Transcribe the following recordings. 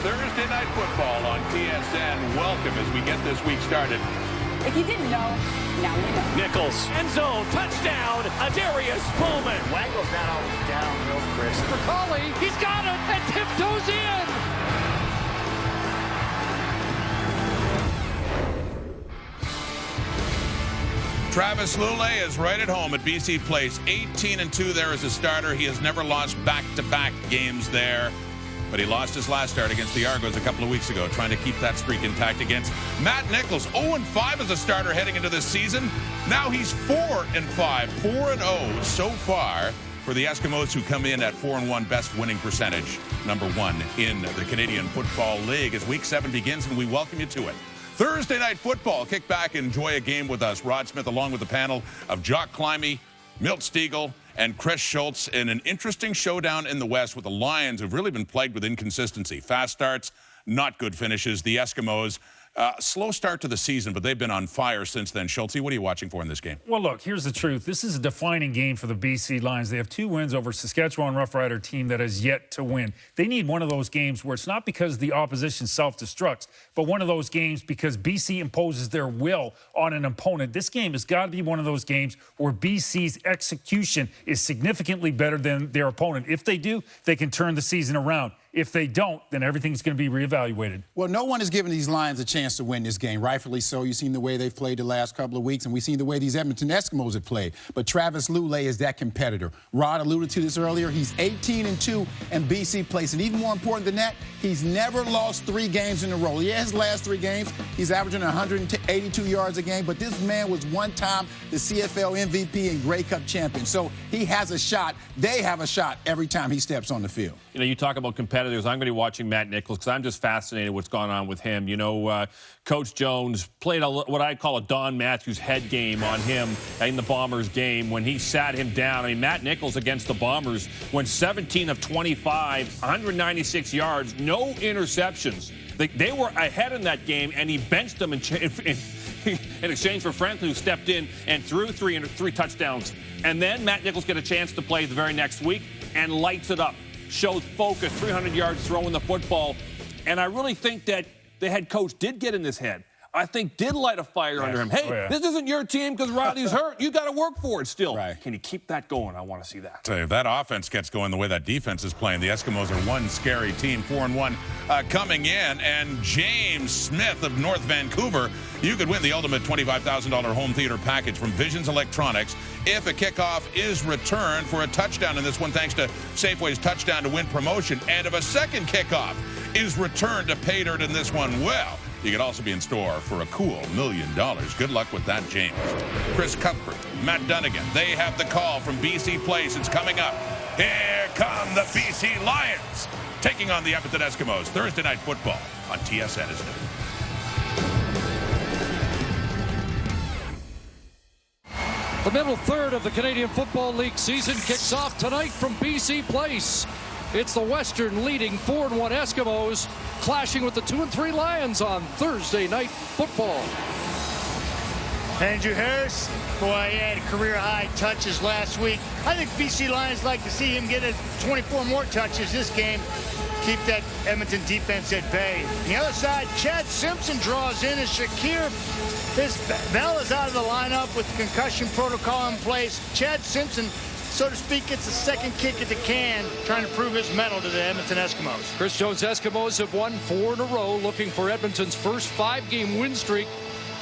Thursday Night Football on TSN. Welcome as we get this week started. If you didn't know, now you know. Nichols, end zone, touchdown, Adarius Pullman. Waggle's not always downhill, Chris. McCauley, he's got it, and tiptoes in. Travis Lulay is right at home at BC Place. 18-2 there as a starter. He has never lost back-to-back games there. But he lost his last start against the Argos a couple of weeks ago, trying to keep that streak intact against Matt Nichols. 0-5 as a starter heading into this season. Now he's 4-5, 4-0 so far for the Eskimos, who come in at 4-1, best winning percentage, #1 in the Canadian Football League as Week 7 begins, and we welcome you to it. Thursday Night Football. Kick back and enjoy a game with us. Rod Smith along with the panel of Jock Climby, Milt Stiegel, and Chris Schultz in an interesting showdown in the West with the Lions, who've really been plagued with inconsistency. Fast starts, not good finishes. The Eskimos, slow start to the season, but they've been on fire since then. Schultz, what are you watching for in this game? Well, look, here's the truth. This is a defining game for the BC Lions. They have 2 wins over Saskatchewan Roughrider team that has yet to win. They need one of those games where it's not because the opposition self-destructs, but one of those games because BC imposes their will on an opponent. This game has got to be one of those games where BC's execution is significantly better than their opponent. If they do, they can turn the season around. If they don't, then everything's going to be reevaluated. Well, no one is giving these Lions a chance to win this game, rightfully so. You've seen the way they've played the last couple of weeks, and we've seen the way these Edmonton Eskimos have played. But Travis Lulay is that competitor. Rod alluded to this earlier. He's 18-2 in BC Place. And even more important than that, he's never lost 3 games in a row. Yeah, his last 3 games, he's averaging 182 yards a game. But this man was one time the CFL MVP and Grey Cup champion. So he has a shot. They have a shot every time he steps on the field. You know, you talk about competitors. I'm going to be watching Matt Nichols because I'm just fascinated what's gone on with him. You know, Coach Jones played what I call a Don Matthews head game on him in the Bombers game when he sat him down. I mean, Matt Nichols against the Bombers went 17 of 25, 196 yards, no interceptions. They were ahead in that game, and he benched them in exchange for Franklin, who stepped in and threw three touchdowns. And then Matt Nichols get a chance to play the very next week and lights it up. Shows focus, 300 yards throwing the football. And I really think that the head coach did get in his head. I think did light a fire under him. Hey, This isn't your team because Riley's hurt. You got to work for it still. Right. Can he keep that going? I want to see that. Tell you, if that offense gets going the way that defense is playing, the Eskimos are one scary team, 4-1 coming in. And James Smith of North Vancouver, you could win the ultimate $25,000 home theater package from Visions Electronics if a kickoff is returned for a touchdown in this one, thanks to Safeway's touchdown to win promotion. And if a second kickoff is returned to pay dirt in this one, well, you could also be in store for a cool $1 million. Good luck with that, James. Chris Cuthbert, Matt Dunnigan, they have the call from BC Place. It's coming up. Here come the BC Lions, taking on the Edmonton Eskimos. Thursday Night Football on TSN, isn't it? The middle third of the Canadian Football League season kicks off tonight from BC Place. It's the Western leading 4-1 Eskimos clashing with the 2-3 Lions on Thursday Night Football. Andrew Harris, boy, he had career-high touches last week. I think BC Lions like to see him get 24 more touches this game. Keep that Edmonton defense at bay. On the other side, Chad Simpson draws in as Shakir. Bell is out of the lineup with the concussion protocol in place. Chad Simpson, so to speak, gets a second kick at the can, trying to prove his mettle to the Edmonton Eskimos. Chris Jones' Eskimos have won 4 in a row, looking for Edmonton's first 5-game win streak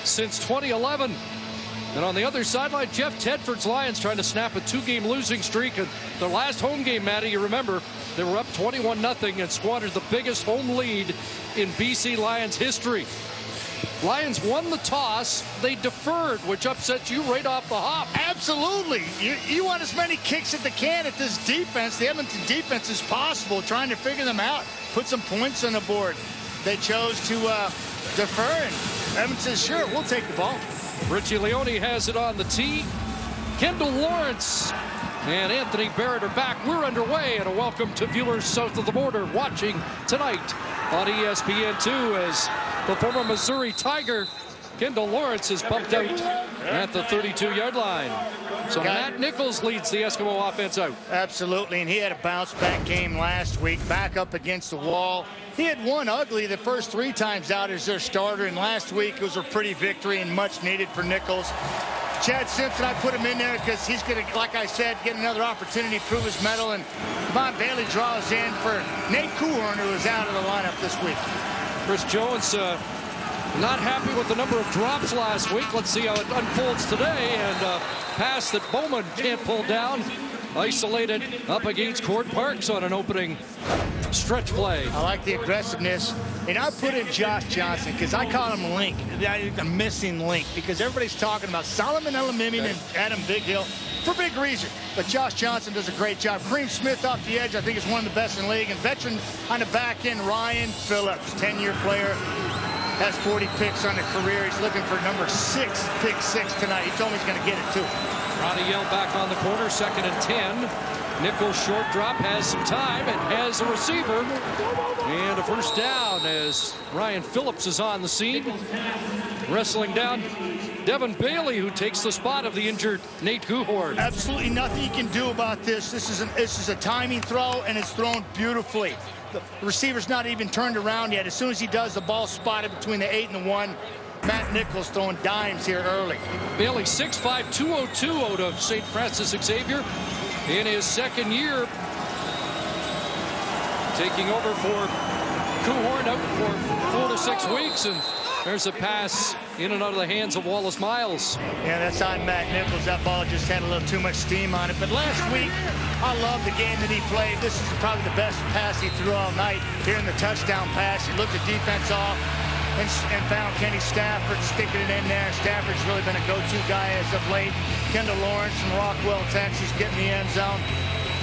since 2011. And on the other sideline, Jeff Tedford's Lions trying to snap a 2-game losing streak. And their last home game, Matty, you remember, they were up 21-0 and squandered the biggest home lead in BC Lions history. Lions won the toss. They deferred, which upsets you right off the hop. Absolutely. You want as many kicks at the can at this defense, the Edmonton defense, as possible, trying to figure them out, put some points on the board. They chose to defer, and Edmonton says, sure, we'll take the ball. Richie Leone has it on the tee. Kendall Lawrence and Anthony Barrett are back. We're underway, and a welcome to viewers south of the border watching tonight on ESPN2 as the former Missouri Tiger, Kendall Lawrence, is pumped out at the 32-yard line. So Matt Nichols leads the Eskimo offense out. Absolutely, and he had a bounce-back game last week, back up against the wall. He had won ugly the first 3 times out as their starter, and last week it was a pretty victory and much needed for Nichols. Chad Simpson, I put him in there because he's going to, like I said, get another opportunity to prove his mettle, and Von Bailey draws in for Nate Coulthard, who is out of the lineup this week. Chris Jones not happy with the number of drops last week. Let's see how it unfolds today. And pass that Bowman can't pull down. Isolated up against Court Parks on an opening stretch play. I like the aggressiveness. And I put in Josh Johnson because I call him Link, the missing link, because everybody's talking about Solomon Elamimian and Adam Big Hill for big reason. But Josh Johnson does a great job. Kareem Smith off the edge, I think, is one of the best in the league. And veteran on the back end, Ryan Phillips, 10-year player, has 40 picks on the career. He's looking for number 6, pick 6 tonight. He told me he's going to get it, too. Ronnie Yell back on the corner, 2nd and 10. Nichols short drop, has some time, and has a receiver. And a first down as Ryan Phillips is on the scene. Wrestling down Devin Bailey, who takes the spot of the injured Nate Coulthard. Absolutely nothing you can do about this. This is a timing throw, and it's thrown beautifully. The receiver's not even turned around yet. As soon as he does, the ball spotted between the 8 and the 1. Matt Nichols throwing dimes here early. Bailey 6'5", 202 out of St. Francis Xavier in his 2nd year. Taking over for Coulthard out for 4 to 6 weeks. And there's a pass in and out of the hands of Wallace Miles. Yeah, that's on Matt Nichols. That ball just had a little too much steam on it. But last week, I love the game that he played. This is probably the best pass he threw all night here in the touchdown pass. He looked the defense off and found Kenny Stafford sticking it in there. Stafford's really been a go-to guy as of late. Kendall Lawrence from Rockwell, Texas, getting the end zone.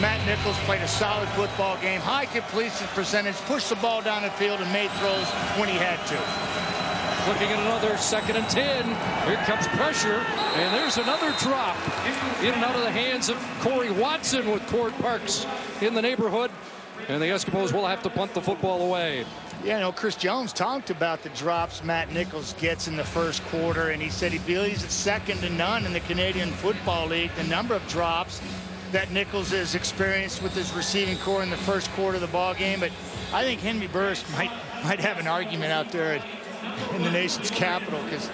Matt Nichols played a solid football game. High completion percentage, pushed the ball down the field and made throws when he had to. Looking at another 2nd and 10. Here comes pressure, and there's another drop. In and out of the hands of Corey Watson with Court Parks in the neighborhood. And the Eskimos will have to punt the football away. Yeah, no, Chris Jones talked about the drops Matt Nichols gets in the first quarter, and he said he believes it's 2nd to none in the Canadian Football League. The number of drops that Nichols has experienced with his receiving core in the first quarter of the ball game. But I think Henry Burris might have an argument out there in the nation's capital, because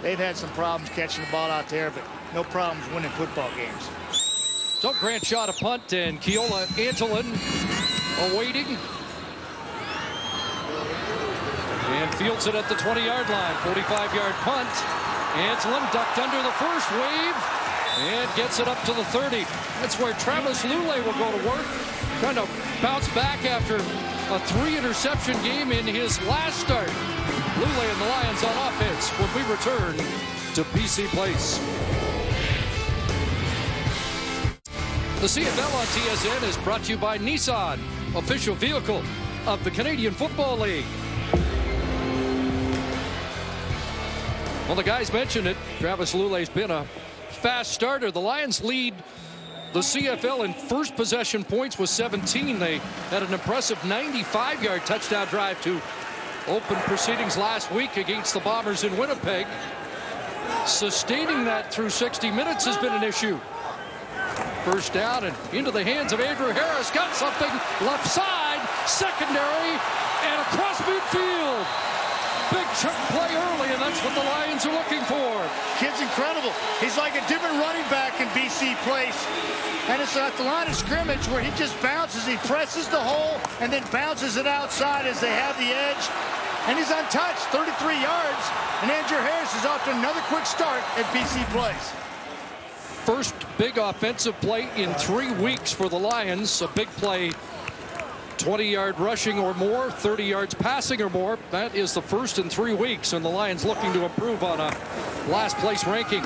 they've had some problems catching the ball out there, but no problems winning football games. So Grant shot a punt, and Keola Antolin awaiting. And fields it at the 20-yard line. 45-yard punt. Antolin ducked under the first wave and gets it up to the 30. That's where Travis Lulay will go to work. Trying to bounce back after a 3-interception game in his last start. Lulay and the Lions on offense when we return to BC Place. The CFL on TSN is brought to you by Nissan, official vehicle of the Canadian Football League. Well, the guys mentioned it. Travis Lulay's been a fast starter. The Lions lead the CFL in first possession points with 17. They had an impressive 95-yard touchdown drive to open proceedings last week against the Bombers in Winnipeg. Sustaining that through 60 minutes has been an issue. First down and into the hands of Andrew Harris. Got something left side, secondary, and across midfield. Big chunk play early, and that's what the Lions are looking for. Kid's incredible. He's like a different running back in BC Place. And it's at the line of scrimmage where he just bounces. He presses the hole and then bounces it outside as they have the edge. And he's untouched, 33 yards. And Andrew Harris is off to another quick start at BC Place. First big offensive play in 3 weeks for the Lions. A big play, 20-yard rushing or more, 30 yards passing or more. That is the first in 3 weeks, and the Lions looking to improve on a last place ranking.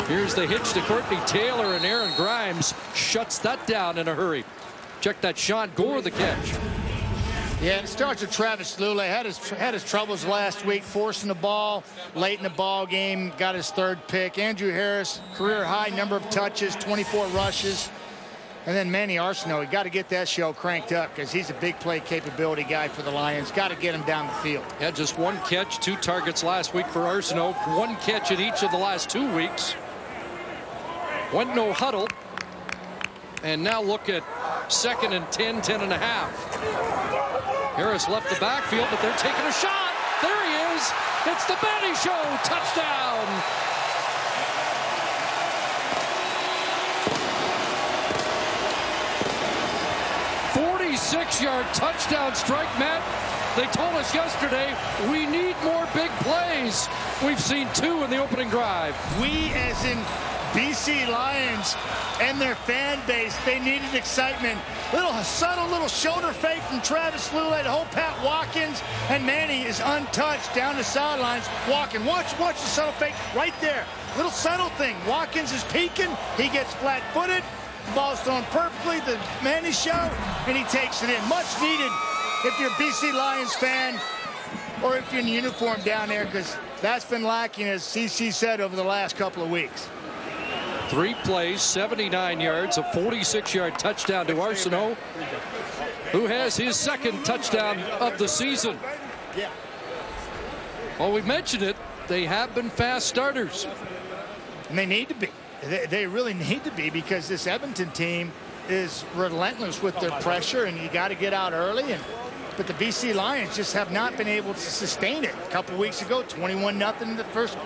Here's the hitch to Courtney Taylor, and Aaron Grimes shuts that down in a hurry. Check that Sean Gore, the catch. Yeah, it starts with Travis Lulay. Had his troubles last week, forcing the ball late in the ball game. Got his 3rd pick. Andrew Harris, career high number of touches, 24 rushes. And then Manny Arsenault, you got to get that show cranked up because he's a big play capability guy for the Lions. Got to get him down the field. Yeah, just 1 catch, 2 targets last week for Arsenault. 1 catch in each of the last 2 weeks. Went no huddle. And now look at 2nd and 10, 10 and a half. Harris left the backfield, but they're taking a shot. There he is. It's the Manny Show. Touchdown. Six-yard touchdown strike, Matt. They told us yesterday we need more big plays. We've seen 2 in the opening drive. We, as in BC Lions and their fan base, they needed excitement. Subtle little shoulder fake from Travis Lulay to hold Pat Watkins, and Manny is untouched down the sidelines. Walking, watch the subtle fake right there. Little subtle thing. Watkins is peeking. He gets flat-footed. The ball's thrown perfectly, the Manny Show, and he takes it in. Much needed if you're a BC Lions fan or if you're in uniform down there, because that's been lacking, as CC said, over the last couple of weeks. 3 plays, 79 yards, a 46-yard touchdown to Arsenault, who has his 2nd touchdown of the season. Well, we've mentioned it. They have been fast starters. And they need to be. They really need to be, because this Edmonton team is relentless with their pressure, and you got to get out early. But the BC Lions just have not been able to sustain it. A couple weeks ago, 21-0 in the first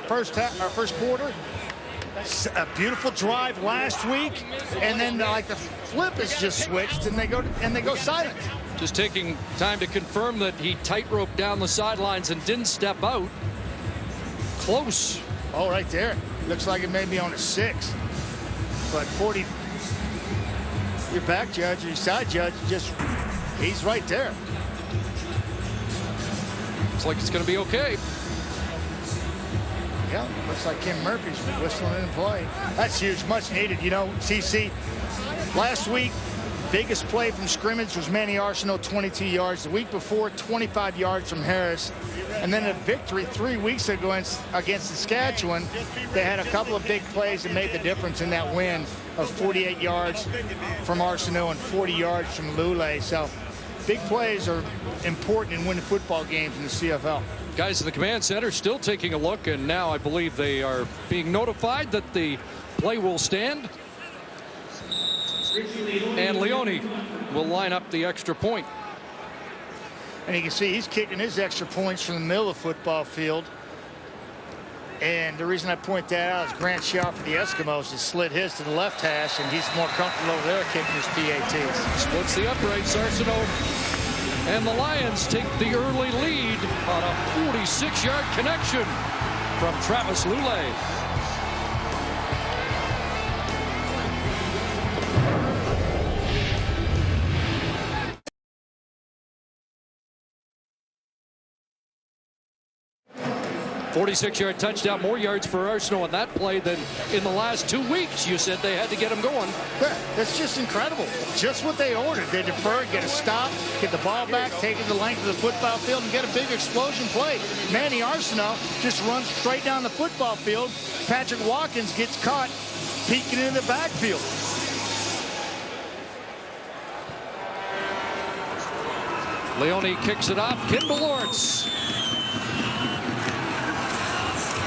quarter. A beautiful drive last week, and then like the flip is just switched, and they go silent. Just taking time to confirm that he tight-roped down the sidelines and didn't step out. Close. Oh, right there. Looks like it may be on a 6. But 40, your back judge or your side judge, he's right there. Looks like it's going to be okay. Yeah, looks like Kim Murphy's whistling in play. That's huge, much needed. You know, CC, last week, biggest play from scrimmage was Manny Arsenault, 22 yards. The week before, 25 yards from Harris. And then a victory 3 weeks ago against Saskatchewan. They had a couple of big plays that made the difference in that win of 48 yards from Arsenault and 40 yards from Lulay. So big plays are important in winning football games in the CFL. Guys in the command center still taking a look, and now I believe they are being notified that the play will stand. And Leone will line up the extra point. And you can see he's kicking his extra points from the middle of the football field. And the reason I point that out is Grant Shaw for the Eskimos has slid his to the left hash, and he's more comfortable over there kicking his PATs. Splits the uprights. Arsenault and the Lions take the early lead on a 46-yard connection from Travis Lulay. .46-yard touchdown, more yards for Arsenault on that play than in the last 2 weeks. You said they had to get him going. Yeah, that's just incredible. Just what they ordered. They defer, get a stop, get the ball back, take it the length of the football field, and get a big explosion play. Manny Arsenault just runs straight down the football field. Patrick Watkins gets caught peeking in the backfield. Leone kicks it off. Kendall Lawrence.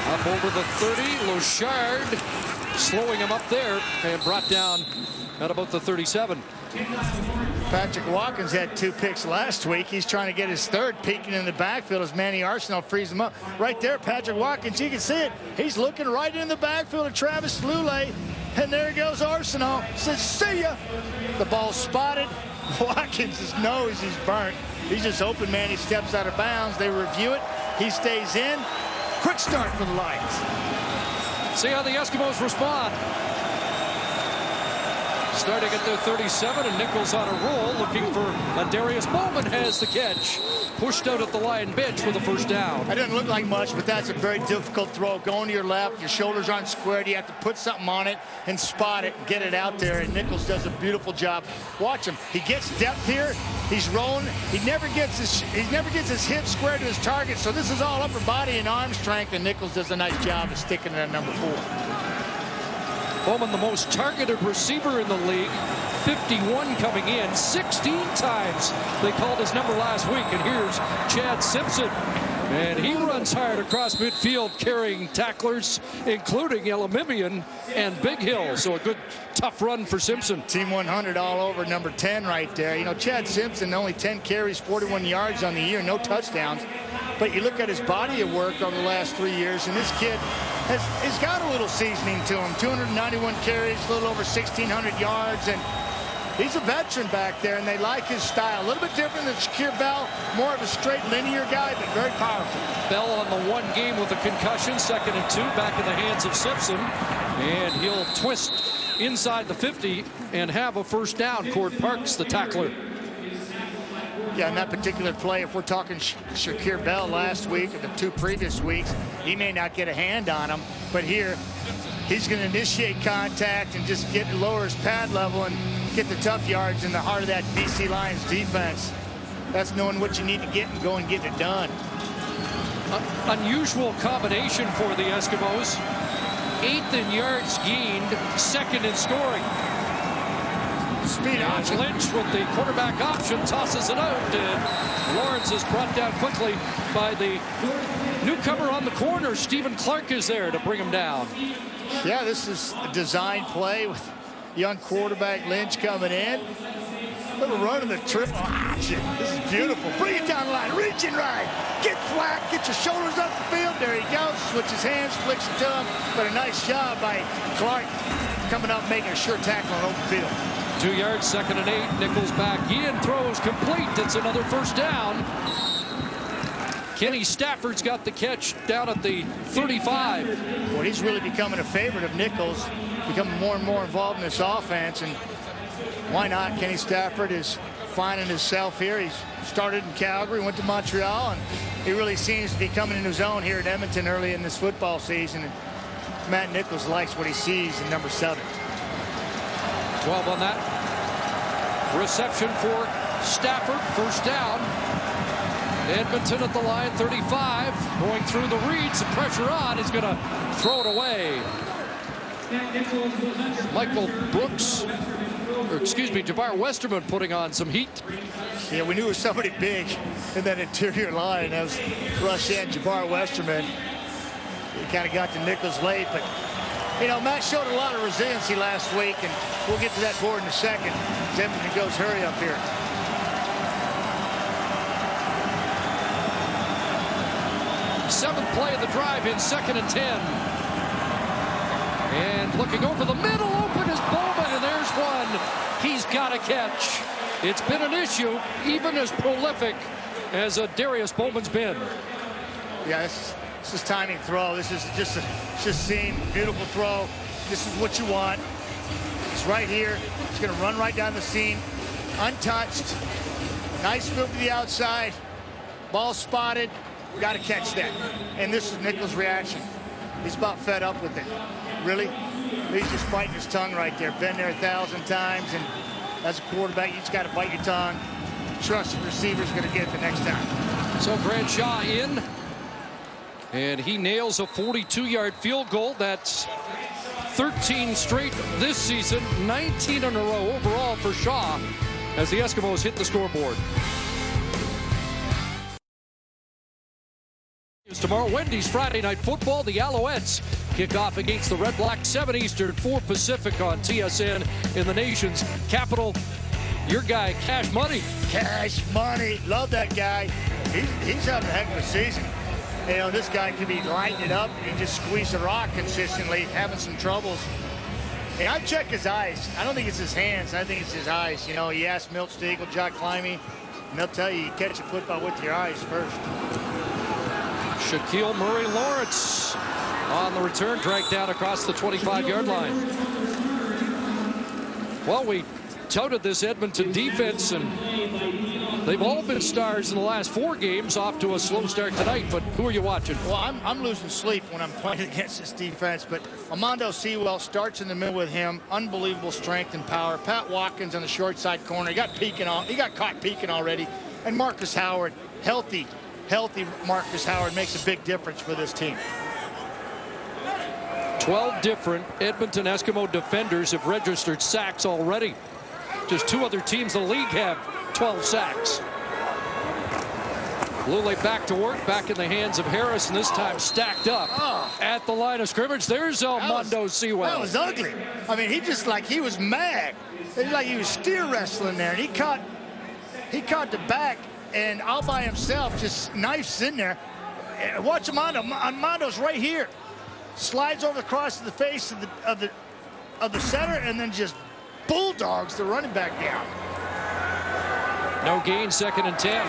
Up over the 30, Lochard slowing him up there and brought down at about the 37. Patrick Watkins had 2 picks last week. He's trying to get his 3rd, peeking in the backfield as Manny Arsenault frees him up. Right there, Patrick Watkins, you can see it. He's looking right in the backfield of Travis Lulay, and there goes Arsenault. Says, see ya. The ball's spotted. Watkins' nose is burnt. He's just hoping Manny steps out of bounds. They review it. He stays in. Quick start for the Lions. See how the Eskimos respond. Starting at their 37, and Nichols on a roll, looking for Darius Bowman has the catch. Pushed out at the Lion bench with a first down. That doesn't look like much, but that's a very difficult throw. Going to your left, your shoulders aren't squared. You have to put something on it and spot it and get it out there, and Nichols does a beautiful job. Watch him. He gets depth here. He's rolling. He never gets his hips squared to his target, so this is all upper body and arm strength, and Nichols does a nice job of sticking it at number 4. Bowman, the most targeted receiver in the league, 51 coming in, 16 times they called his number last week. And here's Chad Simpson And he runs hard across midfield, carrying tacklers, including Elimimian and Big Hill. So a good, tough run for Simpson. Team 100 all over number 10 right there. You know, Chad Simpson, only 10 carries, 41 yards on the year, no touchdowns. But you look at his body of work over the last 3 years, and this kid has got a little seasoning to him. 291 carries, a little over 1,600 yards, and he's a veteran back there, and they like his style. A little bit different than Shakir Bell, more of a straight linear guy, but very powerful. Bell on the one game with a concussion, 2nd and 2, back in the hands of Simpson. And he'll twist inside the 50 and have a first down. Cord Parks, the tackler. Yeah, in that particular play, if we're talking Shakir Bell last week or the 2 previous weeks, he may not get a hand on him, but here he's going to initiate contact and just lower his pad level and get the tough yards in the heart of that BC Lions defense. That's knowing what you need to get and go and get it done. Unusual combination for the Eskimos. 8th in yards gained, 2nd in scoring. Speed option. Lynch with the quarterback option tosses it out, and Lawrence is brought down quickly by the newcomer on the corner. Stephen Clark is there to bring him down. Yeah, this is a design play with young quarterback Lynch coming in. Little run of the triple option. This is beautiful. Bring it down the line. Reach and ride. Get flat. Get your shoulders up the field. There he goes. Switches hands, flicks it to him. But a nice job by Clark coming up, making a sure tackle on open field. 2 yards, 2nd and 8. Nichols back in, throws complete. It's another first down. Kenny Stafford's got the catch down at the 35. Well, he's really becoming a favorite of Nichols, becoming more and more involved in this offense, and why not? Kenny Stafford is finding himself here. He's started in Calgary, went to Montreal, and he really seems to be coming into his own here at Edmonton early in this football season. And Matt Nichols likes what he sees in number 7. 12 on that. Reception for Stafford, first down. Edmonton at the line, 35. Going through the reads, the pressure on. He's going to throw it away. Michael Brooks, or excuse me, Jabbar Westerman putting on some heat. Yeah, we knew it was somebody big in that interior line. That was rush in Jabbar Westerman. He kind of got to Nichols late, but you know, Matt showed a lot of resiliency last week, and we'll get to that board in a second. Edmonton goes hurry up here. Seventh play of the drive in 2nd and 10. And looking over the middle, open is Bowman, and there's one. He's got a catch. It's been an issue, even as prolific as Darius Bowman's been. Yeah, this is timing throw. This is just seeing beautiful throw. This is what you want. It's right here. It's going to run right down the seam, untouched. Nice move to the outside. Ball spotted. Got to catch that. And this is Nichols' reaction. He's about fed up with it. Really? He's just biting his tongue right there. Been there 1,000 times, and as a quarterback, you just got to bite your tongue. Trust the receiver's going to get it the next time. So Bradshaw in, and he nails a 42-yard field goal. That's 13 straight this season, 19 in a row overall for Shaw as the Eskimos hit the scoreboard. Tomorrow, Wendy's Friday Night Football. The Alouettes kick off against the Red Black, 7 Eastern, 4 Pacific on TSN in the nation's capital. Your guy, Cash Money. Cash Money. Love that guy. He's having a heck of a season. You know, this guy could be lighting it up and just squeeze the rock consistently, having some troubles. Hey, I've checked his eyes. I don't think it's his hands. I think it's his eyes. You know, you ask Milt Stegel, Jock Climby, and they'll tell you catch a football with your eyes first. Shaquille Murray-Lawrence on the return, dragged down across the 25-yard line. Well, we touted this Edmonton defense, and they've all been stars in the last 4 games, off to a slow start tonight. But who are you watching? Well, I'm losing sleep when I'm playing against this defense, but Armando Sewell starts in the middle with him. Unbelievable strength and power. Pat Watkins on the short side corner. He got caught peeking already. And Marcus Howard, healthy Marcus Howard makes a big difference for this team. 12 different Edmonton Eskimo defenders have registered sacks already. Just 2 other teams in the league have 12 sacks. Lule back to work, back in the hands of Harris, and this time stacked up at the line of scrimmage. There's Armando Sewell. That was ugly. I mean, he just like he was mad. It was like he was steer wrestling there, and he caught the back, and all by himself, just knifes in there. And watch Armando. Armando's right here. Slides over across the face of the center, and then just bulldogs the running back down. No gain, 2nd and 10.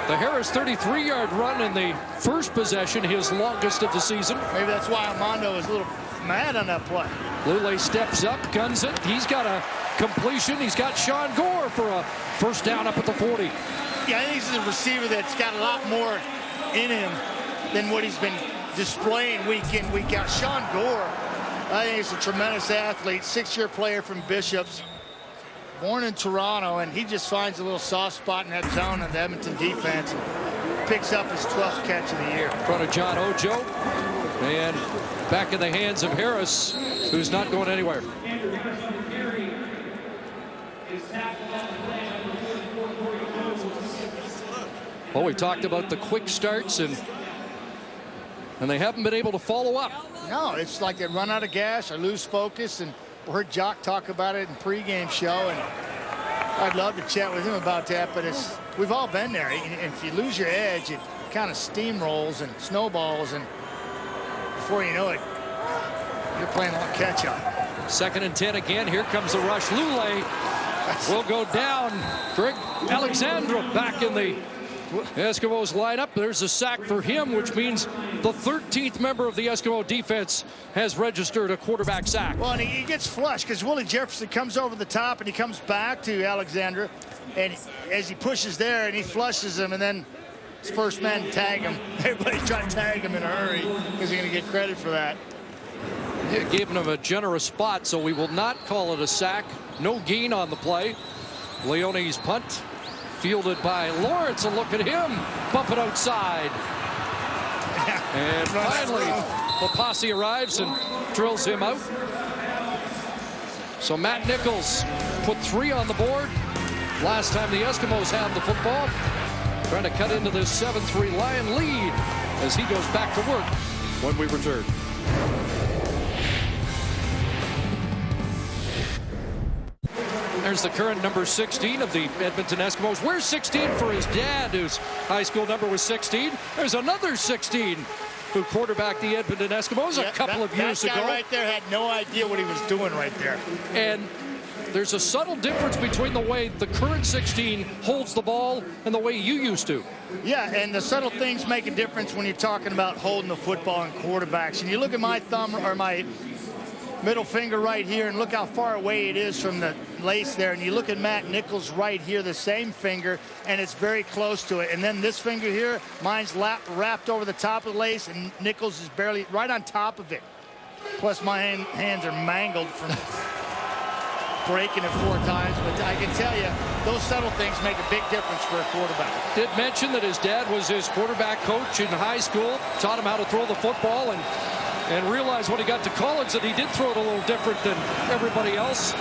The Harris 33-yard run in the first possession, his longest of the season. Maybe that's why Armando was a little mad on that play. Lule steps up, guns it. He's got a completion. He's got Sean Gore for a first down up at the 40. Yeah, I think he's a receiver that's got a lot more in him than what he's been displaying week in, week out. Sean Gore, I think he's a tremendous athlete, 6-year player from Bishops, born in Toronto, and he just finds a little soft spot in that zone of the Edmonton defense and picks up his 12th catch of the year. In front of John Ojo, and back in the hands of Harris, who's not going anywhere. Well, we talked about the quick starts, and they haven't been able to follow up. No, it's like they run out of gas or lose focus, and we heard Jock talk about it in pregame show, and I'd love to chat with him about that, but we've all been there. And if you lose your edge, it kind of steamrolls and snowballs, and before you know it, you're playing a little catch-up. 2nd and 10 again. Here comes the rush. Lule will go down. Greg Alexandra back in the Eskimos lineup. There's a sack for him, which means the 13th member of the Eskimo defense has registered a quarterback sack. Well, and he gets flushed because Willie Jefferson comes over the top and he comes back to Alexandra, and as he pushes there and he flushes him, and then his first man tag him. Everybody's trying to tag him in a hurry because he's going to get credit for that. Yeah, gave him a generous spot, so we will not call it a sack. No gain on the play. Leone's punt fielded by Lawrence. A look at him, bump it outside. And finally, the posse arrives and drills him out. So Matt Nichols put 3 on the board. Last time the Eskimos had the football. Trying to cut into this 7-3 Lion lead as he goes back to work when we return. There's the current number 16 of the Edmonton Eskimos. Where's 16 for his dad, whose high school number was 16? There's another 16 who quarterbacked the Edmonton Eskimos a couple of years ago. That guy right there had no idea what he was doing right there. And there's a subtle difference between the way the current 16 holds the ball and the way you used to. Yeah, and the subtle things make a difference when you're talking about holding the football and quarterbacks. And you look at my thumb or my middle finger right here, and look how far away it is from the lace there. And you look at Matt Nichols right here, the same finger, and it's very close to it. And then this finger here, mine's wrapped over the top of the lace, and Nichols is barely right on top of it. Plus my hands are mangled from breaking it 4 times. But I can tell you, those subtle things make a big difference for a quarterback. Did mention that his dad was his quarterback coach in high school, taught him how to throw the football, and realized when he got to college that he did throw it a little different than everybody else.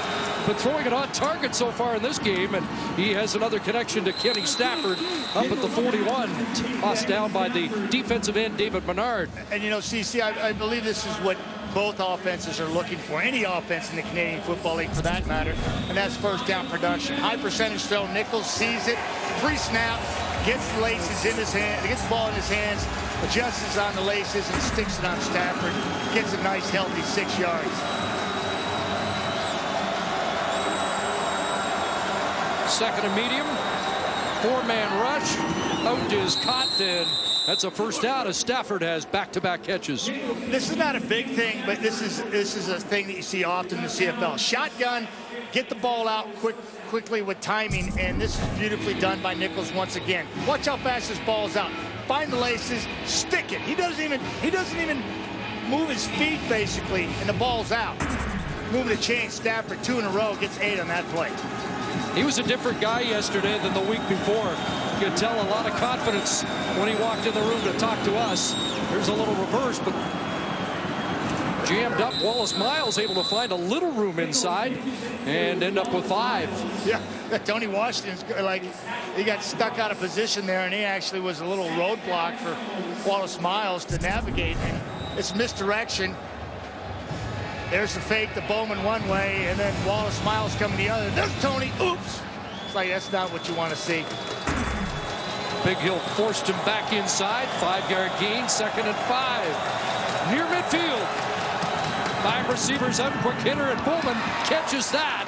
But throwing it on target so far in this game, and he has another connection to Kenny Stafford up at the 41, tossed down by the defensive end, David Menard. And, you know, CC, I believe this is what both offenses are looking for, any offense in the Canadian Football League for that matter, and that's first down production. High percentage throw. Nichols sees it, pre-snap, gets the laces in his hand, gets the ball in his hands, adjusts on the laces and sticks it on Stafford. Gets a nice healthy 6 yards. Second and medium, 4-man rush. Out is caught, and that's a first down as Stafford has back-to-back catches. This is not a big thing, but this is a thing that you see often in the CFL. Shotgun, get the ball out quickly with timing, and this is beautifully done by Nichols once again. Watch how fast this ball is out. Find the laces, stick it. He doesn't even move his feet basically, and the ball's out. Moving the chain, Stafford 2 in a row, gets 8 on that play. He was a different guy yesterday than the week before. You could tell a lot of confidence when he walked in the room to talk to us. There's a little reverse, but jammed up. Wallace Miles able to find a little room inside and end up with 5. Yeah, Tony Washington's like, he got stuck out of position there, and he actually was a little roadblock for Wallace Miles to navigate. And it's misdirection. There's the fake, the Bowman one way, and then Wallace Miles coming the other. There's Tony. Oops. It's like, that's not what you want to see. Big Hill forced him back inside. 5-yard gain, 2nd and 5. Near midfield. 5 receivers up, quick hitter, and Bowman catches that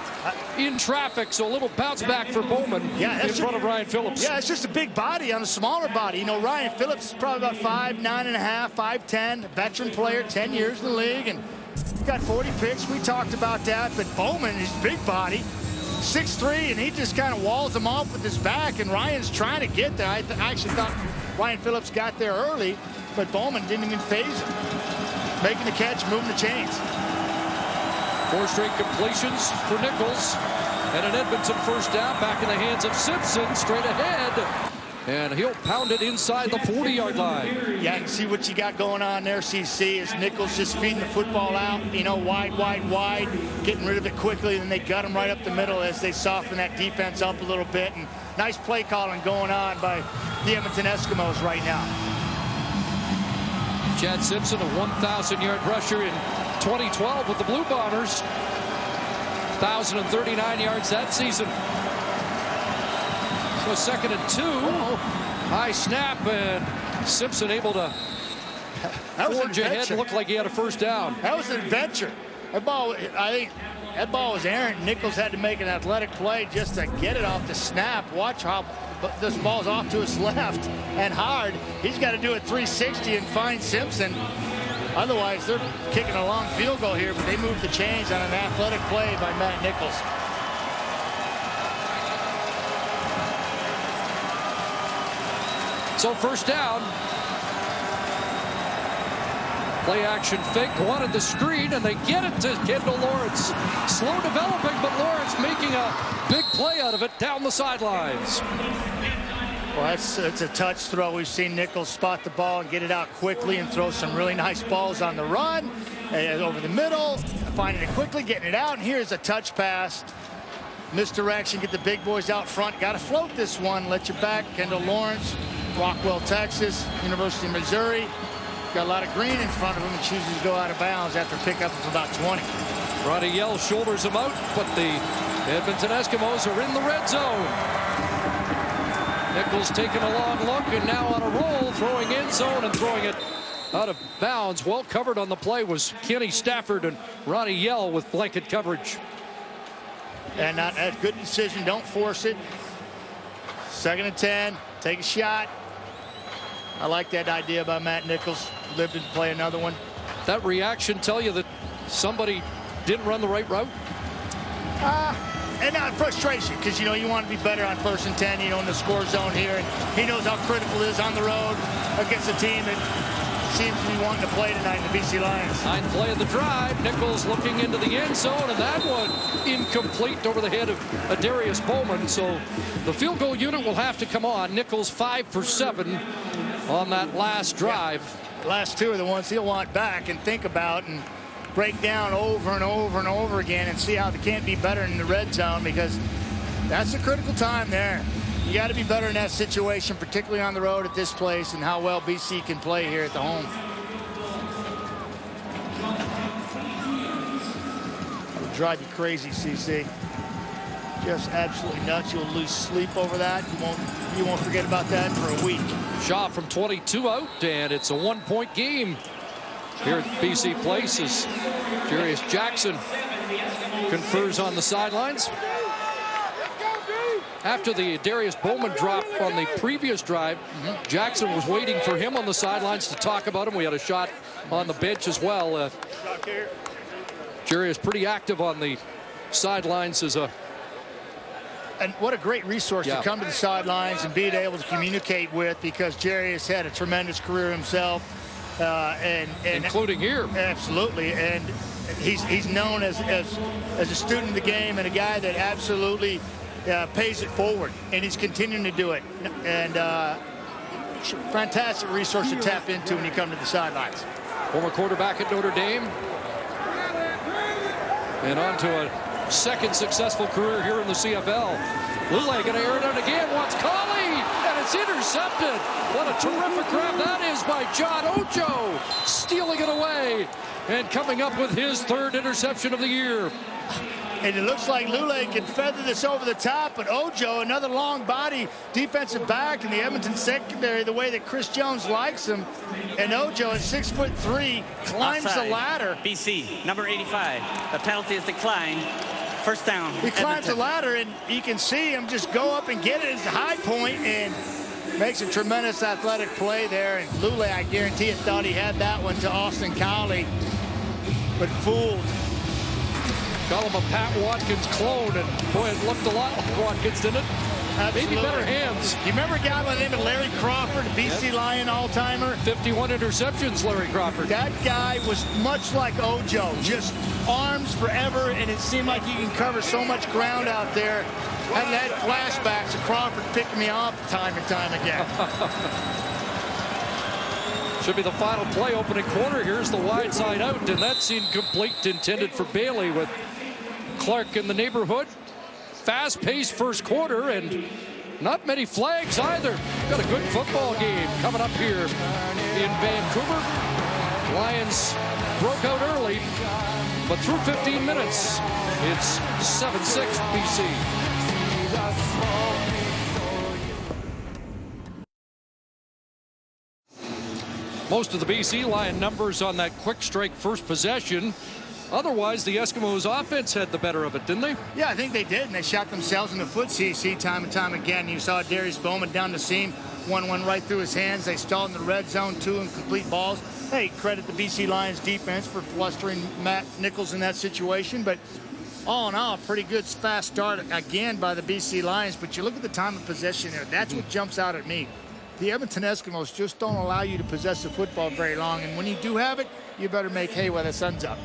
in traffic. So a little bounce back for Bowman in front of Ryan Phillips. Yeah, it's just a big body on a smaller body. You know, Ryan Phillips is probably about 5'9.5", 5'10", veteran player, 10 years in the league, and he's got 40 picks. We talked about that, but Bowman is big body, 6'3", and he just kind of walls him off with his back, and Ryan's trying to get there. I actually thought Ryan Phillips got there early, but Bowman didn't even phase him. Making the catch, moving the chains. 4 straight completions for Nichols. And an Edmonton first down back in the hands of Simpson, straight ahead. And he'll pound it inside the 40-yard line. Yeah, and see what you got going on there, CC, is Nichols just feeding the football out, you know, wide, getting rid of it quickly, and they got him right up the middle as they soften that defense up a little bit. And nice play calling going on by the Edmonton Eskimos right now. Chad Simpson, a 1,000-yard rusher in 2012 with the Blue Bombers. 1,039 yards that season. So 2nd and 2. High snap, and Simpson able to forge ahead and look like he had a first down. That was an adventure. That ball, I think that ball was errant. Nichols had to make an athletic play just to get it off the snap. Watch how this ball's off to his left and hard. He's got to do a 360 and find Simpson. Otherwise, they're kicking a long field goal here, but they moved the chains on an athletic play by Matt Nichols. So first down. Play action fake, wanted the screen, and they get it to Kendall Lawrence. Slow developing, but Lawrence making a big play out of it down the sidelines. Well, it's a touch throw. We've seen Nichols spot the ball and get it out quickly and throw some really nice balls on the run. Over the middle, finding it quickly, getting it out. And here's a touch pass. Misdirection, get the big boys out front. Got to float this one. Let your back, Kendall Lawrence, Rockwell, Texas, University of Missouri. Got a lot of green in front of him and chooses to go out of bounds after pickup of about 20. Roddy Yell shoulders him out, but the Edmonton Eskimos are in the red zone. Nichols taking a long look and now on a roll, throwing end zone and throwing it out of bounds. Well covered on the play was Kenny Stafford and Roddy Yell with blanket coverage. And not a good decision. Don't force it. 2nd and 10. Take a shot. I like that idea by Matt Nichols. Lived to play another one. That reaction tell you that somebody didn't run the right route? And not frustration, because you know you want to be better on 1st and 10, you know, in the score zone here, and he knows how critical it is on the road against a team that seems to be wanting to play tonight in the BC Lions. 9th play of the drive. Nichols looking into the end zone, and that one incomplete over the head of Adarius Bowman. So the field goal unit will have to come on. Nichols 5 for 7 on that last drive. Yeah. The last 2 are the ones he'll want back and think about and break down over and over and over again and see how they can't be better in the red zone, because that's a critical time there. You got to be better in that situation, particularly on the road at this place, and how well BC can play here at the home. It'll drive you crazy, CC. Just absolutely nuts. You'll lose sleep over that. You won't forget about that for a week. Shot from 22 out, and it's a 1-point game here at BC Place as Jarius Jackson confers on the sidelines. After the Darius Bowman drop on the previous drive, Jackson was waiting for him on the sidelines to talk about him. We had a shot on the bench as well. Jarius pretty active on the sidelines as a... And what a great resource to come to the sidelines and be able to communicate with, because Jarius had a tremendous career himself. And including here. Absolutely. And he's known as a student of the game and a guy that absolutely pays it forward, and he's continuing to do it. And fantastic resource to tap into when you come to the sidelines. Former quarterback at Notre Dame. And on to a second successful career here in the CFL. Lule going to air it out again. Wants Colley, and it's intercepted. What a terrific grab that is by John Ojo. Stealing it away and coming up with his 3rd interception of the year. And it looks like Lule can feather this over the top, but Ojo, another long body defensive back in the Edmonton secondary, the way that Chris Jones likes him. And Ojo at 6'3", climbs Offside. the ladder. BC, number 85. The penalty is declined. First down. He climbs the Edmonton. ladder, and you can see him just go up and get it as a high point and makes a tremendous athletic play there. And Lule, I guarantee it, thought he had that one to Austin Cowley, but fooled. Call him a Pat Watkins clone, and boy, it looked a lot like Watkins, didn't it? Absolutely. Maybe better hands. You remember a guy by the name of Larry Crawford, BC Lion all-timer? 51 interceptions, Larry Crawford. That guy was much like Ojo, just arms forever, and it seemed like he can cover so much ground out there. I've had flashbacks of Crawford picking me off time and time again. Should be the final play, opening quarter. Here's the wide side out, and that's incomplete, intended for Bailey with Clark in the neighborhood. Fast-paced first quarter, and not many flags either. Got a good football game coming up here in Vancouver. Lions broke out early, but through 15 minutes, it's 7-6 BC. Most of the BC Lion numbers on that quick strike first possession. Otherwise, the Eskimos offense had the better of it, didn't they? Yeah, I think they did, and they shot themselves in the foot, CC, time and time again. You saw Darius Bowman down the seam, one right through his hands. They stalled in the red zone, 2 incomplete balls. Hey, credit the BC Lions defense for flustering Matt Nichols in that situation, but all in all, pretty good fast start again by the BC Lions. But you look at the time of possession there, that's what jumps out at me. The Edmonton Eskimos just don't allow you to possess the football very long, and when you do have it, you better make hay while the sun's up.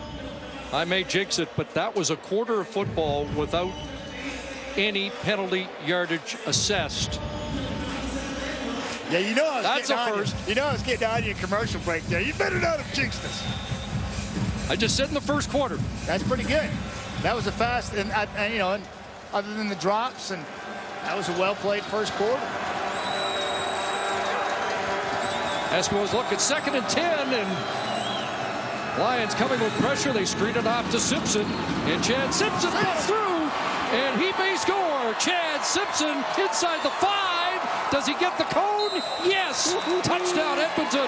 I may jinx it, but that was a quarter of football without any penalty yardage assessed. Yeah, you know I was That's getting a on first. You know I was getting on your commercial break there. You better not have jinxed us. I just said in the first quarter. That's pretty good. That was a fast, and you know, and other than the drops, and that was a well-played first quarter. Eskimos look at 2nd and 10, and Lions coming with pressure. They screen it off to Simpson, and Chad Simpson gets through, and he may score. Chad Simpson inside the 5. Does he get the cone? Yes! Touchdown, Edmonton.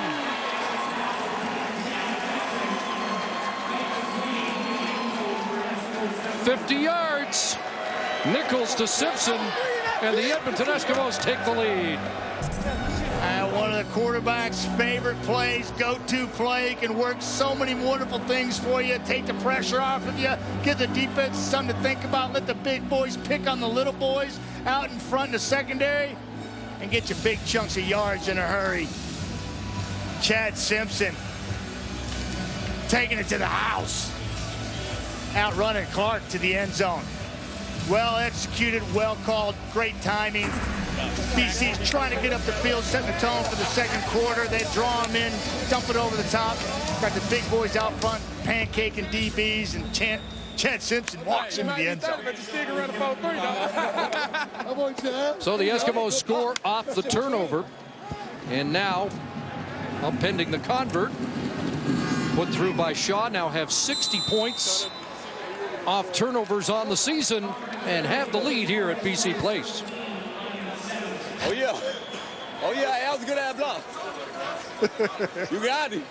$50 yards. Nichols to Simpson, and the Edmonton Eskimos take the lead. One of the quarterback's favorite plays, go-to play, can work so many wonderful things for you. Take the pressure off of you, give the defense something to think about, let the big boys pick on the little boys out in front in the secondary, and get you big chunks of yards in a hurry. Chad Simpson taking it to the house, outrunning Clark to the end zone. Well executed, well called, great timing. BC's trying to get up the field, setting the tone for the second quarter. They draw him in, dump it over the top. Got the big boys out front, pancaking DBs, and Chad Simpson walks into the end zone. So the Eskimos score off the turnover. And now, pending the convert, put through by Shaw, now have 60 points off turnovers on the season and have the lead here at BC Place. Oh, yeah. Oh, yeah, that was a good ad block. You got it.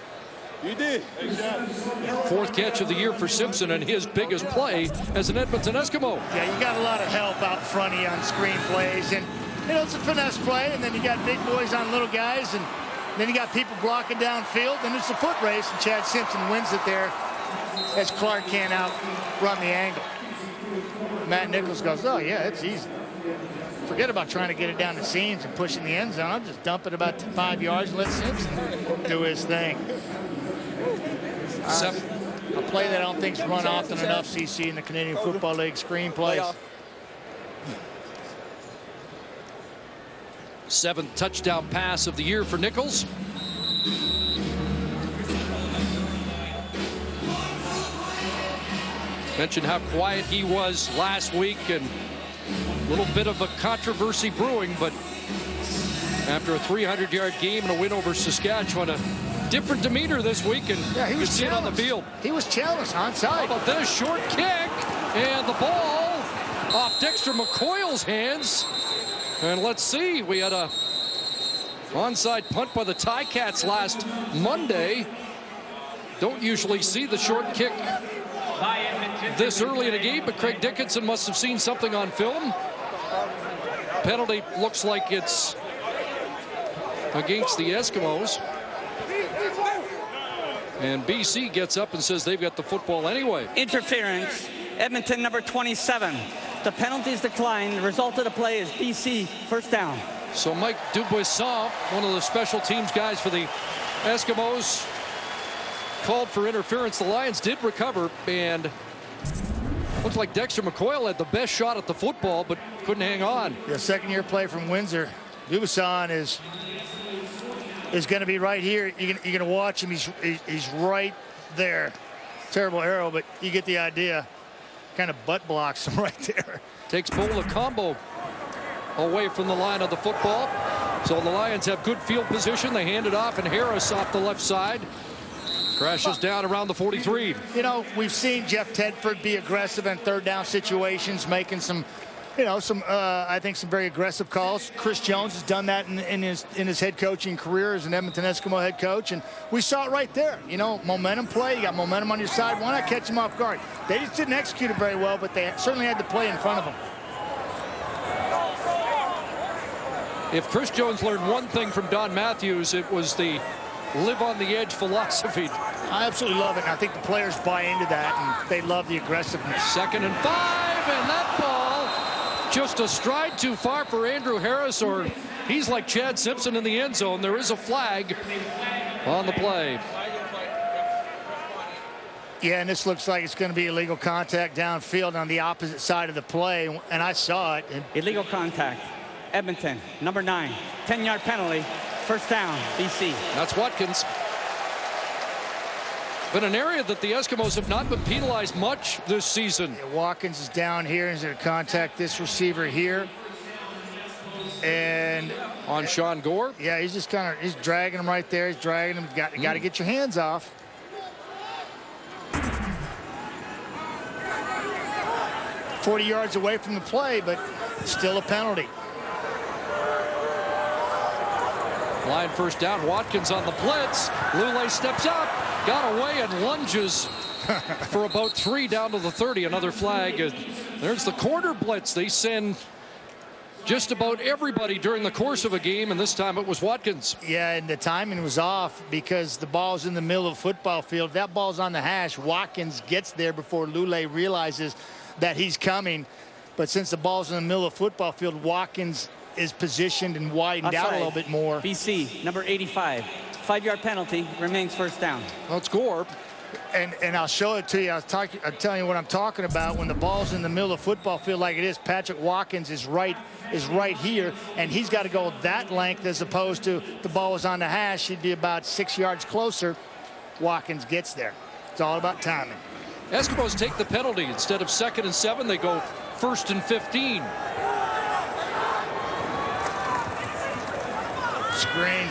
You did. 4th catch of the year for Simpson and his biggest play as an Edmonton Eskimo. Yeah, you got a lot of help out front of you on screen plays. And, you know, it's a finesse play, and then you got big boys on little guys, and then you got people blocking downfield, and it's a foot race, and Chad Simpson wins it there as Clark can't outrun the angle. Matt Nichols goes, oh, yeah, it's easy. Forget about trying to get it down the seams and pushing the end zone. I'll just dump it about 5 yards and let Simpson do his thing. A play that I don't think's run often enough, CC, in the Canadian Football League screen plays. 7th touchdown pass of the year for Nichols. Mentioned how quiet he was last week, and little bit of a controversy brewing, but after a 300-yard game and a win over Saskatchewan, a different demeanor this week, and yeah, he you was see it on the field. He was challenged onside. How about this short kick, and the ball off Dexter McCoyle's hands. And let's see, we had a onside punt by the Ticats last Monday. Don't usually see the short kick this early in a game, but Craig Dickinson must have seen something on film. Penalty looks like it's against the Eskimos. And BC gets up and says they've got the football anyway. Interference. Edmonton number 27. The penalties declined. The result of the play is BC first down. So Mike Dubuisson, one of the special teams guys for the Eskimos, called for interference. The Lions did recover, and looks like Dexter McCoyle had the best shot at the football, but couldn't hang on. Yeah, second-year play from Windsor. Dubuisson is going to be right here. You're going to watch him. He's right there. Terrible arrow, but you get the idea. Kind of butt blocks him right there. Takes Bola combo away from the line of the football. So the Lions have good field position. They hand it off, and Harris off the left side crashes down around the 43. You know, we've seen Jeff Tedford be aggressive in third down situations, making some, I think some very aggressive calls. Chris Jones has done that in his head coaching career as an Edmonton Eskimo head coach, and we saw it right there. You know, momentum play. You got momentum on your side. Why not catch him off guard? They just didn't execute it very well, but they certainly had the play in front of them. If Chris Jones learned one thing from Don Matthews, it was the live on the edge philosophy. I absolutely love it, and I think the players buy into that, and they love the aggressiveness. 2nd and 5, and that ball just a stride too far for Andrew Harris, or he's like Chad Simpson in the end zone. There is a flag on the play. Yeah, and this looks like it's going to be illegal contact downfield on the opposite side of the play, and I saw it. Illegal contact. Edmonton, number 9. 10-yard penalty. First down, BC. That's Watkins. But an area that the Eskimos have not been penalized much this season. Yeah, Watkins is down here. He's going to contact this receiver here. And on Sean Gore. Yeah, he's just he's dragging him right there. He's dragging him. You got to get your hands off. "40 yards away from the play, but still a penalty. Line first down. Watkins on the blitz. Lule steps up, got away, and lunges for about 3 down to the 30. Another flag. There's the corner blitz. They send just about everybody during the course of a game, and this time it was Watkins. Yeah, and the timing was off because the ball's in the middle of the football field. If that ball's on the hash, Watkins gets there before Lule realizes that he's coming. But since the ball's in the middle of the football field, Watkins is positioned and widened out a little bit more. BC, number 85. 5-yard penalty, remains first down. Let's score. And I'll show it to you. I'll tell you what I'm talking about. When the ball's in the middle of the football field like it is, Patrick Watkins is right here, and he's got to go that length as opposed to the ball was on the hash. He'd be about 6 yards closer. Watkins gets there. It's all about timing. Eskimos take the penalty. Instead of 2nd and 7, they go 1st and 15. Screen.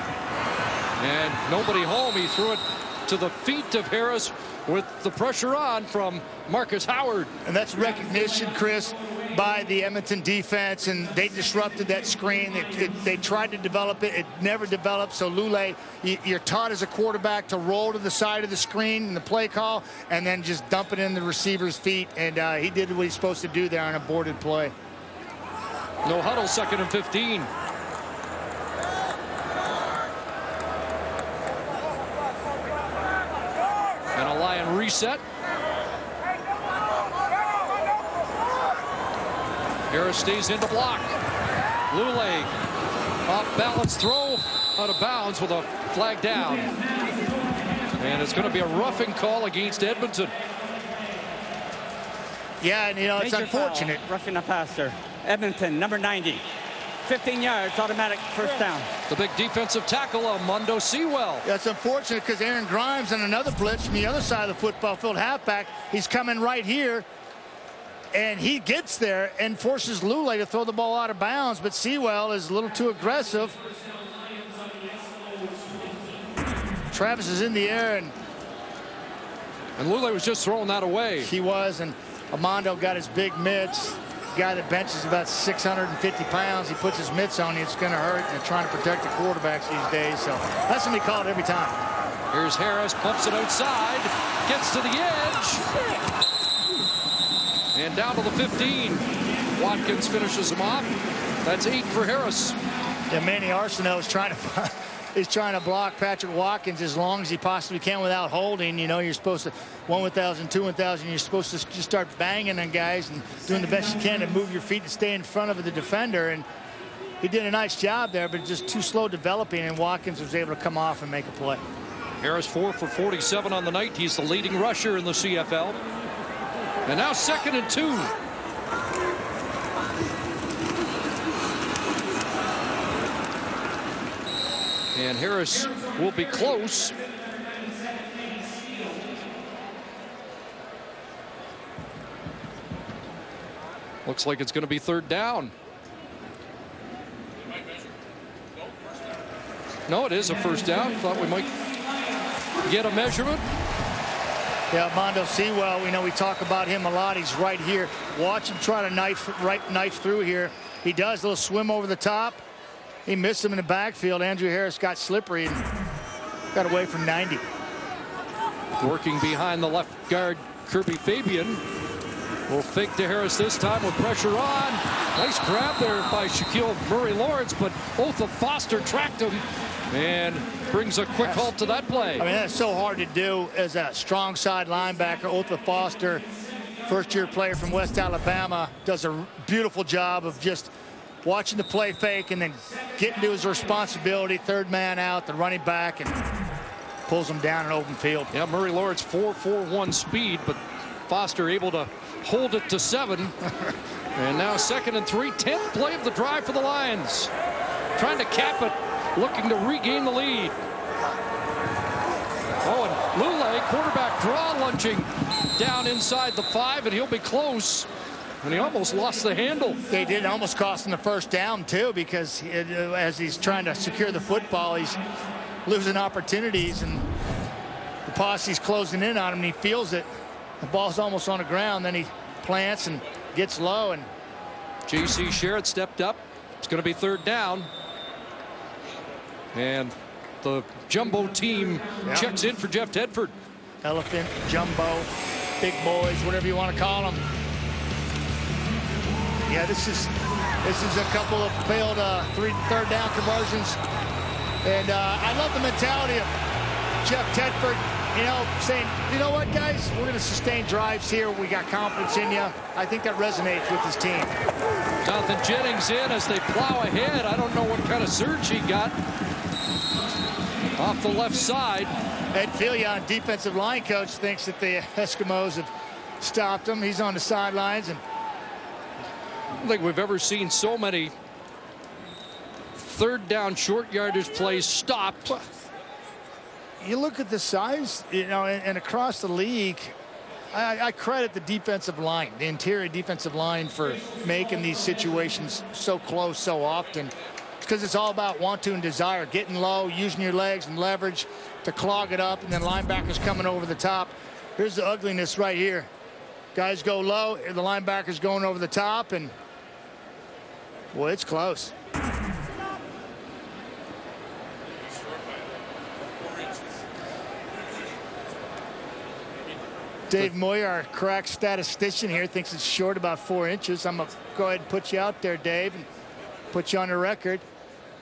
And nobody home. He threw it to the feet of Harris with the pressure on from Marcus Howard. And that's recognition, Chris, by the Edmonton defense, and they disrupted that screen. They tried to develop it. It never developed. So Lule, you're taught as a quarterback to roll to the side of the screen in the play call and then just dump it in the receiver's feet. And he did what he's supposed to do there on a boarded play. No huddle, 2nd and 15. And a Lion reset. Harris stays in the block. Lule, off balance throw, out of bounds with a flag down. And it's going to be a roughing call against Edmonton. Yeah, and it's Major unfortunate. Foul, roughing the passer. Edmonton, number 90. 15 yards, automatic first down. The big defensive tackle, Mondo Sewell. That's unfortunate because Aaron Grimes on another blitz from the other side of the football field, halfback. He's coming right here. And he gets there and forces Lule to throw the ball out of bounds, but Sewell is a little too aggressive. Travis is in the air, And Lule was just throwing that away. he was, and Armando got his big mitts. Guy that benches about 650 pounds. He puts his mitts on you, it's going to hurt. They're trying to protect the quarterbacks these days, so that's going to be called every time. Here's Harris, pumps it outside, gets to the edge. And down to the 15. Watkins finishes him off. That's 8 for Harris. Yeah, Manny Arsenault is trying to block Patrick Watkins as long as he possibly can without holding. You know, you're supposed to 1 1,000, 2 1,000. You're supposed to just start banging on guys and doing the best you can to move your feet and stay in front of the defender. And he did a nice job there, but just too slow developing. And Watkins was able to come off and make a play. Harris 4 for 47 on the night. He's the leading rusher in the CFL. And now 2nd and 2. And Harris will be close. Looks like it's going to be 3rd down. No, it is a 1st down. Thought we might get a measurement. Yeah, Armando Sewell, we know we talk about him a lot. He's right here. Watch him try to knife through here. He does a little swim over the top. He missed him in the backfield. Andrew Harris got slippery and got away from 90. Working behind the left guard, Kirby Fabian. Will fake to Harris this time with pressure on. Nice grab there by Shaquille Murray-Lawrence, but both of Foster tracked him and brings a quick halt to that play. I mean, that's so hard to do as a strong side linebacker. Otha Foster, first-year player from West Alabama, does a beautiful job of just watching the play fake and then getting to his responsibility. 3rd man out, the running back, and pulls him down in open field. Yeah, Murray-Lawrence 4.41 speed, but Foster able to hold it to 7. And now 2nd and 3, 10th play of the drive for the Lions. Trying to cap it, looking to regain the lead. Oh, and Lule, quarterback draw, lunging down inside the 5, and he'll be close. And he almost lost the handle. They did almost cost him the 1st down, too, because as he's trying to secure the football, he's losing opportunities, and the posse's closing in on him, and he feels it. The ball's almost on the ground, then he plants and gets low. And J.C. Sherritt stepped up. It's going to be 3rd down. And the jumbo team checks in for Jeff Tedford. Elephant, jumbo, big boys, whatever you want to call them. Yeah, this is a couple of failed 3rd down conversions. And I love the mentality of Jeff Tedford, you know, saying, you know what, guys, we're going to sustain drives here. We got confidence in you. I think that resonates with his team. Jonathan Jennings in as they plow ahead. I don't know what kind of surge he got off the left side. Ed Filion, defensive line coach, thinks that the Eskimos have stopped him. He's on the sidelines. And I don't think we've ever seen so many 3rd down short yardage plays stopped. You look at the size, you know, and across the league, I credit the defensive line, the interior defensive line, for making these situations so close so often. Because it's all about want to and desire, getting low, using your legs and leverage to clog it up, and then linebackers coming over the top. Here's the ugliness right here. Guys go low, the linebackers going over the top, and well, it's close. Dave Moyer, our crack statistician here, thinks it's short about 4 inches. I'm going to go ahead and put you out there, Dave, and put you on the record.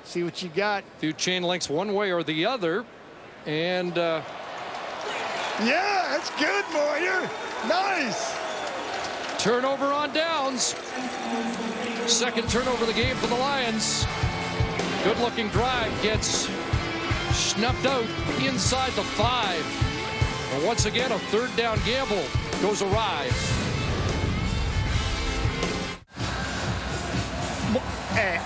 See what you got. A few chain links one way or the other. And yeah, that's good, Moyer. Nice. Turnover on downs. 2nd turnover of the game for the Lions. Good looking drive gets snuffed out inside the 5. And once again, a 3rd down gamble goes awry. Hey,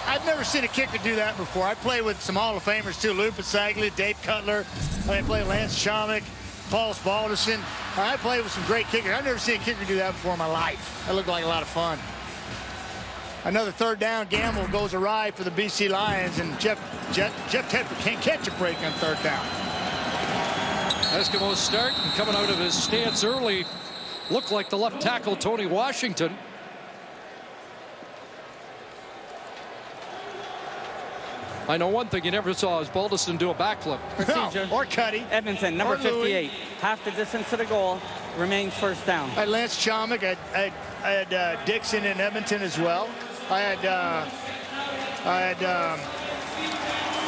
I've never seen a kicker do that before. I played with some Hall of Famers too, Lou Pasaglia, Dave Cutler. I played Lance Schaumach. Paulus Balderson. I played with some great kickers. I've never seen a kicker do that before in my life. That looked like a lot of fun. Another third down gamble goes awry for the BC Lions, and Jeff Tedford can't catch a break on third down. Eskimos start, and coming out of his stance early, looked like the left tackle, Tony Washington. I know one thing you never saw is Balderson do a backflip. Procedure. Or Cuddy. Edmonton, number 58. Half the distance to the goal. Remains first down. I had Lance Chomick. I had Dixon in Edmonton as well. I had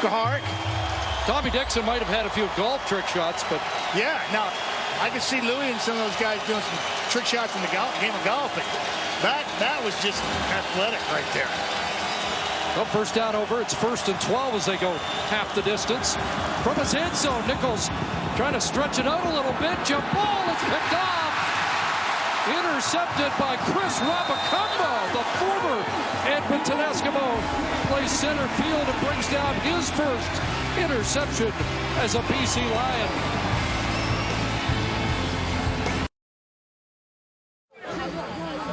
Gaharik. Tommy Dixon might have had a few golf trick shots, but Yeah, now I could see Louis and some of those guys doing some trick shots in the game of golf, but that was just athletic right there. well, first down over. It's 1st and 12 as they go half the distance. From his end zone, Nichols trying to stretch it out a little bit. Jump ball, it's picked off. Intercepted by Chris Rabacumba, the former Edmonton Eskimo. Plays center field and brings down his first interception as a BC Lion.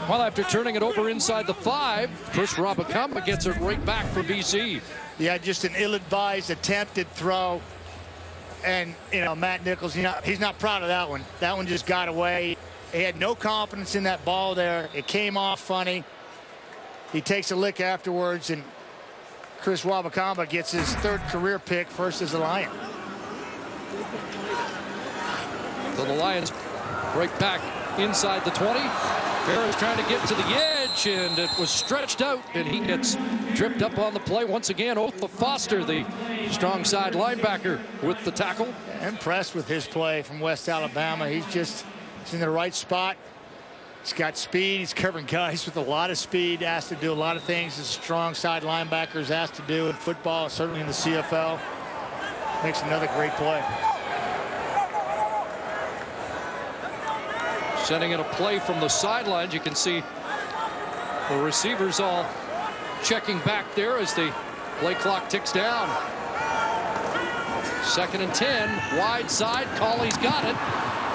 Well, after turning it over inside the 5, Chris Rabacumba gets it right back for BC. Yeah, just an ill-advised attempted throw. And, you know, Matt Nichols, he's not proud of that one. That one just got away. He had no confidence in that ball there. It came off funny. He takes a lick afterwards, and Chris Rabacumba gets his 3rd career pick, first as a Lion. So the Lions right back inside the 20. Barrett's trying to get to the edge, and it was stretched out, and he gets tripped up on the play. Once again, Otha Foster, the strong side linebacker, with the tackle. Impressed with his play from West Alabama. He's in the right spot. He's got speed. He's covering guys with a lot of speed. Asked to do a lot of things as strong side linebackers asked to do in football, certainly in the CFL. Makes another great play. Sending it a play from the sidelines. You can see the receivers all checking back there as the play clock ticks down. 2nd and 10, wide side. Colley's got it,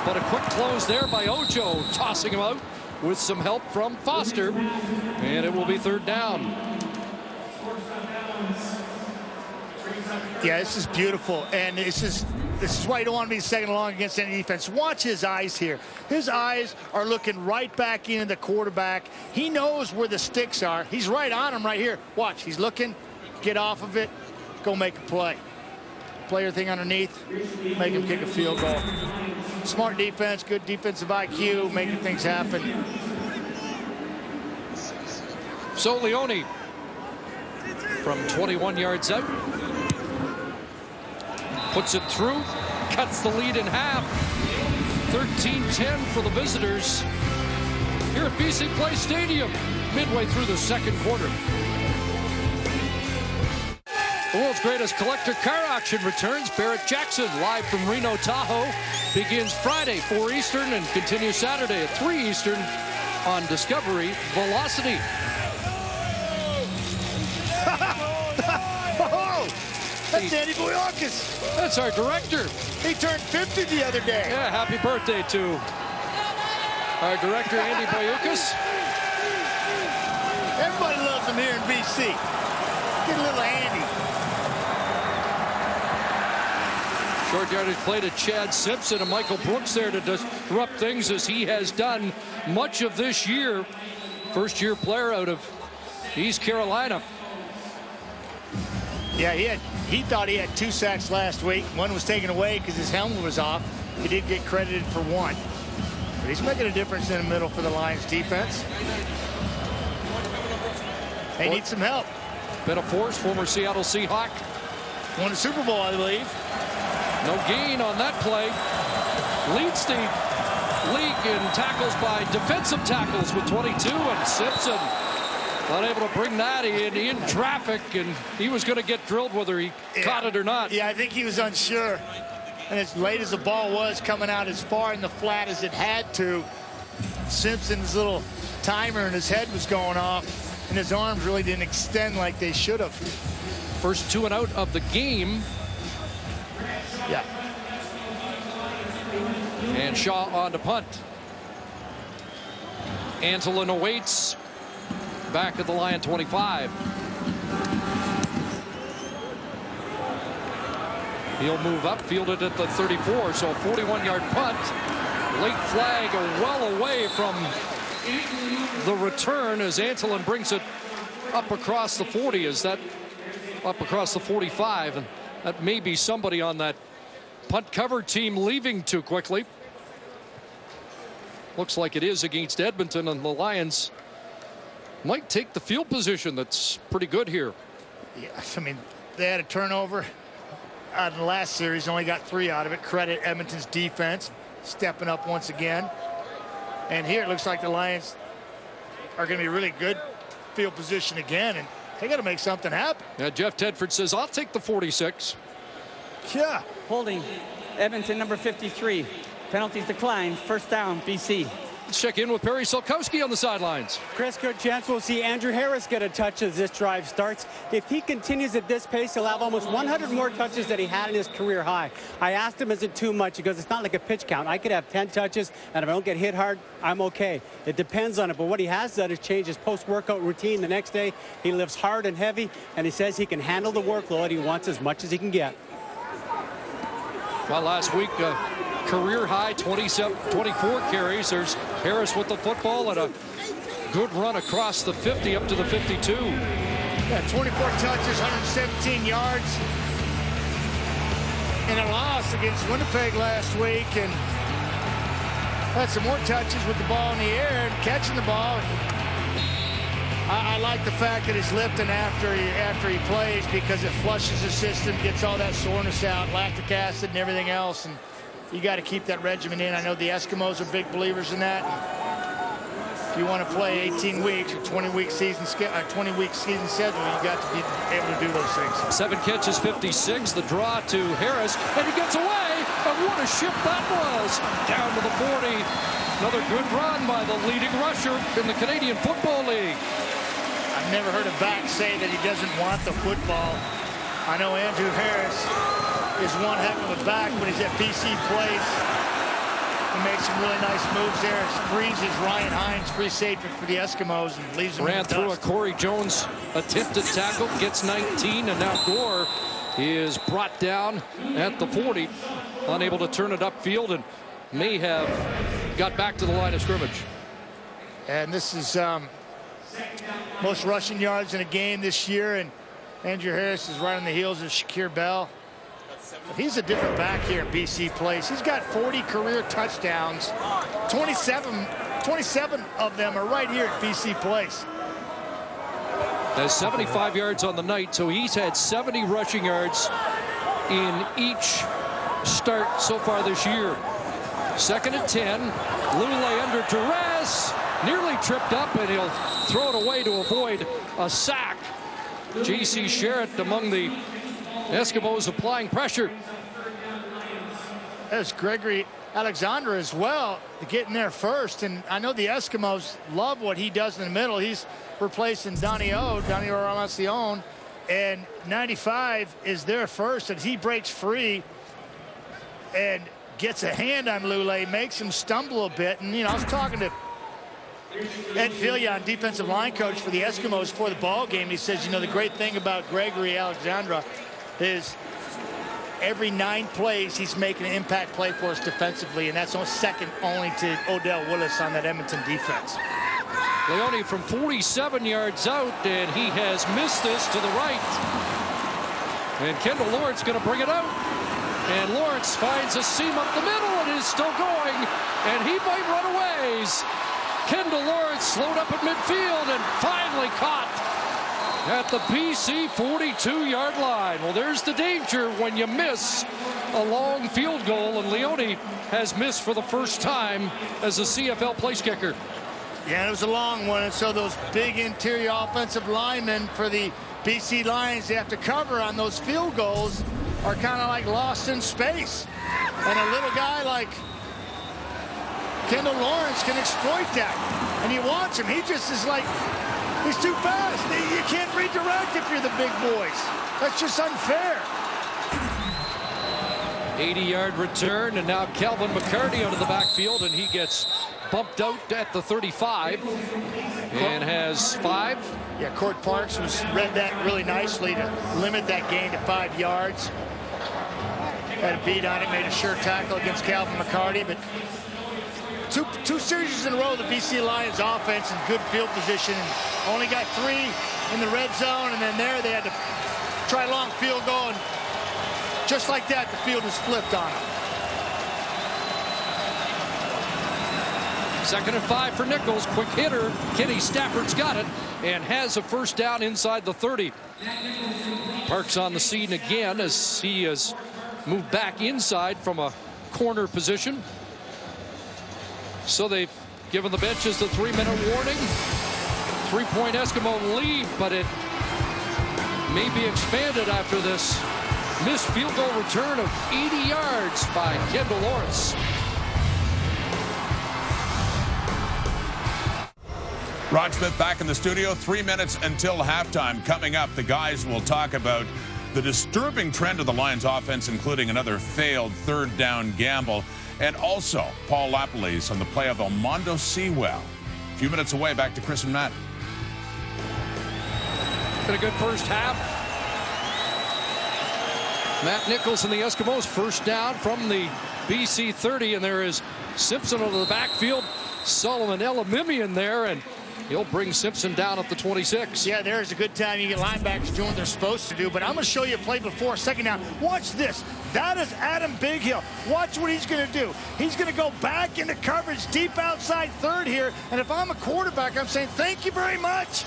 but a quick close there by Ojo, tossing him out with some help from Foster, and it will be 3rd down. Yeah, this is beautiful, and this is why you don't want to be second and long against any defense. Watch his eyes here. His eyes are looking right back into the quarterback. He knows where the sticks are. He's right on him right here. Watch, he's looking. Get off of it. Go make a play. Play your thing underneath. Make him kick a field goal. Smart defense, good defensive IQ, making things happen. So Leone from 21 yards out. Puts it through, cuts the lead in half. 13-10 for the visitors here at BC Place Stadium, midway through the 2nd quarter. The world's greatest collector car auction returns. Barrett Jackson, live from Reno, Tahoe, begins Friday, 4 Eastern, and continues Saturday at 3 Eastern on Discovery Velocity. That's Andy Boyakis. That's our director. He turned 50 the other day. Yeah, happy birthday to our director, Andy Boyakis. Everybody loves him here in BC. Get a little Andy. Short yardage play to Chad Simpson and Michael Brooks there to disrupt things as he has done much of this year. First-year player out of East Carolina. Yeah, he thought he had 2 sacks last week. One was taken away because his helmet was off. He did get credited for 1. But he's making a difference in the middle for the Lions defense. They need some help. Been a force, former Seattle Seahawk. Won a Super Bowl, I believe. No gain on that play. Leads the league in tackles by defensive tackles with 22, and Simpson not able to bring that in traffic, and he was going to get drilled whether he caught it or not. Yeah, I think he was unsure. And as late as the ball was coming out as far in the flat as it had to, Simpson's little timer in his head was going off, and his arms really didn't extend like they should have. First 2 and out of the game. Yeah. And Shaw on to punt. Antolin awaits back at the Lion 25. He'll move up, fielded at the 34, so a 41-yard punt. Late flag well away from the return as Antolin brings it up across the 40. Is that up across the 45? And that may be somebody on that punt cover team leaving too quickly. Looks like it is against Edmonton, and the Lions might take the field position. That's pretty good here. Yeah, I mean, they had a turnover in the last series, only got 3 out of it. Credit Edmonton's defense stepping up once again. And here it looks like the Lions are going to be really good field position again, and they got to make something happen. Yeah, Jeff Tedford says, I'll take the 46. Yeah. Holding Edmonton number 53. Penalties declined. First down, BC. Let's check in with Perry Solkowski on the sidelines. Chris, good chance we'll see Andrew Harris get a touch as this drive starts. If he continues at this pace, he'll have almost 100 more touches that he had in his career high. I asked him, is it too much? He goes, it's not like a pitch count. I could have 10 touches, and if I don't get hit hard, I'm okay. It depends on it, but what he has done is change his post-workout routine. The next day, he lifts hard and heavy, and he says he can handle the workload. He wants as much as he can get. Well, last week, career high 24 carries. There's Harris with the football and a good run across the 50 up to the 52. Yeah, 24 touches, 117 yards in a loss against Winnipeg last week, and had some more touches with the ball in the air and catching the ball. I like the fact that he's lifting after he plays, because it flushes the system, gets all that soreness out, lactic acid and everything else, and you got to keep that regimen in. I know the Eskimos are big believers in that. If you want to play 18 weeks or 20-week season schedule, you got to be able to do those things. 7 catches, 56. The draw to Harris, and he gets away. And what a ship that was! Down to the 40. Another good run by the leading rusher in the Canadian Football League. I've never heard a back say that he doesn't want the football. I know Andrew Harris is one heck of a back when he's at BC Place. He makes some really nice moves there. Freezes Ryan Hines, free safety for the Eskimos, and leaves him Ran in the through dust. a Corey Jones attempted tackle, gets 19, and now Gore is brought down at the 40. Unable to turn it upfield, and may have got back to the line of scrimmage. And this is most rushing yards in a game this year, and Andrew Harris is right on the heels of Shakir Bell. He's a different back here at BC Place. He's got 40 career touchdowns. 27 of them are right here at BC Place. Has 75 yards on the night, so he's had 70 rushing yards in each start so far this year. 2nd and 10. Lule under duress. Nearly tripped up, and he'll throw it away to avoid a sack. J.C. Sherritt among the Eskimos applying pressure. There's Gregory Alexandra as well, getting there first. And I know the Eskimos love what he does in the middle. He's replacing Donnie Ramacion, and 95 is there first, and he breaks free and gets a hand on Lule, makes him stumble a bit. And, you know, I was talking to Ed Fillion, defensive line coach for the Eskimos, for the ball game. He says, you know, the great thing about Gregory Alexandra is every 9 plays he's making an impact play for us defensively, and that's second only to Odell Willis on that Edmonton defense. Leone from 47 yards out, and he has missed this to the right. And Kendall Lawrence going to bring it out. And Lawrence finds a seam up the middle and is still going, and he might run a ways. Kendall Lawrence slowed up at midfield and finally caught at the BC 42-yard line. Well, there's the danger when you miss a long field goal, and Leone has missed for the first time as a CFL place kicker. Yeah, it was a long one, and so those big interior offensive linemen for the BC Lions, they have to cover on those field goals, are kind of like lost in space. And a little guy like Kendall Lawrence can exploit that. And you watch him, he just is like, he's too fast. You can't redirect if you're the big boys. That's just unfair. 80-yard return, and now Calvin McCarty out of the backfield, and he gets bumped out at the 35 and has 5. Yeah, Court Parks read that really nicely to limit that gain to 5 yards. Had a beat on it, made a sure tackle against Calvin McCarty, but two series in a row, the BC Lions offense in good field position, and only got 3 in the red zone, and then there they had to try a long field goal, and just like that, the field was flipped on them. 2nd and 5 for Nichols. Quick hitter. Kenny Stafford's got it and has a first down inside the 30. Parks on the scene again as he has moved back inside from a corner position. So they've given the benches the 3-minute warning. 3-point Eskimo lead, but it may be expanded after this missed field goal return of 80 yards by Kendall Lawrence. Rod Smith back in the studio. 3 minutes until halftime. Coming up, the guys will talk about the disturbing trend of the Lions offense, including another failed 3rd down gamble, and also Paul Lapalese on the play of Almondo Sewell. A few minutes away. Back to Chris and Matt. Been a good first half. Matt Nichols and the Eskimos first down from the BC 30, and there is Simpson over the backfield. Solomon Elamimian there, and he'll bring Simpson down at the 26. Yeah, there's a good time you get linebackers doing what they're supposed to do, but I'm going to show you a play before 2nd down. Watch this. That is Adam Bighill. Watch what he's going to do. He's going to go back into coverage deep outside 3rd here, and if I'm a quarterback, I'm saying thank you very much.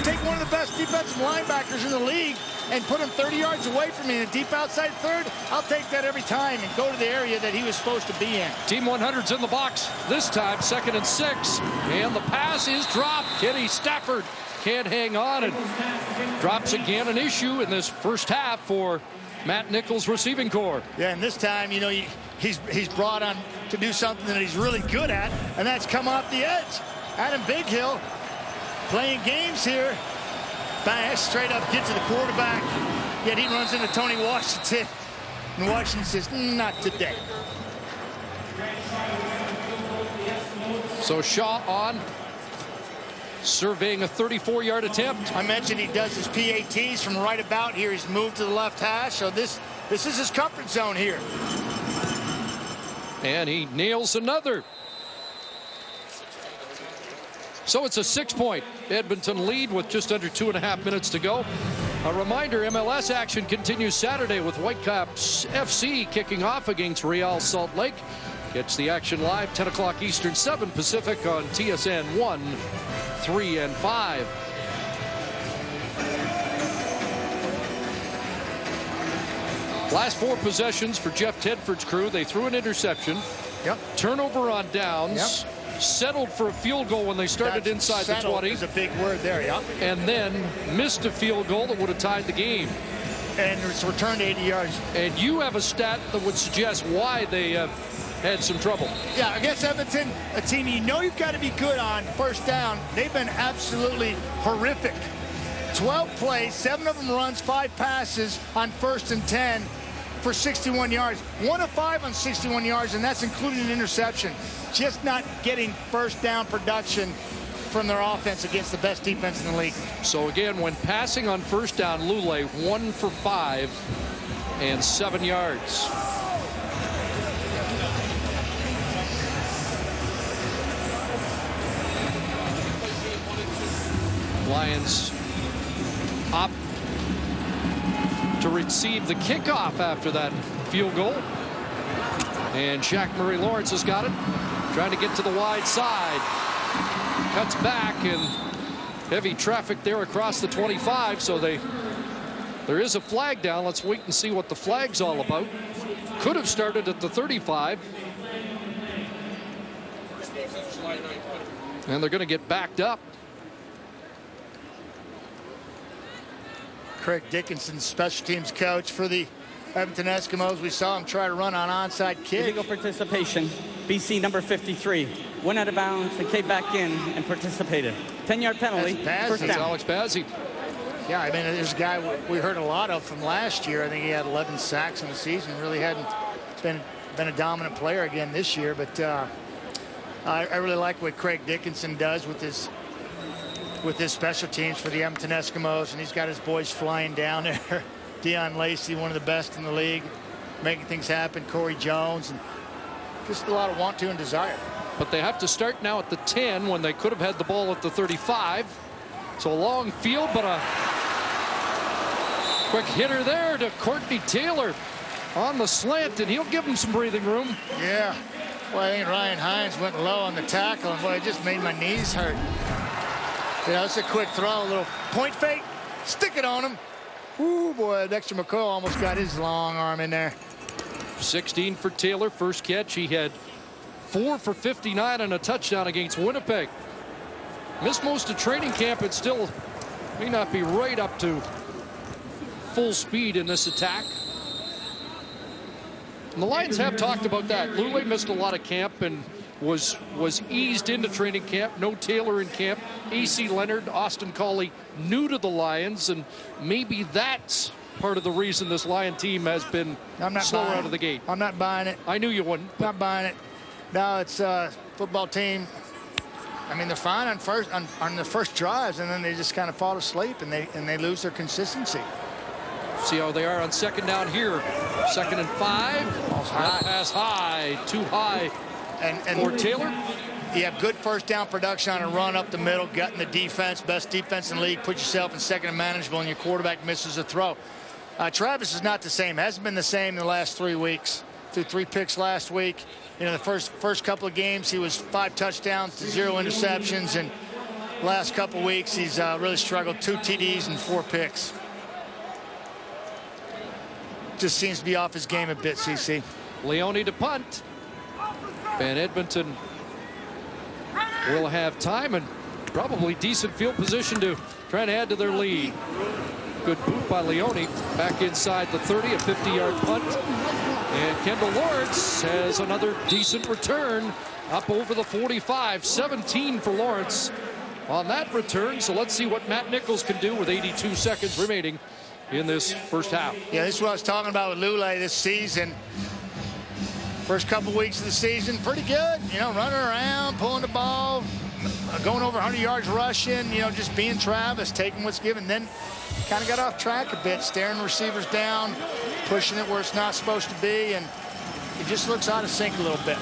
Take one of the best defensive linebackers in the league and put him 30 yards away from me in a deep outside 3rd. I'll take that every time and go to the area that he was supposed to be in. Team 100's in the box this time. 2nd and 6, and the pass is dropped. Kenny Stafford can't hang on and drops again. An issue in this first half for Matt Nichols' receiving corps. Yeah, and this time, you know, he's brought on to do something that he's really good at, and that's come off the edge. Adam Bighill playing games here. Bash straight up, get to the quarterback. Yet he runs into Tony Washington. And Washington says, not today. So Shaw on, surveying a 34-yard attempt. I mentioned he does his PATs from right about here. He's moved to the left hash, so this is his comfort zone here. And he nails another. So it's a 6-point Edmonton lead with just under 2.5 minutes to go. A reminder, MLS action continues Saturday with Whitecaps FC kicking off against Real Salt Lake. Catch the action live, 10 o'clock Eastern, 7 Pacific on TSN 1, 3, and 5. Last 4 possessions for Jeff Tedford's crew. They threw an interception. Yep. Turnover on downs. Yep. Settled for a field goal when they started inside the 20. Is a big word there, yeah. And then missed a field goal that would have tied the game. And it's returned 80 yards. And you have a stat that would suggest why they had some trouble. Yeah, against Edmonton, a team you know you've got to be good on first down. They've been absolutely horrific. 12 plays, 7 of them runs, 5 passes on 1st and 10 for 61 yards. 1 of 5 on 61 yards, and that's including an interception. Just not getting first down production from their offense against the best defense in the league. So again, when passing on first down, Lule 1 for 5 and 7 yards. Lions opt to receive the kickoff after that field goal. And Shaq Murray Lawrence has got it. Trying to get to the wide side. Cuts back, and heavy traffic there across the 25. So there is a flag down. Let's wait and see what the flag's all about. Could have started at the 35. And they're going to get backed up. Craig Dickinson, special teams coach for the Edmonton Eskimos. We saw him try to run on onside kick. Illegal participation. BC number 53 went out of bounds and came back in and participated. 10-yard penalty. First down. That's Alex Bazzi. Yeah, I mean, there's a guy we heard a lot of from last year. I think he had 11 sacks in the season. Really hadn't been a dominant player again this year. But I really like what Craig Dickinson does with his special teams for the Edmonton Eskimos, and he's got his boys flying down there. Dion Lacey, one of the best in the league, making things happen. Corey Jones, and just a lot of want to and desire. But they have to start now at the 10 when they could have had the ball at the 35. So a long field, but a quick hitter there to Courtney Taylor on the slant, and he'll give him some breathing room. Yeah. Well, I think Ryan Hines went low on the tackle, and boy, it just made my knees hurt. You know, it's a quick throw, a little point fake, stick it on him. Ooh, boy, Dexter McCall almost got his long arm in there. 16 for Taylor, first catch. He had 4 for 59 and a touchdown against Winnipeg. Missed most of training camp and still may not be right up to full speed in this attack. And the Lions have talked about that. Lule missed a lot of camp and was eased into training camp. No Taylor in camp. A.C. Leonard, Austin Collie new to the Lions, and maybe that's part of the reason this Lion team has been slower out of the gate. I'm not buying it. I knew you wouldn't. Not buying it. No, it's a football team. I mean, they're fine on the first drives, and then they just kind of fall asleep, and they lose their consistency. See how they are on second down here. 2nd and 5. That pass high, too high. And for Taylor. You have good first down production on a run up the middle, gutting the defense, best defense in the league. Put yourself in second and manageable, and your quarterback misses a throw. Travis is not the same. Hasn't been the same in the last 3 weeks. Threw 3 picks last week. You know, the first couple of games, he was 5 touchdowns to 0 interceptions, and last couple of weeks, he's really struggled. 2 TDs and 4 picks. Just seems to be off his game a bit, CC. Leone to punt. And Edmonton will have time and probably decent field position to try and add to their lead. Good boot by Leone. Back inside the 30, a 50-yard punt. And Kendall Lawrence has another decent return up over the 45. 17 for Lawrence on that return. So let's see what Matt Nichols can do with 82 seconds remaining in this first half. Yeah, this is what I was talking about with Lule this season. First couple weeks of the season, pretty good. You know, running around, pulling the ball, going over 100 yards rushing, you know, just being Travis, taking what's given. Then kind of got off track a bit, staring receivers down, pushing it where it's not supposed to be, and it just looks out of sync a little bit.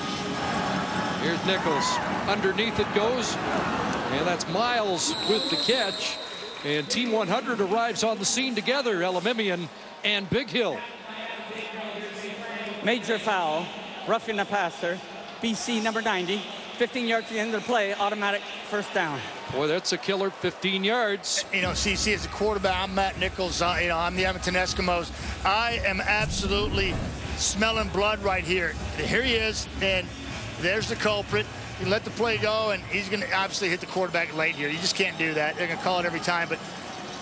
Here's Nichols. Underneath it goes, and that's Miles with the catch. And Team 100 arrives on the scene together, Elimimian and Big Hill. Major foul, roughing the passer. BC number 90, 15 yards to the end of the play, automatic first down. Boy, that's a killer, 15 yards. You know, CC, as a quarterback, I'm Matt Nichols. You know, I'm the Edmonton Eskimos. I am absolutely smelling blood right here. Here he is, and there's the culprit. You let the play go, and he's going to obviously hit the quarterback late here. You just can't do that. They're going to call it every time, but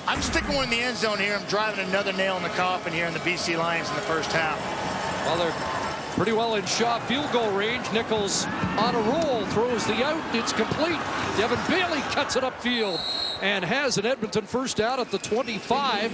I'm sticking one in the end zone here. I'm driving another nail in the coffin here in the BC Lions in the first half. Well, they're pretty well in Shaw field goal range. Nichols on a roll, throws the out. It's complete. Devin Bailey cuts it upfield and has an Edmonton first down at the 25,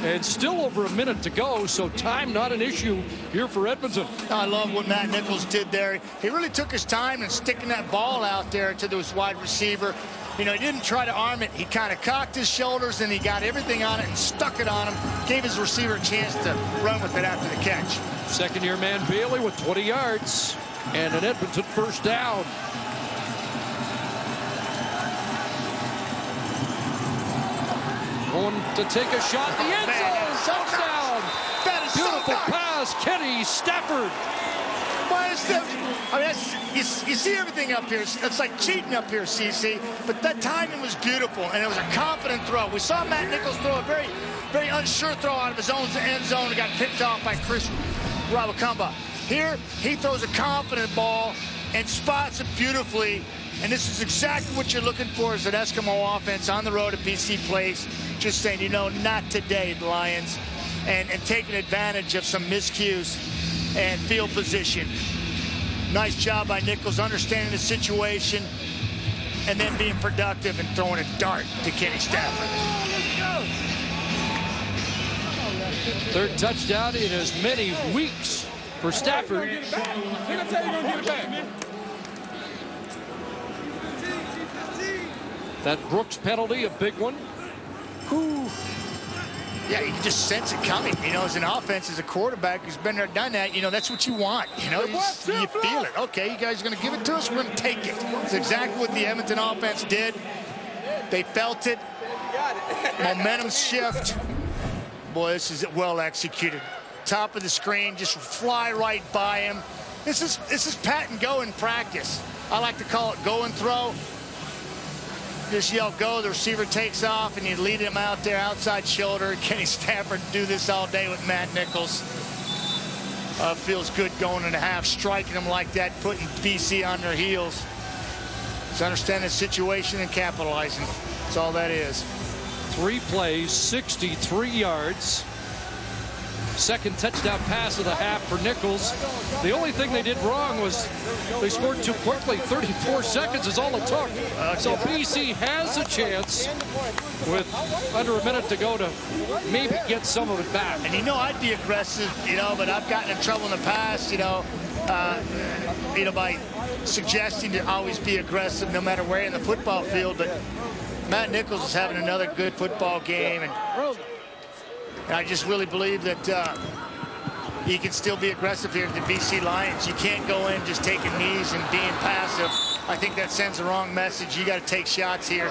and still over a minute to go, so time not an issue here for Edmonton. I love what Matt Nichols did there. He really took his time in sticking that ball out there to this wide receiver. You know, he didn't try to arm it. He kind of cocked his shoulders, and he got everything on it and stuck it on him, gave his receiver a chance to run with it after the catch. Second-year man Bailey with 20 yards and an Edmonton first down. Going to take a shot. The end zone. Touchdown. That is beautiful so pass. Kenny Stafford. I mean, you see everything up here. It's like cheating up here, CC. But that timing was beautiful, and it was a confident throw. We saw Matt Nichols throw a very, very unsure throw out of his own end zone and got picked off by Chris Ravakamba. Here, he throws a confident ball and spots it beautifully. And this is exactly what you're looking for as an Eskimo offense on the road at BC Place. Just saying, you know, not today, the Lions. And taking advantage of some miscues and field position. Nice job by Nichols, understanding the situation, and then being productive and throwing a dart to Kenny Stafford. Third touchdown in as many weeks for Stafford. That Brooks penalty, a big one. Yeah, you can just sense it coming. You know, as an offense, as a quarterback who's been there, done that, you know, that's what you want. You know, you feel it. Okay, you guys are going to give it to us. We're going to take it. It's exactly what the Edmonton offense did. They felt it. Momentum shift. Boy, this is well executed. Top of the screen, just fly right by him. This is pat and go in practice. I like to call it go and throw. Just yell go, the receiver takes off, and you lead him out there outside shoulder. Kenny Stafford do this all day with Matt Nichols. Feels good going into half, striking them like that, putting BC on their heels. Just understand the situation and capitalizing. That's all that is. 3 plays, 63 yards. Second touchdown pass of the half for Nichols. The only thing they did wrong was they scored too quickly. 34 seconds is all it took. So BC has a chance with under a minute to go to maybe get some of it back. And you know, I'd be aggressive, you know, but I've gotten in trouble in the past, you know, by suggesting to always be aggressive no matter where in the football field. But Matt Nichols is having another good football game, and I just really believe that he can still be aggressive here at the BC Lions. You can't go in just taking knees and being passive. I think that sends the wrong message. You got to take shots here.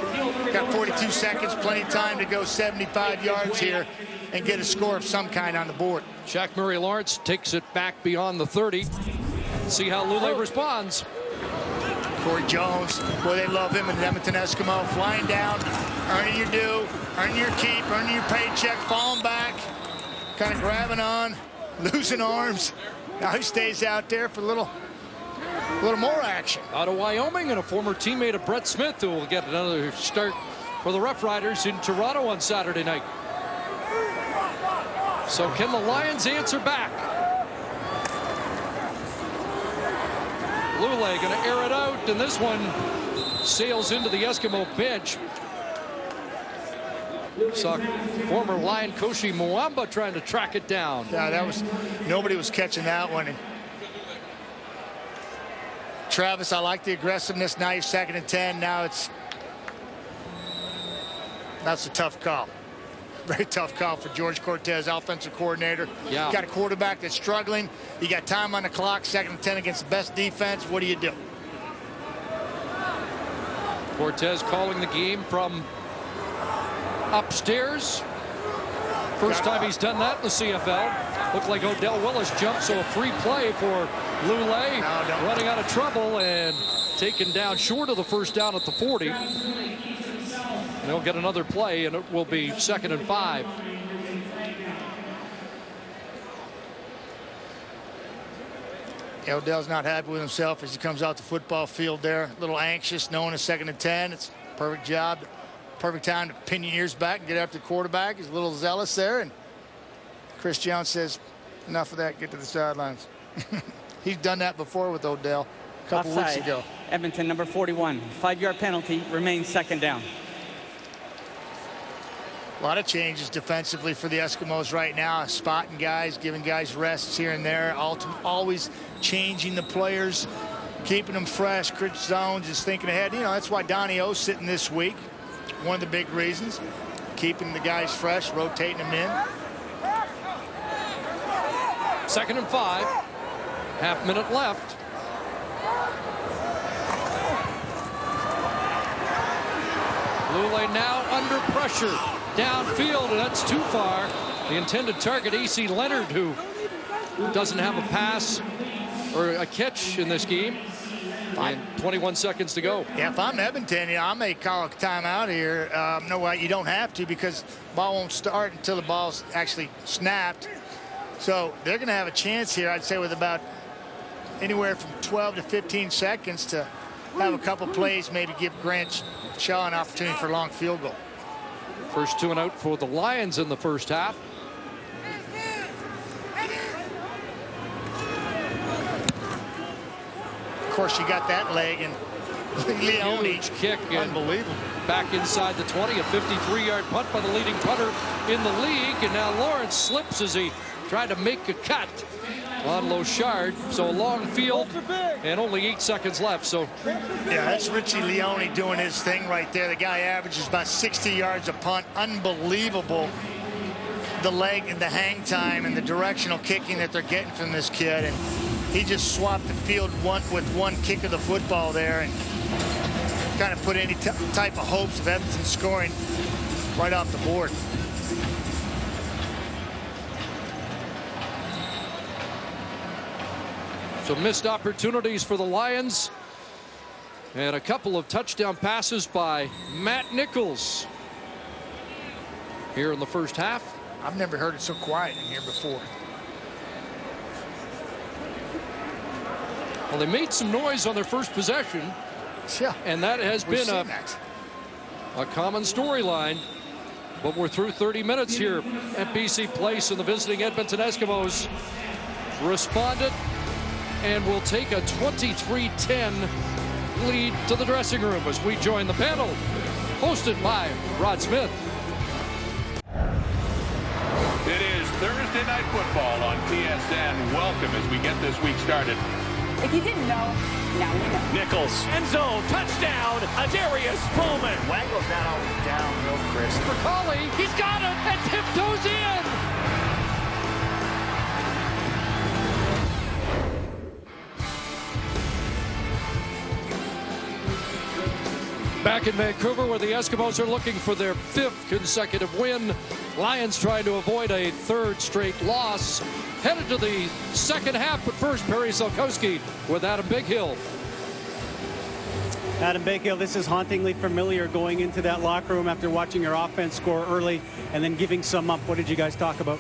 Got 42 seconds, plenty of time to go 75 yards here and get a score of some kind on the board. Shaq Murray-Lawrence takes it back beyond the 30. See how Lule responds. Corey Jones, boy, they love him in Edmonton Eskimo. Flying down, earning your due, earning your keep, earning your paycheck, falling back, kind of grabbing on, losing arms. Now he stays out there for a little more action. Out of Wyoming, and a former teammate of Brett Smith, who will get another start for the Rough Riders in Toronto on Saturday night. So can the Lions answer back? Lule going to air it out, and this one sails into the Eskimo bench. Saw former Lion Koshi Mwamba trying to track it down. Yeah, nobody was catching that one. And Travis, I like the aggressiveness. Now you're 2nd and 10. Now that's a tough call. Very tough call for George Cortez, offensive coordinator. Yeah. Got a quarterback that's struggling. You got time on the clock, 2nd and 10 against the best defense. What do you do? Cortez calling the game from upstairs. First time he's done that in the CFL. Looked like Odell Willis jumped, so a free play for Lule. Running out of trouble and taken down short of the first down at the 40. And he'll get another play, and it will be 2nd and 5. Odell's not happy with himself as he comes out the football field there. A little anxious, knowing it's 2nd and 10. It's a perfect job, perfect time to pin your ears back and get after the quarterback. He's a little zealous there, and Chris Jones says, enough of that, get to the sidelines. He's done that before with Odell a couple weeks ago. Edmonton, number 41. 5-yard penalty, remains 2nd down. A lot of changes defensively for the Eskimos right now. Spotting guys, giving guys rests here and there. Always changing the players, keeping them fresh. Chris Jones is thinking ahead. You know, that's why Donnie O's sitting this week. One of the big reasons. Keeping the guys fresh, rotating them in. 2nd and 5. Half-minute left. Lule now under pressure. Downfield, and that's too far. The intended target, AC Leonard, who doesn't have a pass or a catch in this game. And 21 seconds to go. Yeah, if I'm Edmonton, I may call a timeout here. No, you don't have to, because ball won't start until the ball's actually snapped. So they're going to have a chance here, I'd say, with about anywhere from 12 to 15 seconds to have a couple plays, maybe give Grant Shaw an opportunity for a long field goal. First 2 and out for the Lions in the first half. Of course, you got that leg, and Leone. Huge kick. Unbelievable. Back inside the 20, a 53-yard punt by the leading punter in the league. And now Lawrence slips as he tried to make a cut on Lochard. So a long field and only 8 seconds left. So yeah, that's Richie Leone doing his thing right there. The guy averages about 60 yards a punt. Unbelievable. The leg and the hang time and the directional kicking that they're getting from this kid. And he just swapped the field with one kick of the football there and kind of put any type of hopes of Edmonton scoring right off the board. So missed opportunities for the Lions. And a couple of touchdown passes by Matt Nichols here in the first half. I've never heard it so quiet in here before. Well, they made some noise on their first possession. Yeah. And that has been a common storyline. But we're through 30 minutes here at BC Place, and the visiting Edmonton Eskimos responded and will take a 23-10 lead to the dressing room as we join the panel, hosted by Rod Smith. It is Thursday Night Football on TSN. Welcome as we get this week started. If you didn't know, now you know. Nichols, end zone, touchdown, Adarius Bowman. Waggles that all down real crisp. For Colley, he's got it and tiptoes in. Back in Vancouver, where the Eskimos are looking for their 5th consecutive win. Lions trying to avoid a 3rd straight loss. Headed to the second half, but first, Perry Solkowski with Adam Bighill. Adam Bighill, this is hauntingly familiar going into that locker room after watching your offense score early and then giving some up. What did you guys talk about?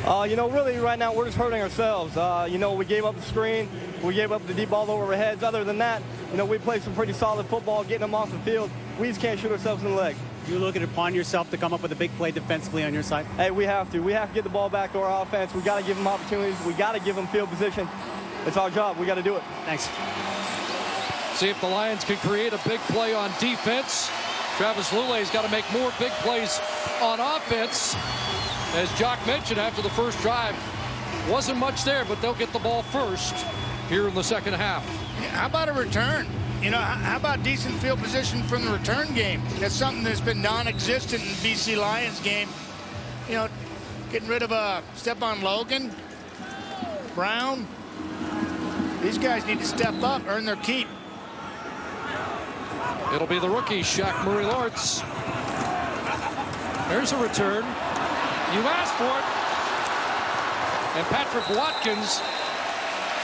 Really right now we're just hurting ourselves. We gave up the screen. We gave up the deep ball over our heads. Other than that, we played some pretty solid football, getting them off the field. We just can't shoot ourselves in the leg. You look at it upon yourself to come up with a big play defensively on your side? Hey, we have to. We have to get the ball back to our offense. We got to give them opportunities. We got to give them field position. It's our job. We got to do it. Thanks. See if the Lions can create a big play on defense. Travis Lulay's got to make more big plays on offense. As Jock mentioned, after the first drive, wasn't much there, but they'll get the ball first here in the second half. How about a return? How about decent field position from the return game? That's something that's been non-existent in BC Lions game. Getting rid of Stephon Logan, Brown. These guys need to step up, earn their keep. It'll be the rookie, Shaq Murray-Lawrence. There's a return. You asked for it. And Patrick Watkins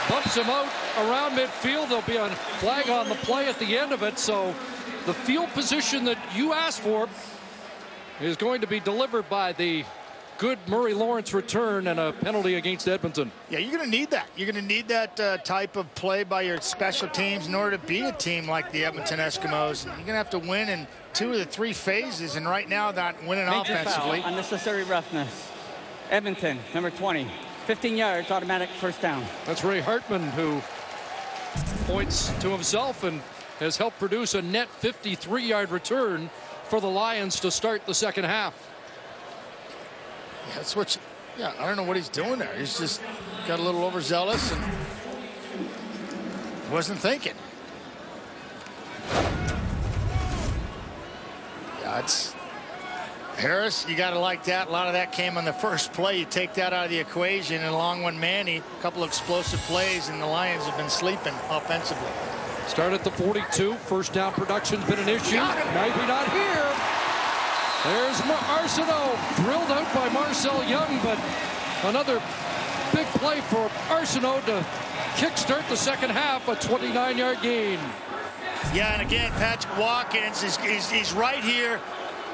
bumps him out around midfield. There'll be a flag on the play at the end of it. So the field position that you asked for is going to be delivered by the good Murray-Lawrence return and a penalty against Edmonton. Yeah, you're going to need that. You're going to need that type of play by your special teams in order to beat a team like the Edmonton Eskimos. You're going to have to win in 2 of the 3 phases, and right now not winning Major offensively. Foul, unnecessary roughness. Edmonton, number 20. 15 yards, automatic first down. That's Ray Hartman, who points to himself and has helped produce a net 53-yard return for the Lions to start the second half. Yeah, that's what. I don't know what he's doing there. He's just got a little overzealous and wasn't thinking. Yeah, it's Harris. You got to like that. A lot of that came on the first play. You take that out of the equation, and along with Manny, a couple of explosive plays, and the Lions have been sleeping offensively. Start at the 42. First down production's been an issue. Maybe not here. There's Arsenault, drilled out by Marcel Young, but another big play for Arsenault to kickstart the second half, a 29-yard gain. Yeah, and again, Patrick Watkins he's right here,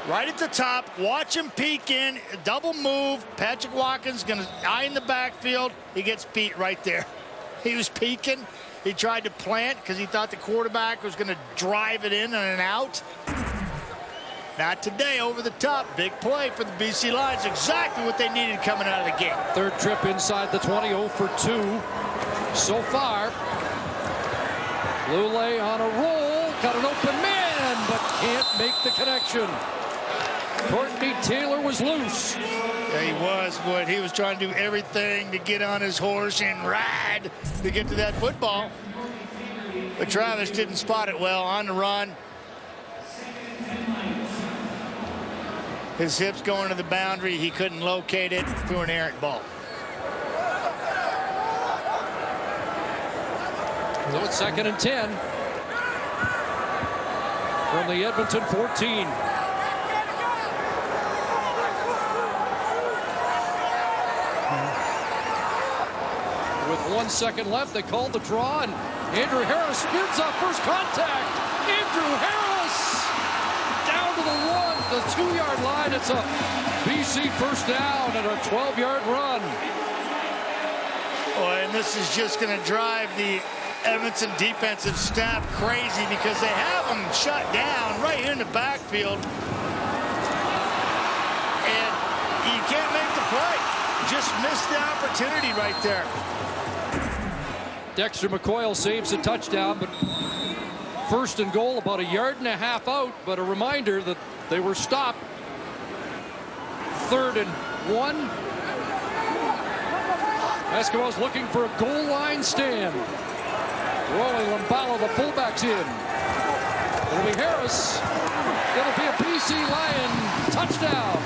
right at the top. Watch him peek in, double move. Patrick Watkins going to eye in the backfield. He gets beat right there. He was peeking. He tried to plant because he thought the quarterback was going to drive it in and an out. Not today, over the top. Big play for the BC Lions. Exactly what they needed coming out of the game. Third trip inside the 20, 0 for 2 so far. Lulay on a roll. Got an open man, but can't make the connection. Courtney Taylor was loose. Yeah, he was, but he was trying to do everything to get on his horse and ride to get to that football. But Travis didn't spot it well on the run. His hips going to the boundary. He couldn't locate it. Threw an errant ball. So it's 2nd and 10 from the Edmonton 14. With 1 second left, they called the draw, and Andrew Harris spins up first contact. Andrew Harris down to the 2-yard line. It's a BC first down and a 12-yard run. Boy, and this is just going to drive the Edmonton defensive staff crazy because they have them shut down right here in the backfield. And you can't make the play. Just missed the opportunity right there. Dexter McCoyle saves a touchdown, but 1st and goal about 1.5 yards out. But a reminder that they were stopped. 3rd and 1. Eskimos looking for a goal line stand. Rolling Lambala, the fullback's in. It'll be Harris. It'll be a BC Lion touchdown.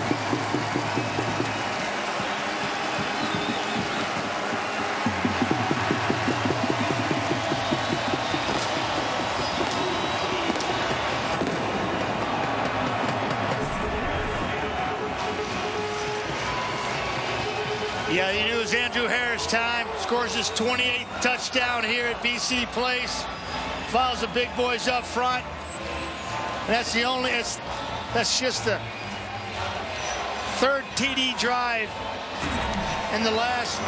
Yeah, he knew it was Andrew Harris time. Scores his 28th touchdown here at BC Place. Fouls the big boys up front. And that's just the 3rd TD drive in the last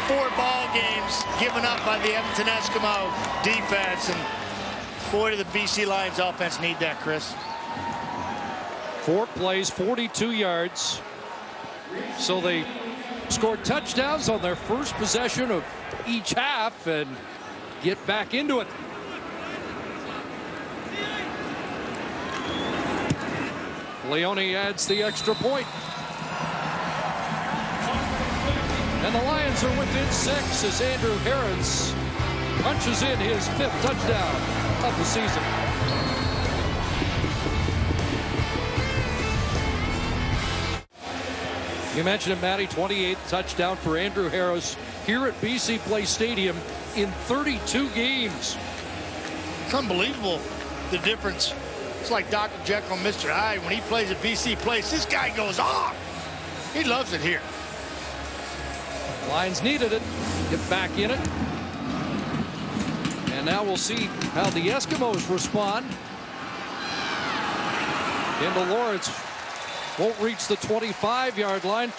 4 ball games given up by the Edmonton Eskimo defense. And boy, do the BC Lions offense need that, Chris. 4 plays, 42 yards. So they scored touchdowns on their first possession of each half and get back into it. Leone adds the extra point. And the Lions are within 6 as Andrew Harris punches in his 5th touchdown of the season. You mentioned it, Matty, 28th touchdown for Andrew Harris here at BC Place Stadium in 32 games. It's unbelievable, the difference. It's like Dr. Jekyll and Mr. Hyde. When he plays at BC Place, this guy goes off. He loves it here. Lions needed it. Get back in it. And now we'll see how the Eskimos respond. Kendall Lawrence won't reach the 25-yard line.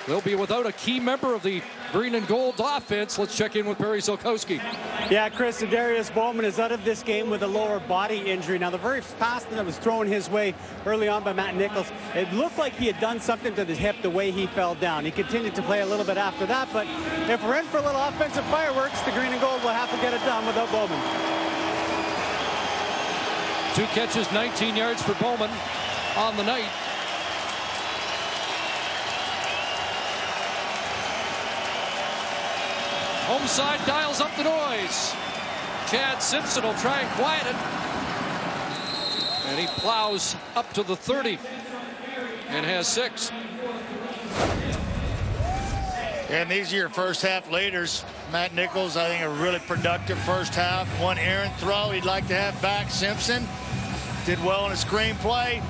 They'll be without a key member of the green and gold offense. Let's check in with Barry Zolkowski. Yeah, Chris, Darius Bowman is out of this game with a lower body injury. Now, the very pass that was thrown his way early on by Matt Nichols, it looked like he had done something to the hip the way he fell down. He continued to play a little bit after that, but if we're in for a little offensive fireworks, the green and gold will have to get it done without Bowman. 2 catches, 19 yards for Bowman on the night. Home side dials up the noise. Chad Simpson will try and quiet it. And he plows up to the 30 and has 6. And these are your first half leaders. Matt Nichols, I think, a really productive first half. 1 errant throw he'd like to have back. Simpson did well in a screenplay.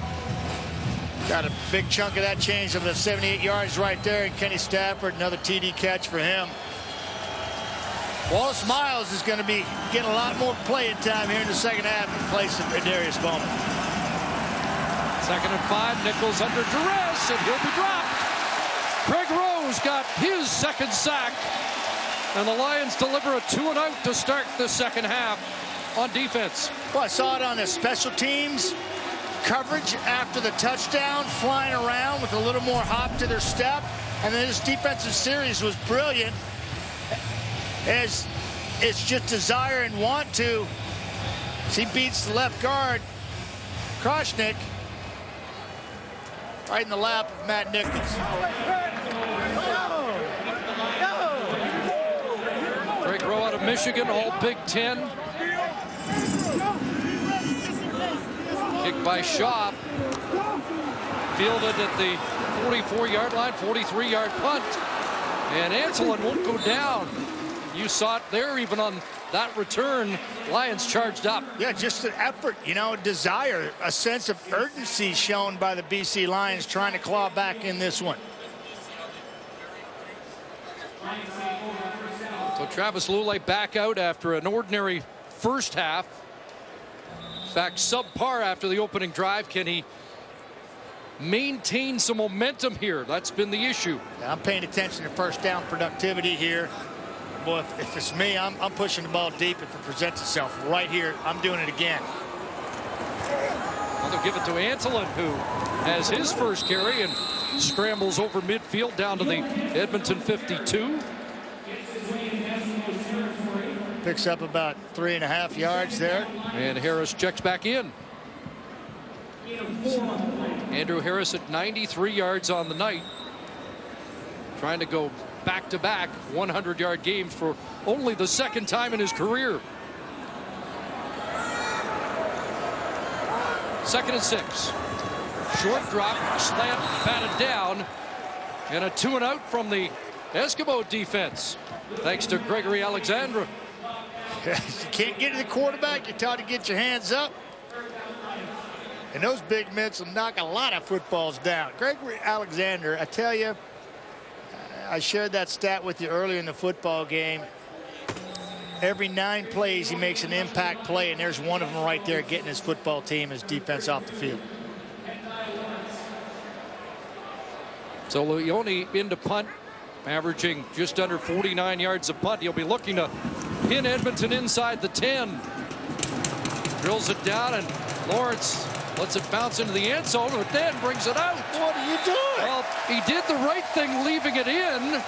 Got a big chunk of that change of the 78 yards right there. And Kenny Stafford, another TD catch for him. Wallace Miles is going to be getting a lot more playing time here in the second half in place of Darius Bowman. 2nd and 5. Nichols under duress, and he'll be dropped. Craig Rose got his 2nd sack. And the Lions deliver a 2-and-out to start the second half on defense. Well, I saw it on the special teams coverage after the touchdown, flying around with a little more hop to their step. And then this defensive series was brilliant. As it's just desire and want to. He beats the left guard, Kroshnik. right in the lap of Matt Nichols. Greg Rowe out of Michigan, all Big Ten. Kick by Schaub. Fielded at the 44-yard line, 43-yard punt. And Anselin won't go down. You saw it there even on that return. Lions charged up. Yeah, just an effort, you know, desire, a sense of urgency shown by the BC Lions trying to claw back in this one. So Travis Lulay back out after an ordinary first half. In fact, subpar after the opening drive. Can he maintain some momentum here? That's been the issue. Yeah, I'm paying attention to first down productivity here. Boy, if it's me, I'm pushing the ball deep if it presents itself. Right here, I'm doing it again. Well, they'll give it to Anselin, who has his first carry and scrambles over midfield down to the Edmonton 52. Picks up about 3.5 yards there. And Harris checks back in. Andrew Harris at 93 yards on the night. Trying to go back-to-back 100-yard games for only the second time in his career. 2nd and 6. Short drop, slant, batted down, and a 2-and-out from the Eskimo defense, thanks to Gregory Alexandra. You can't get to the quarterback, you're taught to get your hands up. And those big mitts will knock a lot of footballs down. Gregory Alexander, I tell you, I shared that stat with you earlier in the football game. Every 9 plays, he makes an impact play, and there's one of them right there getting his football team, his defense off the field. So Leone into punt, averaging just under 49 yards a punt. He'll be looking to pin Edmonton inside the 10. Drills it down, and Lawrence lets it bounce into the end zone, but then brings it out. What are you doing? Well, he did the right thing leaving it in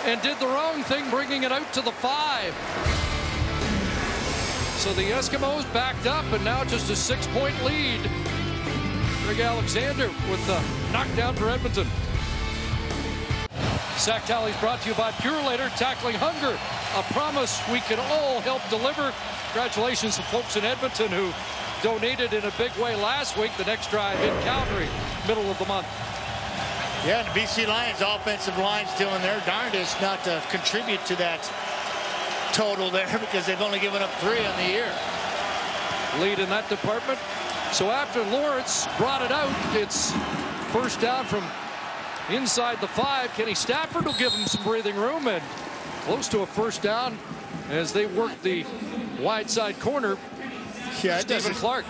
and did the wrong thing bringing it out to the 5. So the Eskimos backed up, and now just a 6-point lead. Greg Alexander with the knockdown for Edmonton. Sack Tallies brought to you by Purelator, tackling hunger, a promise we can all help deliver. Congratulations to folks in Edmonton who donated in a big way last week. The next drive in Calgary, middle of the month. Yeah, and the BC Lions offensive line's doing their darndest not to contribute to that total there because they've only given up 3 on the year. Lead in that department. So after Lawrence brought it out, it's first down from inside the 5. Kenny Stafford will give him some breathing room, and close to a first down as they work the wide side corner. Yeah, Stephen Clark.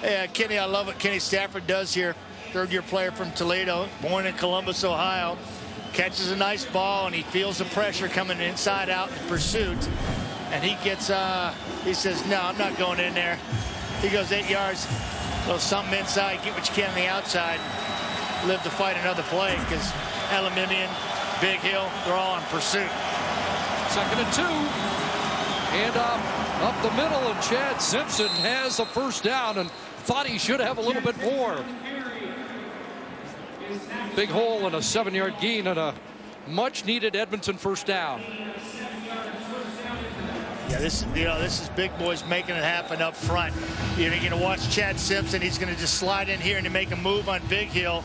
Yeah, Kenny, I love what Kenny Stafford does here. 3rd-year player from Toledo, born in Columbus, Ohio. Catches a nice ball, and he feels the pressure coming inside out in pursuit. And he gets, he says, no, I'm not going in there. He goes 8 yards, a little something inside, get what you can on the outside. Live to fight another play because Elimimian, Big Hill, they're all in pursuit. 2nd and 2. And up the middle, and Chad Simpson has a first down and thought he should have a little bit more. Big hole and a 7-yard gain and a much-needed Edmonton first down. Yeah, this is big boys making it happen up front. You're going to watch Chad Simpson. He's going to just slide in here and make a move on Big Hill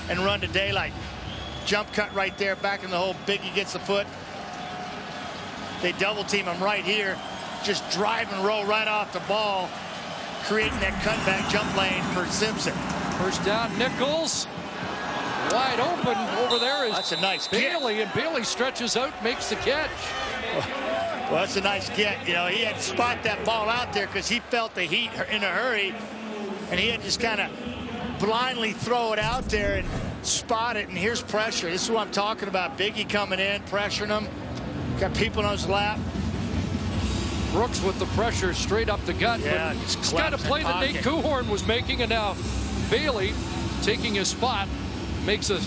and run to daylight. Jump cut right there, back in the hole. Biggie gets the foot. They double team him right here. Just drive and roll right off the ball, creating that cutback jump lane for Simpson. First down, Nichols. Wide open over there is that's a nice Bailey, get. and Bailey stretches out, makes the catch. Well, that's a nice get. You know, he had to spot that ball out there because he felt the heat in a hurry, and he had to just kind of blindly throw it out there and spot it. And here's pressure. This is what I'm talking about. Biggie coming in, pressuring him. Got people on his lap. Brooks with the pressure straight up the gut. Yeah, it's kind of play that Nate Kuhorn was making, and now Bailey taking his spot makes a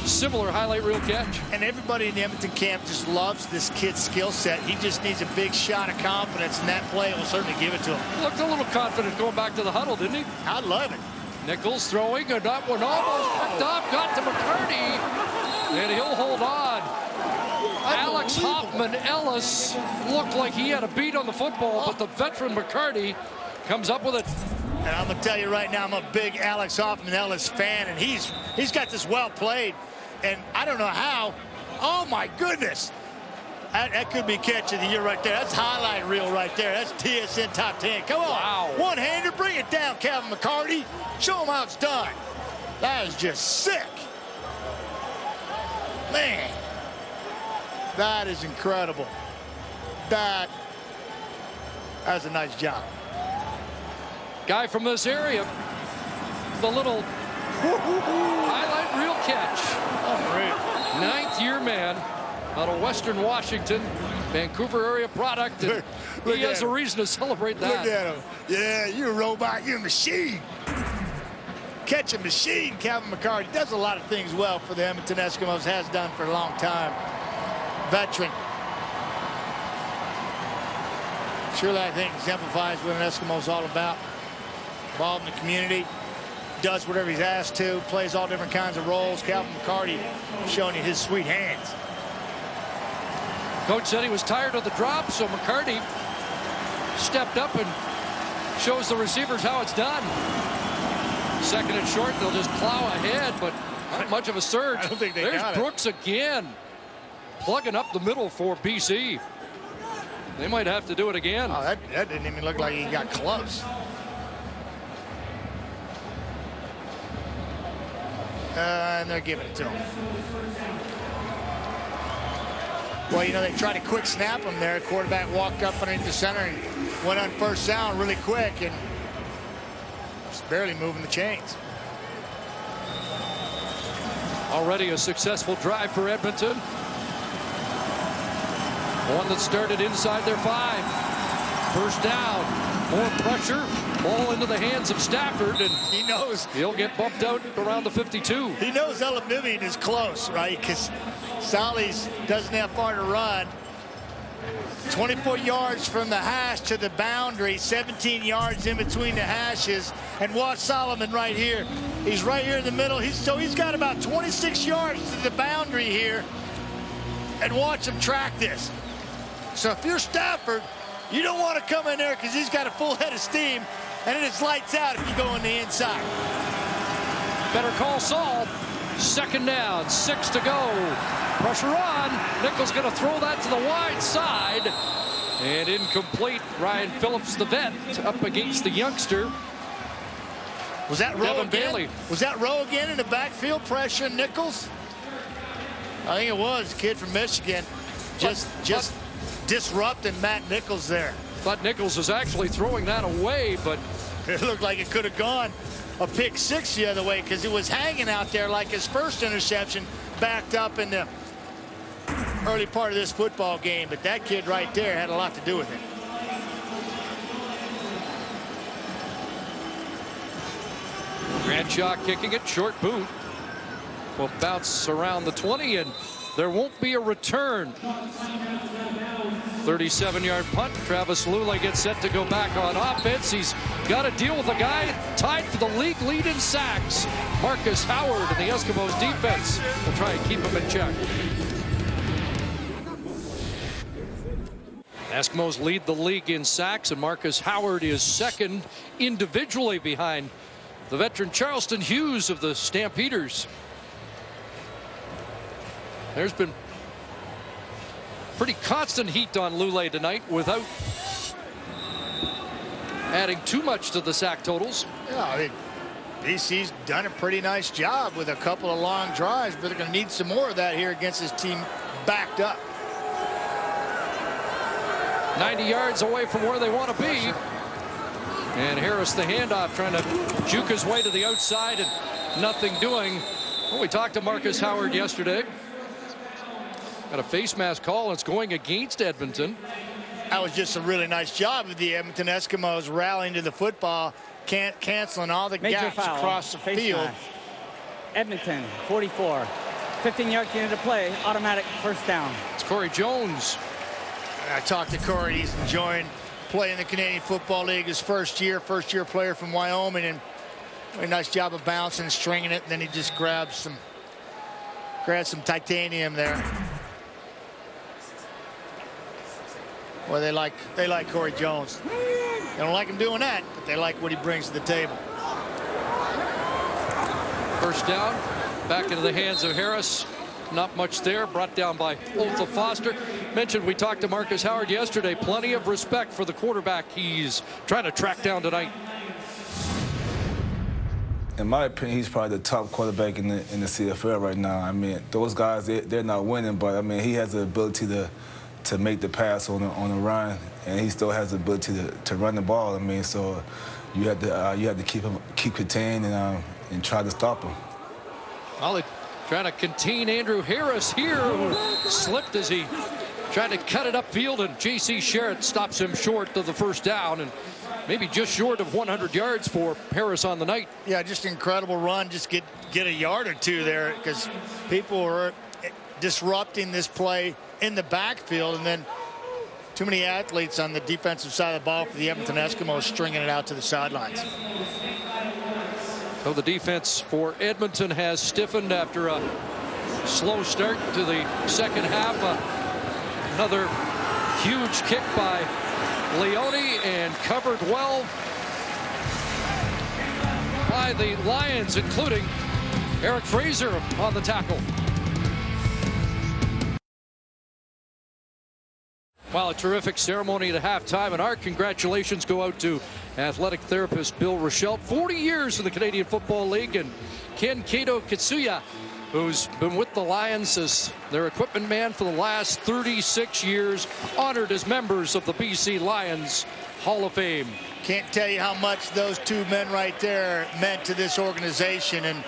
similar highlight reel catch. And everybody in the Edmonton camp just loves this kid's skill set. He just needs a big shot of confidence, and that play will certainly give it to him. Looked a little confident going back to the huddle, didn't he? I love it. Nichols throwing, and that one almost picked off, got to McCarty, and he'll hold on. Alex Hoffman-Ellis looked like he had a beat on the football, but the veteran McCarty comes up with it. And I'm going to tell you right now, I'm a big Alex Hoffman-Ellis fan, and he's got this well played, and I don't know how. Oh, my goodness. That could be catch of the year right there. That's highlight reel right there. That's TSN top 10. Come on. Wow. One-hander, bring it down, Kevin McCarty. Show him how it's done. That is just sick. Man. That is incredible. That's a nice job. Guy from this area, the little highlight reel catch. Unreal. 9th-year man out of Western Washington, Vancouver area product. And he has a reason to celebrate that. Look at him. Yeah, you're a robot. You're a machine. Catch a machine, Kevin McCarty. Does a lot of things well for the Edmonton Eskimos. Has done for a long time. Veteran. Surely, I think, exemplifies what an Eskimo's all about. Involved in the community. Does whatever he's asked to. Plays all different kinds of roles. Calvin McCarty showing you his sweet hands. Coach said he was tired of the drop, so McCarty stepped up and shows the receivers how it's done. Second and short, they'll just plow ahead, but not much of a surge. I don't think they got it. There's Brooks again, plugging up the middle for BC. They might have to do it again. Oh, that didn't even look like he got close. And they're giving it to him. Well, you know, they tried to quick snap him there. Quarterback walked up underneath the center and went on first down really quick and just barely moving the chains. Already a successful drive for Edmonton. One that started inside their 5. First down, more pressure, ball into the hands of Stafford, and he knows he'll get bumped out around the 52. He knows Elamimian is close, right? Because Sally's doesn't have far to run. 24 yards from the hash to the boundary, 17 yards in between the hashes. And watch Solomon right here. He's right here in the middle. So he's got about 26 yards to the boundary here. And watch him track this. So if you're Stafford, you don't want to come in there because he's got a full head of steam, and then it's lights out if you go on the inside. Better call Saul. Second down, 6 to go. Pressure on. Nichols going to throw that to the wide side. And incomplete. Ryan Phillips, the vet, up against the youngster. Was that Rowe again? Bailey. Was that Rowe again in the backfield pressure, Nichols? I think it was. Kid from Michigan. Just disrupting Matt Nichols there. Thought Nichols was actually throwing that away, but it looked like it could have gone a pick 6 the other way because it was hanging out there like his first interception backed up in the early part of this football game. But that kid right there had a lot to do with it. Granshaw kicking it, short boot. Will bounce around the 20, and there won't be a return. 37-yard punt. Travis Lulay gets set to go back on offense. He's got to deal with a guy tied for the league lead in sacks. Marcus Howard and the Eskimos defense will try and keep him in check. Eskimos lead the league in sacks, and Marcus Howard is second individually behind the veteran Charleston Hughes of the Stampeders. There's been pretty constant heat on Lulay tonight without adding too much to the sack totals. Yeah, I mean, BC's done a pretty nice job with a couple of long drives, but they're going to need some more of that here against this team backed up. 90 yards away from where they want to be. And Harris the handoff, trying to juke his way to the outside and nothing doing. Well, we talked to Marcus Howard yesterday. Got a face mask call. It's going against Edmonton. That was just a really nice job of the Edmonton Eskimos rallying to the football, canceling all the gaps across the field. Mask. Edmonton, 44. 15 yards into play, automatic first down. It's Corey Jones. I talked to Corey. He's enjoying playing the Canadian Football League his first year player from Wyoming, and Very nice job of bouncing and stringing it, and then he just grabs some titanium there. Well, they like Corey Jones. They don't like him doing that, but they like what he brings to the table. First down, back into the hands of Harris. Not much there, brought down by Otha Foster. Mentioned we talked to Marcus Howard yesterday. Plenty of respect for the quarterback he's trying to track down tonight. In my opinion, he's probably the top quarterback in the CFL right now. I mean, those guys, they're not winning, but I mean, he has the ability to make the pass on the run, and he still has the ability to run the ball. I mean, so you have to keep contained and try to stop him. Well, they're trying to contain Andrew Harris here, who slipped as he tried to cut it upfield, and J.C. Sherritt stops him short of the first down, and maybe just short of 100 yards for Harris on the night. Yeah, just an incredible run. Just get a yard or two there, because people were disrupting this play in the backfield, and then too many athletes on the defensive side of the ball for the Edmonton Eskimos stringing it out to the sidelines. So the defense for Edmonton has stiffened after a slow start to the second half. Another huge kick by Leone, and covered well by the Lions, including Eric Fraser on the tackle. Well, a terrific ceremony at halftime, and our congratulations go out to athletic therapist Bill Rochelle, 40 years in the Canadian Football League, and Ken Kato Kitsuya, who's been with the Lions as their equipment man for the last 36 years, honored as members of the BC Lions Hall of Fame. Can't tell you how much those two men right there meant to this organization. And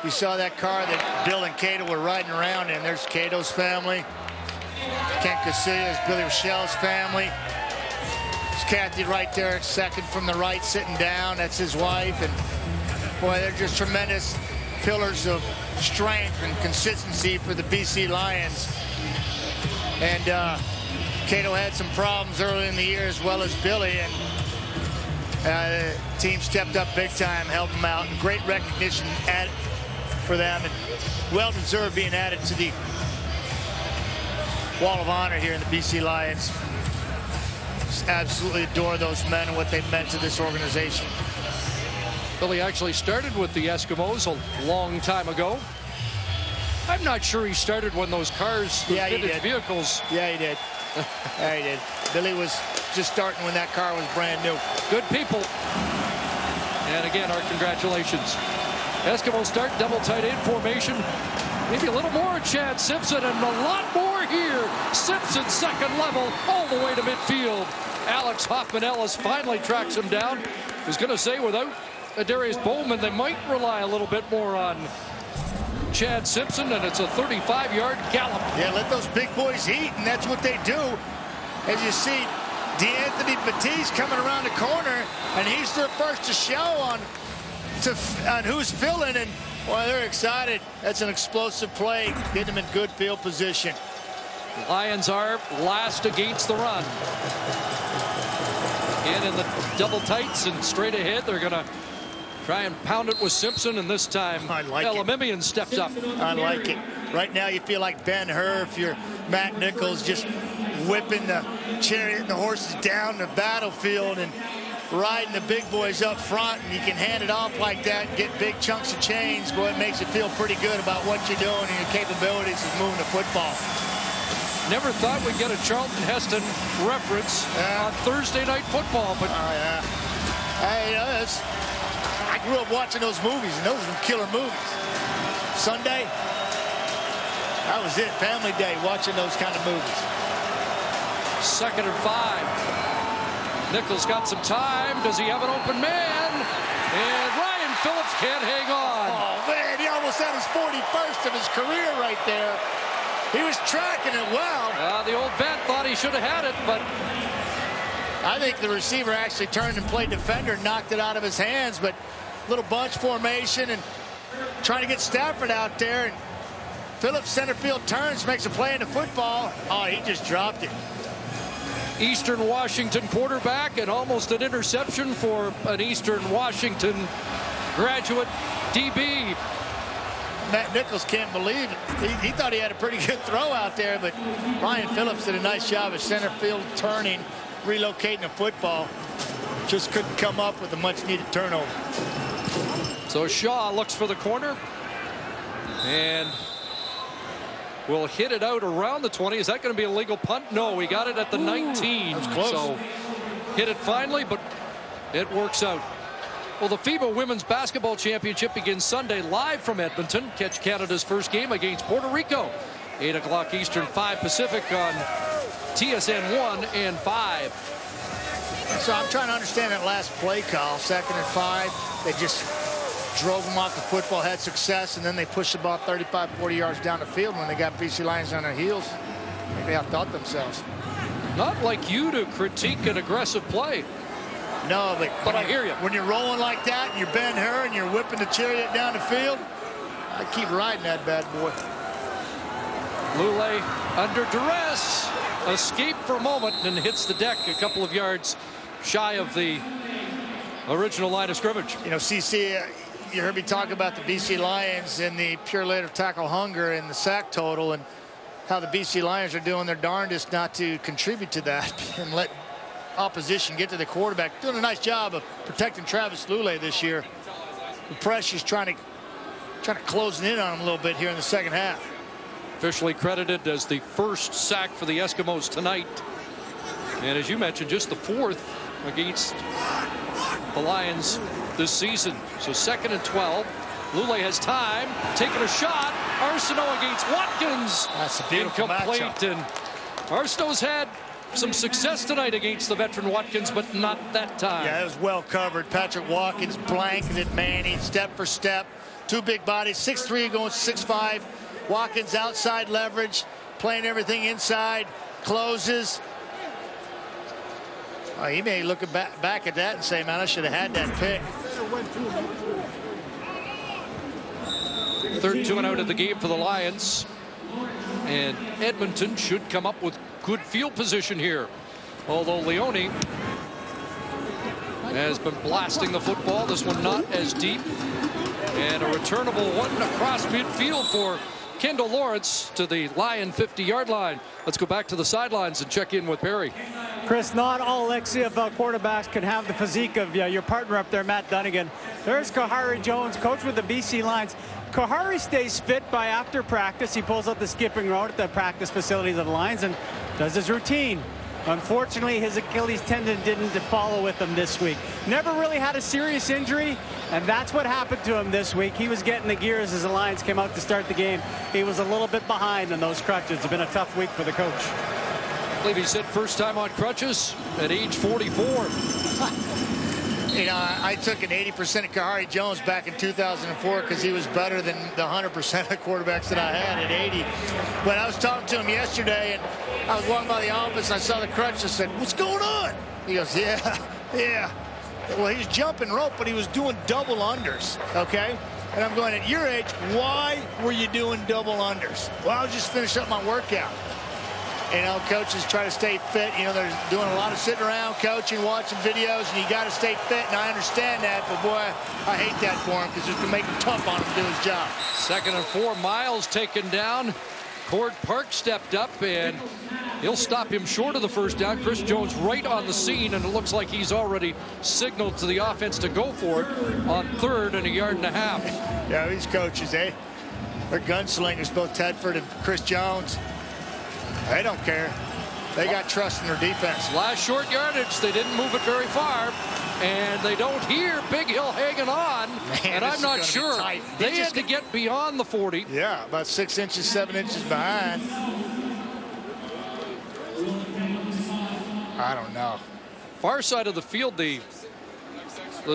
you saw that car that Bill and Cato were riding around in. There's Cato's family. Ken Kitsuya is Billy Rochelle's family. There's Kathy right there, second from the right, sitting down. That's his wife. And boy, they're just tremendous pillars of strength and consistency for the BC Lions. And Cato had some problems early in the year, as well as Billy, and the team stepped up big time, helped them out, and great recognition for them, and well-deserved being added to the Wall of Honor here in the BC Lions. Just absolutely adore those men and what they've meant to this organization. Billy actually started with the Eskimos a long time ago. I'm not sure he started when those cars were vintage vehicles. Yeah, he did. Yeah, he did. Billy was just starting when that car was brand new. Good people. And again, our congratulations. Eskimos start double tight end formation. Maybe a little more Chad Simpson, and a lot more here. Simpson second level all the way to midfield. Alex Hoffman-Ellis finally tracks him down. I was going to say, without Darius Bowman, they might rely a little bit more on Chad Simpson, and it's a 35-yard gallop. Yeah, let those big boys eat, and that's what they do. As you see, DeAnthony Batiste coming around the corner, and he's their first to show on who's filling, and boy, they're excited. That's an explosive play, getting them in good field position. Lions are last against the run. And in the double tights and straight ahead, they're going to try and pound it with Simpson, and this time Elimimian steps up. I like it. Right now you feel like Ben-Hur if you're Matt Nichols, just whipping the chariot and the horses down the battlefield and riding the big boys up front, and you can hand it off like that and get big chunks of change. Boy, it makes you feel pretty good about what you're doing and your capabilities of moving the football. Never thought we'd get a Charlton Heston reference on Thursday Night Football, but hey, I grew up watching those movies, and those were killer movies. Sunday, that was it. Family day, watching those kind of movies. 2nd and 5. Nichols got some time. Does he have an open man? And Ryan Phillips can't hang on. Oh, man, he almost had his 41st of his career right there. He was tracking it well. The old vet thought he should have had it, but I think the receiver actually turned and played defender, knocked it out of his hands, but little bunch formation and trying to get Stafford out there. And Phillips center field turns, makes a play in the football. Oh, he just dropped it. Eastern Washington quarterback, and almost an interception for an Eastern Washington graduate DB. Matt Nichols can't believe it. He thought he had a pretty good throw out there, but Ryan Phillips did a nice job at center field turning, relocating the football. Just couldn't come up with a much-needed turnover. So Shaw looks for the corner and will hit it out around the 20. Is that going to be a legal punt? No, he got it at the 19. That was close. So hit it finally, but it works out. Well, the FIBA Women's Basketball Championship begins Sunday live from Edmonton. Catch Canada's first game against Puerto Rico. 8 o'clock Eastern, 5 Pacific on TSN 1 and 5. So I'm trying to understand that last play call, 2nd and 5. They just drove them off the football, had success, and then they pushed the ball 35, 40 yards down the field when they got BC Lions on their heels. Maybe they outthought themselves. Not like you to critique an aggressive play. No, but I hear you. When you're rolling like that and you're Ben Hur and you're whipping the chariot down the field, I keep riding that bad boy. Lule under duress, escape for a moment and hits the deck a couple of yards shy of the original line of scrimmage. You know, CC, you heard me talk about the BC Lions and the pure later tackle hunger and the sack total and how the BC Lions are doing their darndest not to contribute to that and let opposition get to the quarterback. Doing a nice job of protecting Travis Lule this year. The pressure's trying to close in on him a little bit here in the second half. Officially credited as the first sack for the Eskimos tonight. And as you mentioned, just the 4th against the Lions this season. So 2nd and 12. Lule has time, taking a shot. Arsenault against Watkins. That's a beautiful incomplete. matchup. And Arsenault's had some success tonight against the veteran Watkins, but not that time. Yeah, it was well covered. Patrick Watkins blanketed Manning step for step. 2 big bodies, 6'3" going 6'5". Watkins outside leverage, playing everything inside, closes. He may look back at that and say, man, I should have had that pick. 3rd 2 and out of the game for the Lions. And Edmonton should come up with good field position here. Although Leone has been blasting the football. This one not as deep. And a returnable one across midfield for Kendall Lawrence to the Lion 50-yard line. Let's go back to the sidelines and check in with Perry. Chris, not all CFL quarterbacks can have the physique of your partner up there, Matt Dunnigan. There's Kahari Jones, coach with the BC Lions. Kahari stays fit by after practice. He pulls up the skipping rope at the practice facilities of the Lions and does his routine. Unfortunately, his Achilles tendon didn't follow with him this week. Never really had a serious injury, and that's what happened to him this week. He was getting the gears as the Lions came out to start the game. He was a little bit behind on those crutches. It's been a tough week for the coach. I believe he said first time on crutches at age 44. You know, I took an 80% of Kahari Jones back in 2004 because he was better than the 100% of quarterbacks that I had at 80. But I was talking to him yesterday, and I was walking by the office. I saw the crutch. I said, "What's going on?" He goes, "Yeah." Well, he was jumping rope, but he was doing double unders, okay? And I'm going, at your age, why were you doing double unders? Well, I was just finishing up my workout. You know, coaches try to stay fit. You know, they're doing a lot of sitting around, coaching, watching videos, and you got to stay fit, and I understand that, but boy, I hate that for him because it's going to make it tough on him to do his job. 2nd and 4, Miles taken down. Cord Park stepped up, and he'll stop him short of the first down. Chris Jones right on the scene, and it looks like he's already signaled to the offense to go for it on 3rd and a yard and a half. Yeah, these coaches, they're gunslingers, both Tedford and Chris Jones. They don't care. They got trust in their defense. Last short yardage, they didn't move it very far, and they don't hear Big Hill hanging on. Man, and I'm not sure. They had to get beyond the 40. Yeah, about 6 inches, 7 inches behind. I don't know. Far side of the field, the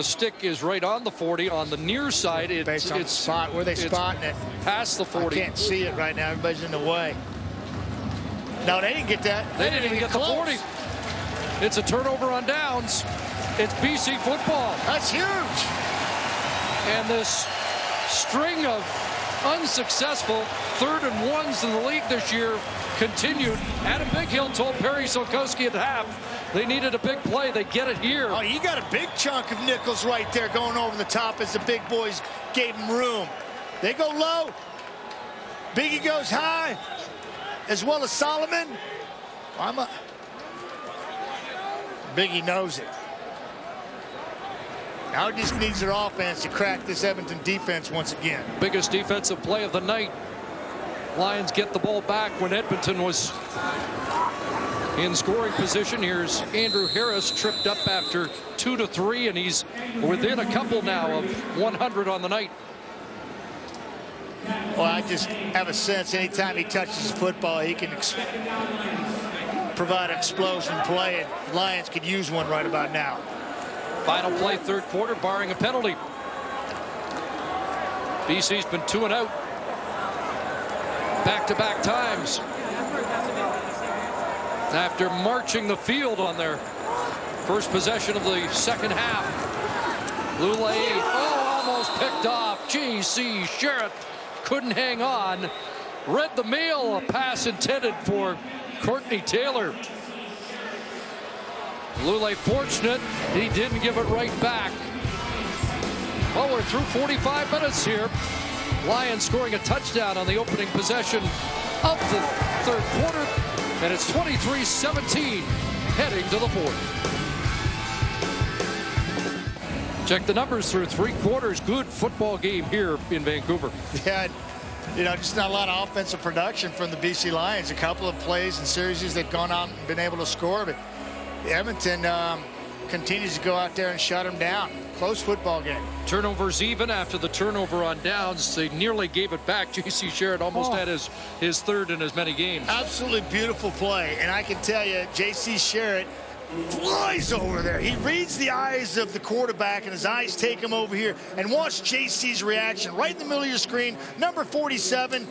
stick is right on the 40. On the near side, based on the spot. Where they spotting it? Past the 40. I can't see it right now. Everybody's in the way. No, they didn't get that. They didn't even get the 40. It's a turnover on downs. It's BC football. That's huge. And this string of unsuccessful 3rd and 1s in the league this year continued. Adam Bighill told Perry Solkowski at half they needed a big play. They get it here. Oh, you got a big chunk of Nichols right there going over the top as the big boys gave him room. They go low. Biggie goes high, as well as Solomon. Biggie knows it. Now it just needs their offense to crack this Edmonton defense once again. Biggest defensive play of the night. Lions get the ball back when Edmonton was in scoring position. Here's Andrew Harris tripped up after 2-3, and he's within a couple now of 100 on the night. Well, I just have a sense anytime he touches the football, he can provide explosion play, and Lions could use one right about now. Final play, third quarter, barring a penalty. BC's been 2 and out back-to-back times after marching the field on their first possession of the second half. Lulay, almost picked off. J.C. Sherritt couldn't hang on. Read the mail, a pass intended for Courtney Taylor. Lulay fortunate he didn't give it right back. Well, we're through 45 minutes here. Lions scoring a touchdown on the opening possession of the third quarter, and it's 23-17 heading to the fourth. Check the numbers through 3 quarters. Good football game here in Vancouver. Yeah, you know, just not a lot of offensive production from the BC Lions. A couple of plays and series they've gone out and been able to score, but Edmonton continues to go out there and shut them down. Close football game. Turnovers even after the turnover on downs. They nearly gave it back. J.C. Sherritt almost had his third in as many games. Absolutely beautiful play. And I can tell you, J.C. Sherritt flies over there. He reads the eyes of the quarterback, and his eyes take him over here. And watch J.C.'s reaction right in the middle of your screen. Number 47.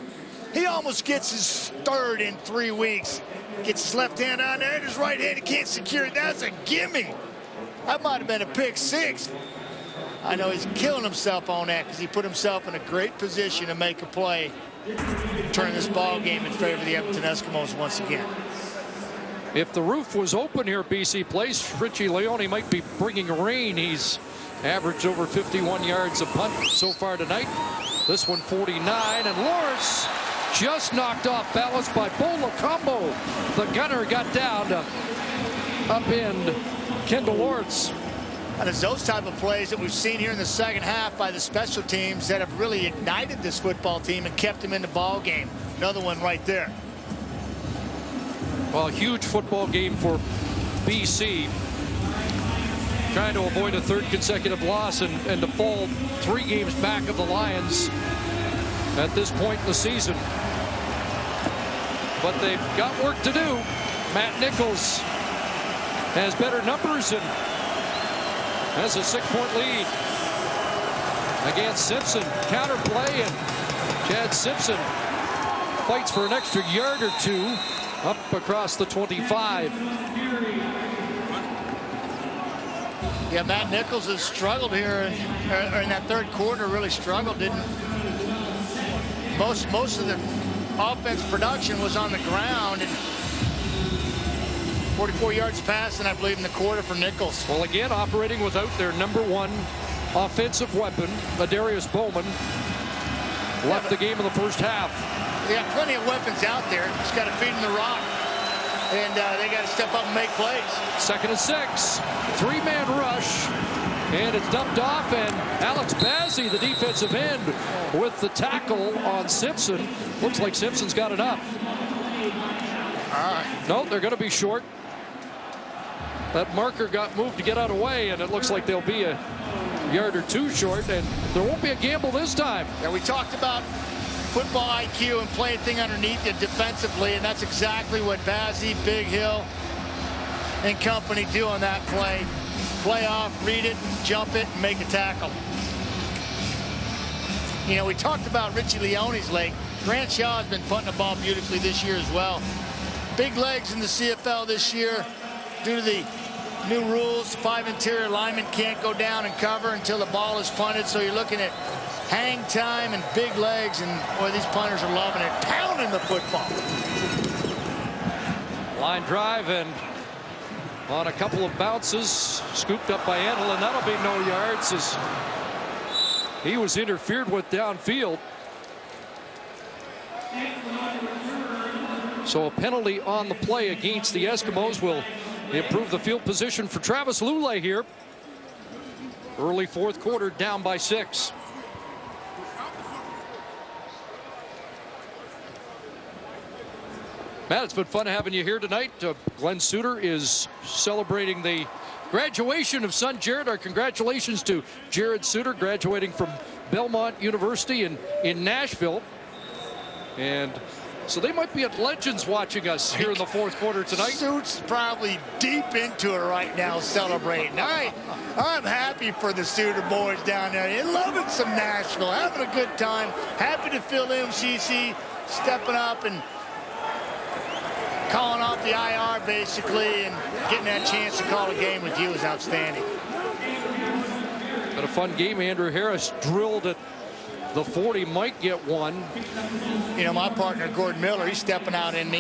He almost gets his third in 3 weeks. Gets his left hand on there and his right hand. He can't secure it. That's a gimme. That might have been a pick 6. I know he's killing himself on that because he put himself in a great position to make a play, turn this ball game in favor of the Edmonton Eskimos once again. If the roof was open here at BC Place, Richie Leone might be bringing rain. He's averaged over 51 yards a punt so far tonight. This one 49, and Lawrence just knocked off balance by Bola Combo. The gunner got down to upend Kendall Lawrence. And it's those type of plays that we've seen here in the second half by the special teams that have really ignited this football team and kept them in the ball game. Another one right there. Well, a huge football game for BC. Trying to avoid a third consecutive loss and to fall 3 games back of the Lions at this point in the season. But they've got work to do. Matt Nichols has better numbers and has a 6-point lead against Simpson. Counterplay, and Chad Simpson fights for an extra yard or 2 up across the 25. Yeah, Matt Nichols has struggled here in that third quarter. Really struggled. Didn't most of the offense production was on the ground, and 44 yards passing, I believe, in the quarter for Nichols. Well, again, operating without their #1 offensive weapon, Adarius Bowman, left the game in the first half. They got plenty of weapons out there. Just got to feed them the rock, and they got to step up and make plays. 2nd and 6, 3-man rush, and it's dumped off, and Alex Bazzi, the defensive end, with the tackle on Simpson. Looks like Simpson's got enough. All right. No, they're going to be short. That marker got moved to get out of the way, and it looks like they'll be a yard or 2 short, and there won't be a gamble this time. Yeah, we talked about football IQ and playing thing underneath it defensively, and that's exactly what Bazzi, Big Hill, and company do on that play. Play off, read it, jump it, and make a tackle. You know, we talked about Richie Leone's leg. Grant Shaw has been punting the ball beautifully this year as well. Big legs in the CFL this year due to the new rules. 5 interior linemen can't go down and cover until the ball is punted, so you're looking at hang time and big legs, and boy, these punters are loving it, pounding the football. Line drive and on a couple of bounces, scooped up by Antle, and that'll be no yards as he was interfered with downfield. So a penalty on the play against the Eskimos will improve the field position for Travis Lulay here. Early fourth quarter, down by 6. Matt, it's been fun having you here tonight. Glenn Suter is celebrating the graduation of son Jared. Our congratulations to Jared Suter, graduating from Belmont University in Nashville. And so they might be at Legends watching us here in the fourth quarter tonight. Suit's probably deep into it right now, celebrating. I'm happy for the Suter boys down there. They're loving some Nashville, having a good time. Happy to feel MCC stepping up and calling off the IR basically, and getting that chance to call a game with you is outstanding. But a fun game. Andrew Harris drilled at the 40, might get one. You know, my partner Gordon Miller, he's stepping out on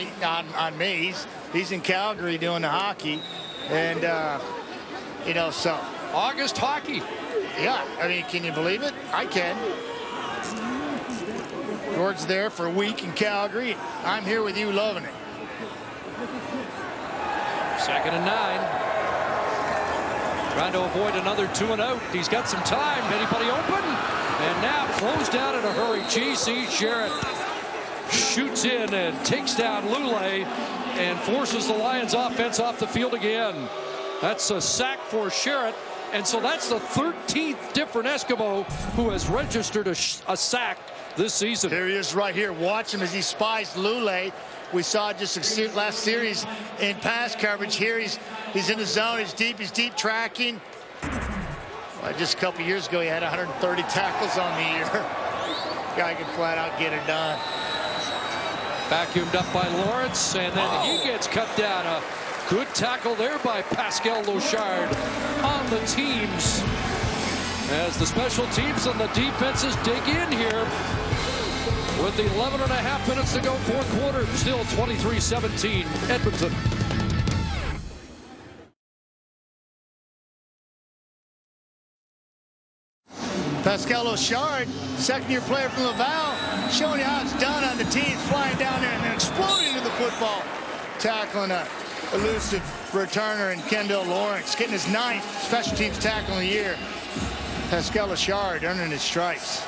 me. He's in Calgary doing the hockey, and you know, so August hockey. Yeah, I mean, can you believe it? I can. Gord's there for a week in Calgary. I'm here with you, loving it. 2nd and 9. Trying to avoid another 2-and-out. He's got some time. Anybody open? And now closed down in a hurry. G.C. Sherritt shoots in and takes down Lulay and forces the Lions offense off the field again. That's a sack for Sherritt. And so that's the 13th different Eskimo who has registered a sack this season. There he is right here. Watch him as he spies Lulay. We saw just last series in pass coverage. Here he's in the zone. He's deep tracking. Well, just a couple years ago, he had 130 tackles on the year. Guy can flat out get it done. Vacuumed up by Lawrence, and then he gets cut down. A good tackle there by Pascal Lochard on the teams. As the special teams and the defenses dig in here. With 11.5 minutes to go, fourth quarter, still 23-17, Edmonton. Pascal Lochard, second-year player from Laval, showing you how it's done on the teams, flying down there and then exploding into the football, tackling a elusive returner in Kendall Lawrence, getting his 9th special teams tackle of the year. Pascal Lochard earning his stripes.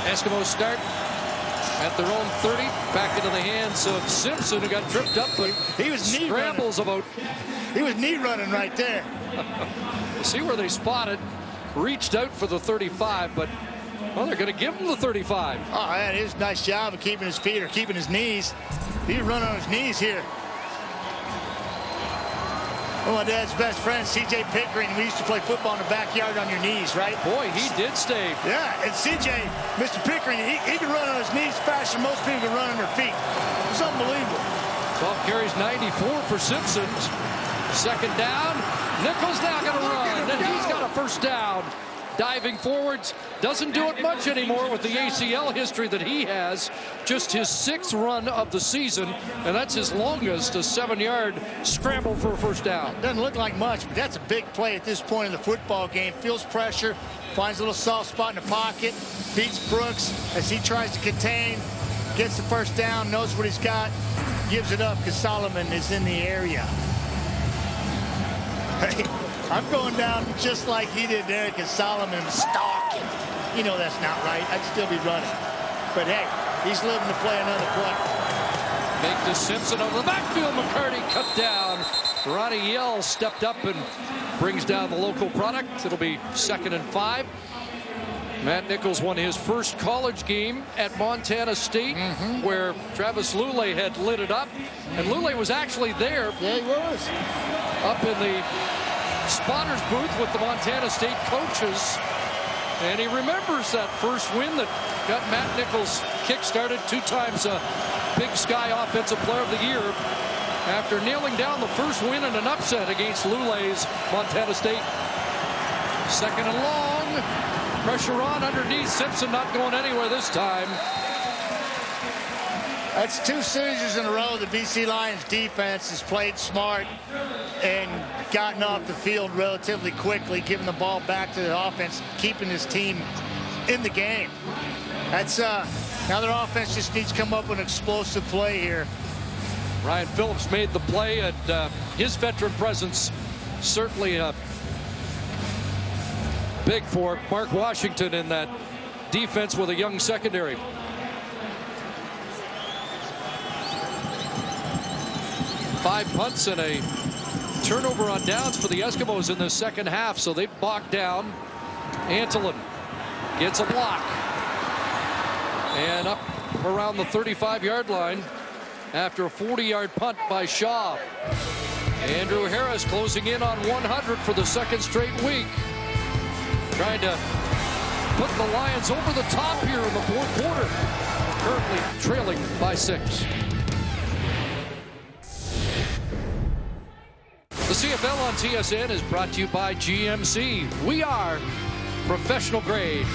Eskimos start at their own 30, back into the hands of Simpson, who got tripped up, but he was knee scrambles running. He was knee running right there. We'll see where they spotted. Reached out for the 35, but well, they're going to give him the 35. Oh, man, his nice job of keeping his feet or keeping his knees. He run on his knees here. Well, my dad's best friend, C.J. Pickering, we used to play football in the backyard on your knees, right? Boy, he did stay. Yeah, and C.J., Mr. Pickering, he can run on his knees faster than most people can run on their feet. It's unbelievable. 12 carries, 94 for Simpson. Second down. Nichols now going to run, and he's got a first down. Diving forwards, doesn't do it much anymore with the ACL history that he has. Just his 6th run of the season, and that's his longest, a 7-yard scramble for a first down. Doesn't look like much, but that's a big play at this point in the football game. Feels pressure, finds a little soft spot in the pocket, beats Brooks as he tries to contain, gets the first down, knows what he's got, gives it up because Solomon is in the area. Hey, I'm going down just like he did there because Solomon was stalking. You know that's not right. I'd still be running. But hey, he's living to play another play. Make to Simpson over the backfield. McCarty cut down. Ronnie Yell stepped up and brings down the local product. It'll be 2nd and 5. Matt Nichols won his first college game at Montana State, where Travis Lulay had lit it up. And Lulay was actually there. Yeah, he was. Up in the spotter's booth with the Montana State coaches. And he remembers that first win that got Matt Nichols kick-started 2 times a Big Sky Offensive Player of the Year after nailing down the first win in an upset against Lulay's Montana State. 2nd and long. Pressure on underneath. Simpson not going anywhere this time. That's 2 series in a row the BC Lions defense has played smart and gotten off the field relatively quickly, giving the ball back to the offense, keeping his team in the game. That's now their offense just needs to come up with an explosive play here. Ryan Phillips made the play, and his veteran presence certainly big for Mark Washington in that defense with a young secondary. Five punts and a turnover on downs for the Eskimos in the second half, so they bogged down. Antolin gets a block and up around the 35-yard line after a 40-yard punt by Shaw. Andrew Harris closing in on 100 for the second straight week, trying to put the Lions over the top here in the fourth quarter, currently trailing by 6. The CFL on TSN is brought to you by GMC. We are professional grade.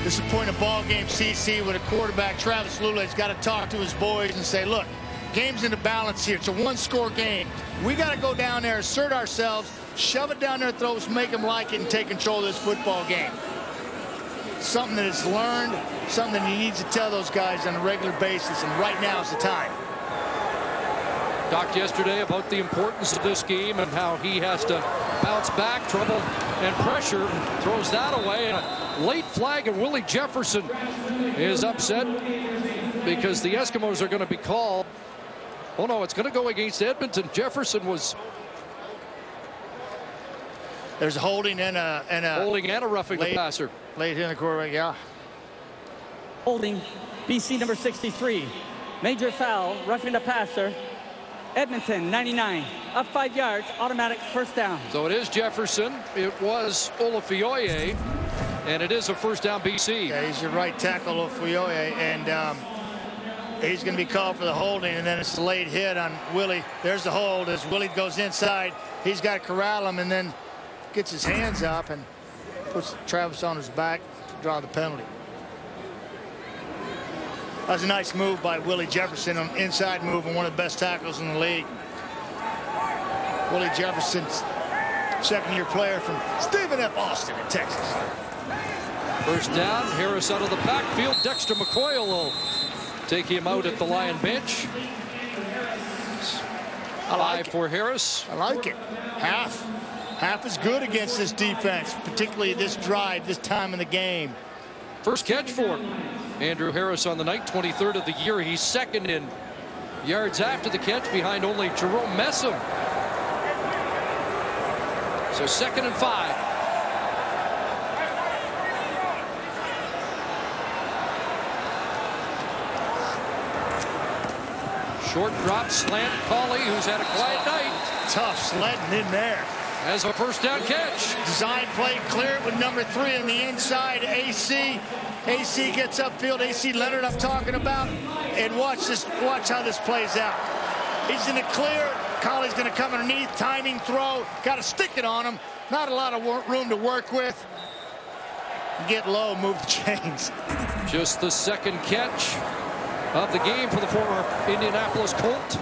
Disappointing ball game, CC, with a quarterback. Travis Lulay's got to talk to his boys and say, look, game's in the balance here. It's a 1-score game. We got to go down there, assert ourselves, shove it down their throats, make them like it, and take control of this football game. Something that is learned, something that he needs to tell those guys on a regular basis, and right now is the time. Talked yesterday about the importance of this game and how he has to bounce back, trouble and pressure, throws that away. And a late flag, and Willie Jefferson is upset because the Eskimos are going to be called. Oh no, it's going to go against Edmonton. Jefferson was. There's a holding and a roughing the passer. Late in the quarterback, yeah. Holding, BC number 63. Major foul, roughing the passer. Edmonton, 99, up 5 yards, automatic first down. So it is Jefferson. It was Olafioye, and it is a first down BC. Yeah, he's your right tackle, Olafioye, and he's going to be called for the holding, and then it's a late hit on Willie. There's the hold as Willie goes inside. He's got to corral him and then gets his hands up and puts Travis on his back to draw the penalty. That was a nice move by Willie Jefferson, an inside move, and one of the best tackles in the league. Willie Jefferson's second-year player from Stephen F. Austin in Texas. First down, Harris out of the backfield. Dexter McCoy will take him out at the Lion bench. I like it. For Harris. I like it. Half is good against this defense, particularly this drive, this time in the game. First catch for Andrew Harris on the night, 23rd of the year. He's second in yards after the catch, behind only Jerome Messam. So 2nd and 5. Short drop slant. Pauly, who's had a quiet night. Tough sledding in there. Has a first down catch. Design play, clear it with number 3 on the inside. AC gets upfield. AC Leonard I'm talking about. And watch how this plays out. He's in the clear. Colley's going to come underneath. Timing throw. Got to stick it on him. Not a lot of room to work with. Get low, move the chains. Just the second catch of the game for the former Indianapolis Colt.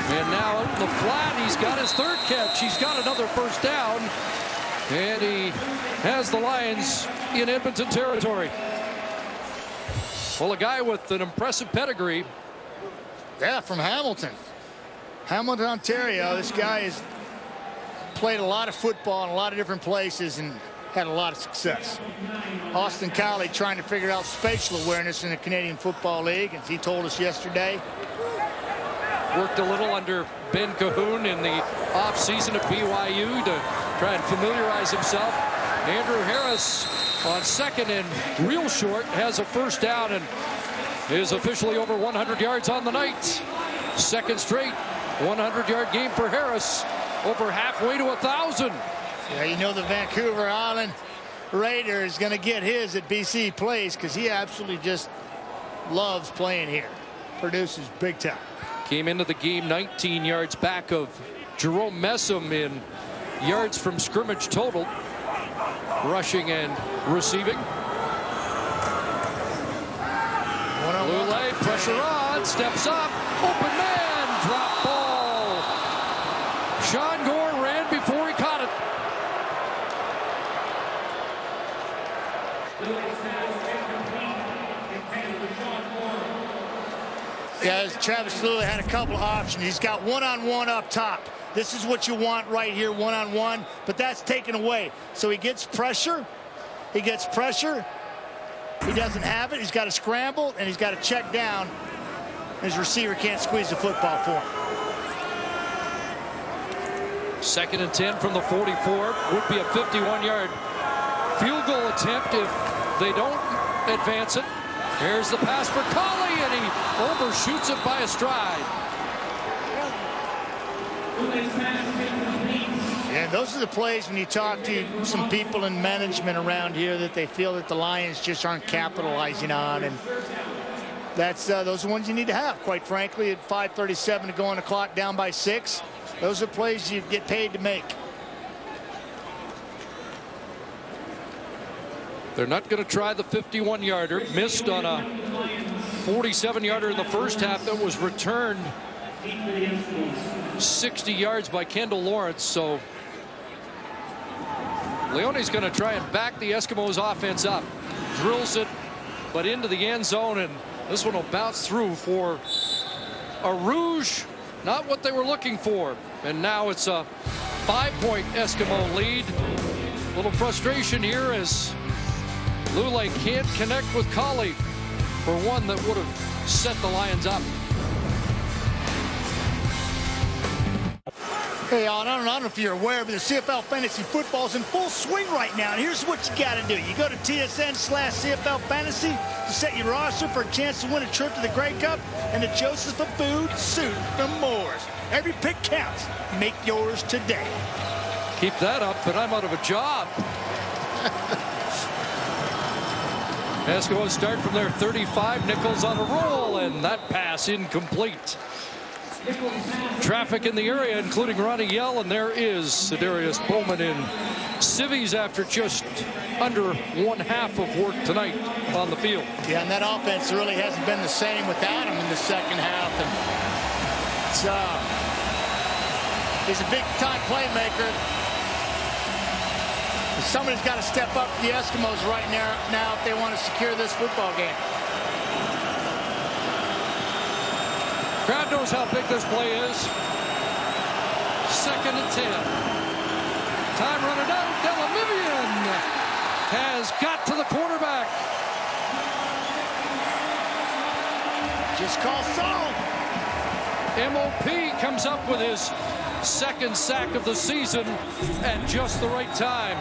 And now out in the flat, he's got his 3rd catch. He's got another first down. And he has the Lions in Edmonton territory. Well, a guy with an impressive pedigree. Yeah, from Hamilton. Hamilton, Ontario. This guy has played a lot of football in a lot of different places and had a lot of success. Austin Cowley trying to figure out spatial awareness in the Canadian Football League, as he told us yesterday. Worked a little under Ben Cahoon in the offseason at BYU to try and familiarize himself. Andrew Harris on second and real short has a first down and is officially over 100 yards on the night. Second straight 100-yard game for Harris, over halfway to 1,000. Yeah, you know the Vancouver Island Raider is going to get his at BC Place because he absolutely just loves playing here. Produces big time. Came into the game 19 yards back of Jerome Messam in yards from scrimmage total, rushing and receiving. Lule Pressure on, steps up, open man, drop ball. Sean Gore ran before he caught it. Yeah, Travis Lulay had a couple of options. He's got one-on-one up top. This is what you want right here, one-on-one, but that's taken away. So he gets pressure. He gets pressure. He doesn't have it. He's got to scramble, and he's got to check down. His receiver can't squeeze the football for him. 2nd and 10 from the 44. Would be a 51-yard field goal attempt if they don't advance it. Here's the pass for Colley, and he overshoots it by a stride. And those are the plays when you talk to some people in management around here that they feel that the Lions just aren't capitalizing on. And that's those are the ones you need to have, quite frankly, at 5:37 to go on the clock, down by 6. Those are plays you get paid to make. They're not going to try the 51-yarder. Missed on a 47-yarder in the first half that was returned 60 yards by Kendall Lawrence. So Leone's going to try and back the Eskimos offense up. Drills it, but into the end zone, and this one will bounce through for a rouge. Not what they were looking for. And now it's a 5-point Eskimo lead. A little frustration here as Lulay can't connect with Colley for one that would have set the Lions up. Hey, Alan, I don't know if you're aware, but the CFL Fantasy Football is in full swing right now. And here's what you got to do. You go to TSN/CFL Fantasy to set your roster for a chance to win a trip to the Grey Cup and the Joseph of Food suit from Moore's. Every pick counts. Make yours today. Keep that up, but I'm out of a job. Eskimos start from their 35. Nichols on a roll, and that pass incomplete. Traffic in the area, including Ronnie Yell, and there is Cedarius Bowman in civvies after just under 1/2 of work tonight on the field. Yeah, and that offense really hasn't been the same without him in the second half. And he's a big-time playmaker. Somebody's got to step up for the Eskimos right now if they want to secure this football game. Crowd knows how big this play is. 2nd and 10. Time running out. Delamivian has got to the quarterback. Just call Saul. MOP comes up with his 2nd sack of the season at just the right time.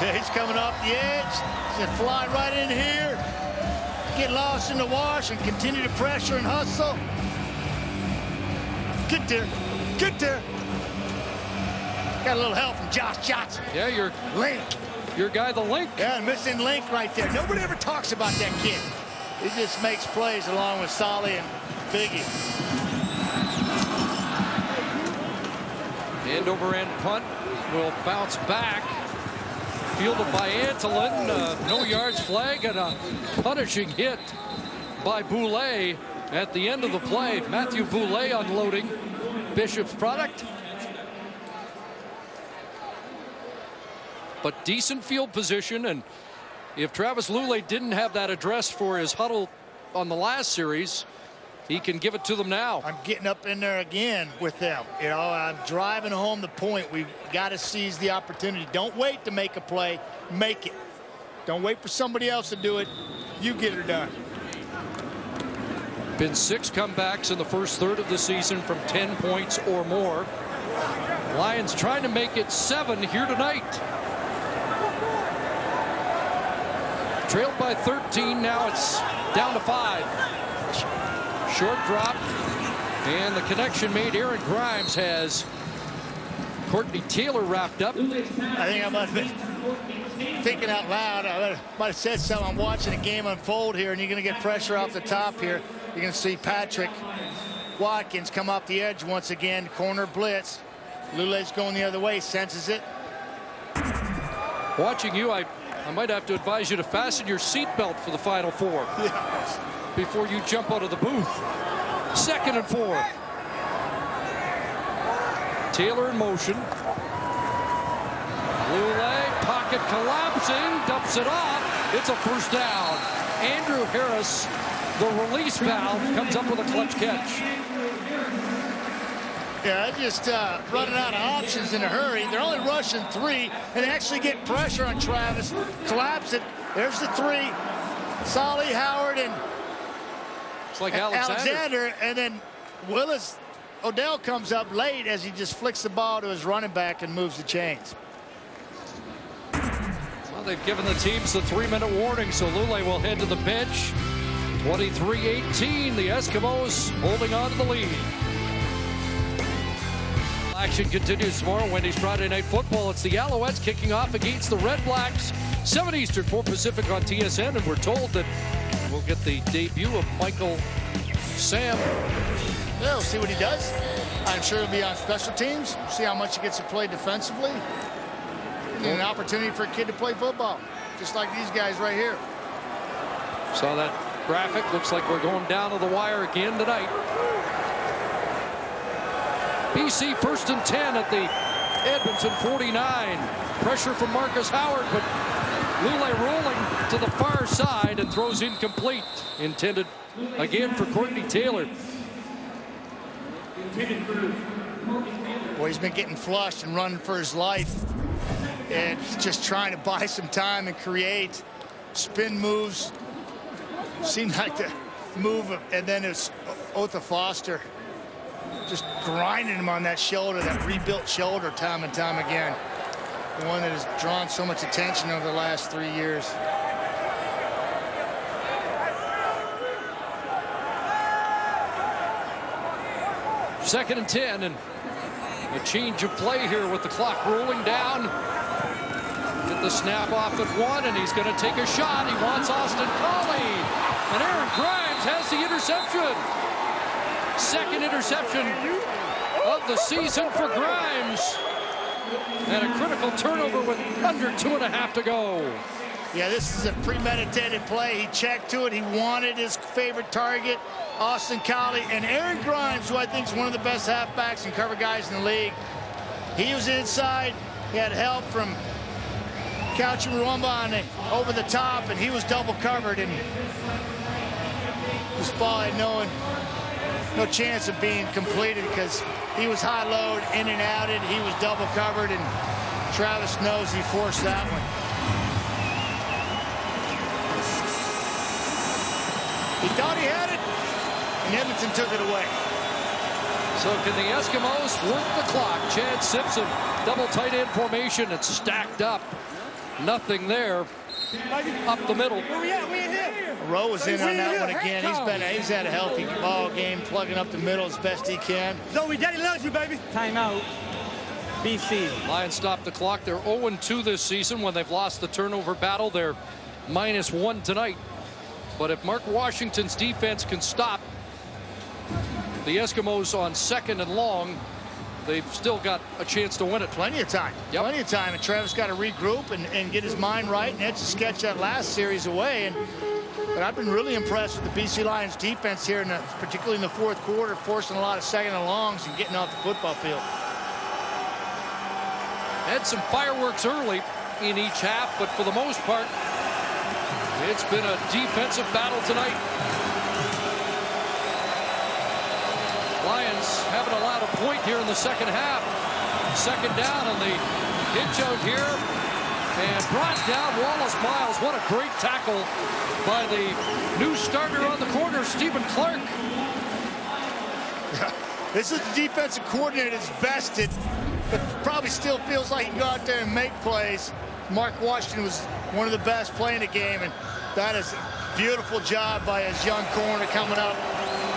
Yeah, he's coming off the edge. He's gonna fly right in here, get lost in the wash, and continue to pressure and hustle. Get there. Get there. Got a little help from Josh Johnson. Yeah, your Link. Your guy, the Link. Yeah, missing Link right there. Nobody ever talks about that kid. He just makes plays along with Solly and Biggie. End over end punt will bounce back. Fielded by Antolin. No yards flag and a punishing hit by Boulay at the end of the play. Matthew Boulay unloading Bishop's product. But decent field position, and if Travis Lulay didn't have that address for his huddle on the last series, he can give it to them now. I'm getting up in there again with them. You know, I'm driving home the point. We've got to seize the opportunity. Don't wait to make a play. Make it. Don't wait for somebody else to do it. You get her done. Been 6 comebacks in the first third of the season from 10 points or more. Lions trying to make it 7 here tonight. Trailed by 13, now it's down to 5. Short drop, and the connection made. Aaron Grimes has Courtney Taylor wrapped up. I think I must have been thinking out loud. I might have said something. I'm watching a game unfold here, and you're going to get pressure off the top here. You're going to see Patrick Watkins come off the edge once again. Corner blitz. Lulay's going the other way, senses it. Watching you, I might have to advise you to fasten your seatbelt for the Final Four. Yes. before you jump out of the booth. 2nd and 4. Taylor in motion. Lule, pocket collapsing, dumps it off. It's a first down. Andrew Harris, the release valve, comes up with a clutch catch. Yeah, just running out of options in a hurry. They're only rushing 3 and actually get pressure on Travis. Collapse it. There's the 3. Solly, Howard, and it's like Alexander. And then Odell comes up late as he just flicks the ball to his running back and moves the chains. Well, they've given the teams the 3-minute warning, so Lule will head to the bench. 23-18, the Eskimos holding on to the lead. Action continues tomorrow, Wendy's Friday Night Football. It's the Alouettes kicking off against the Red Blacks. 7 Eastern, 4 Pacific on TSN, and we're told that we'll get the debut of Michael Sam. Yeah, we'll see what he does. I'm sure he'll be on special teams. See how much he gets to play defensively. And an opportunity for a kid to play football, just like these guys right here. Saw that graphic. Looks like we're going down to the wire again tonight. BC 1st and 10 at the Edmonton 49. Pressure from Marcus Howard, but Lule rolling to the far side and throws incomplete. Intended again for Courtney Taylor. Boy, he's been getting flushed and running for his life. And he's just trying to buy some time and create spin moves. Seemed like the move, and then it's Otha Foster just grinding him on that shoulder, that rebuilt shoulder, time and time again. The one that has drawn so much attention over the last 3 years. Second and 10, and a change of play here with the clock rolling down. Get the snap off at 1, and he's going to take a shot. He wants Austin Collie, and Aaron Grimes has the interception. Second interception of the season for Grimes. And a critical turnover with under 2.5 to go. Yeah, this is a premeditated play. He checked to it. He wanted his favorite target, Austin Collie, and Aaron Grimes, who I think is one of the best halfbacks and cover guys in the league. He was inside. He had help from Couch Ruamba over the top, and he was double covered. And this ball had no chance of being completed because he was high load, in and outed. He was double covered, and Travis knows he forced that one. He thought he had it, and Edmonton took it away. So can the Eskimos work the clock? Chad Simpson, double tight end formation. It's stacked up. Nothing there. Up the middle. Rowe was in on that one again. He's had a healthy ball game, plugging up the middle as best he can. Zoe, Daddy loves you, baby. Timeout. BC. Lions stop the clock. They're 0-2 this season. When they've lost the turnover battle, they're -1 tonight. But if Mark Washington's defense can stop the Eskimos on 2nd and long, they've still got a chance to win it. Plenty of time. Yep. Plenty of time. And Travis got to regroup and get his mind right and etch a sketch that last series away. But I've been really impressed with the BC Lions defense here, particularly in the 4th quarter, forcing a lot of 2nd and longs and getting off the football field. Had some fireworks early in each half, but for the most part, it's been a defensive battle tonight. Lions haven't allowed a point here in the 2nd half. 2nd down on the hitch out here. And brought down Wallace Miles. What a great tackle by the new starter on the corner, Stephen Clark. This is the defensive coordinator that's vested, but probably still feels like he can go out there and make plays. Mark Washington was one of the best playing the game, and that is a beautiful job by his young corner coming up,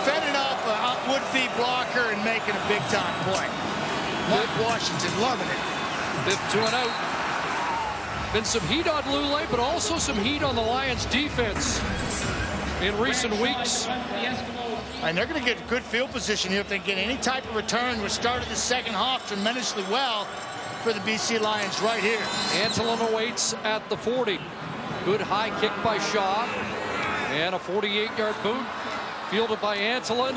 fending off a would-be blocker and making a big-time play. Mark Washington loving it. 5th 2 and out. Been some heat on Lule, but also some heat on the Lions defense in recent weeks. And they're going to get good field position here if they get any type of return. We started the 2nd half tremendously well for the BC Lions right here. Antolin awaits at the 40. Good high kick by Shaw. And a 48-yard boot fielded by Antolin.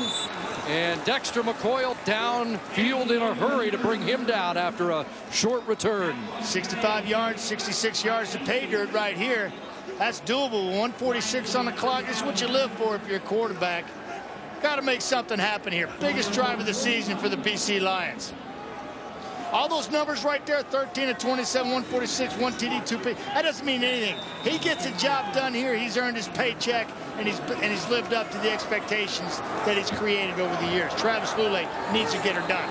And Dexter McCoyle downfield in a hurry to bring him down after a short return. 65 yards, 66 yards to pay dirt right here. That's doable. 146 on the clock. This is what you live for if you're a quarterback. Got to make something happen here. Biggest drive of the season for the BC Lions. All those numbers right there, 13 of 27, 146, 1 TD, 2 P. That doesn't mean anything. He gets a job done here. He's earned his paycheck, and he's lived up to the expectations that he's created over the years. Travis Lulay needs to get her done.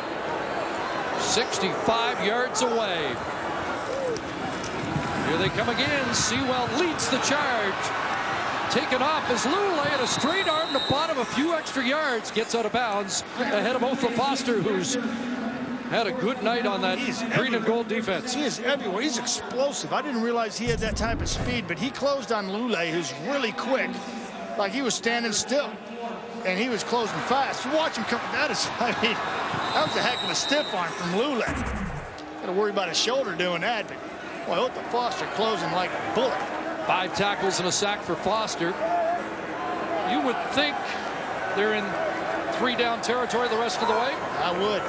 65 yards away. Here they come again. Sewell leads the charge. Taken off as Lulay at a straight arm to bottom, a few extra yards. Gets out of bounds ahead of Otha Foster, who's had a good night on that green and gold defense. He is everywhere. He's explosive. I didn't realize he had that type of speed, but he closed on Lulay, who's really quick. Like he was standing still, and he was closing fast. You watch him come. That was a heck of a stiff arm from Lulay. Got to worry about his shoulder doing that, but boy, Otha Foster closing like a bullet. 5 tackles and a sack for Foster. You would think they're in 3-down territory the rest of the way. I would.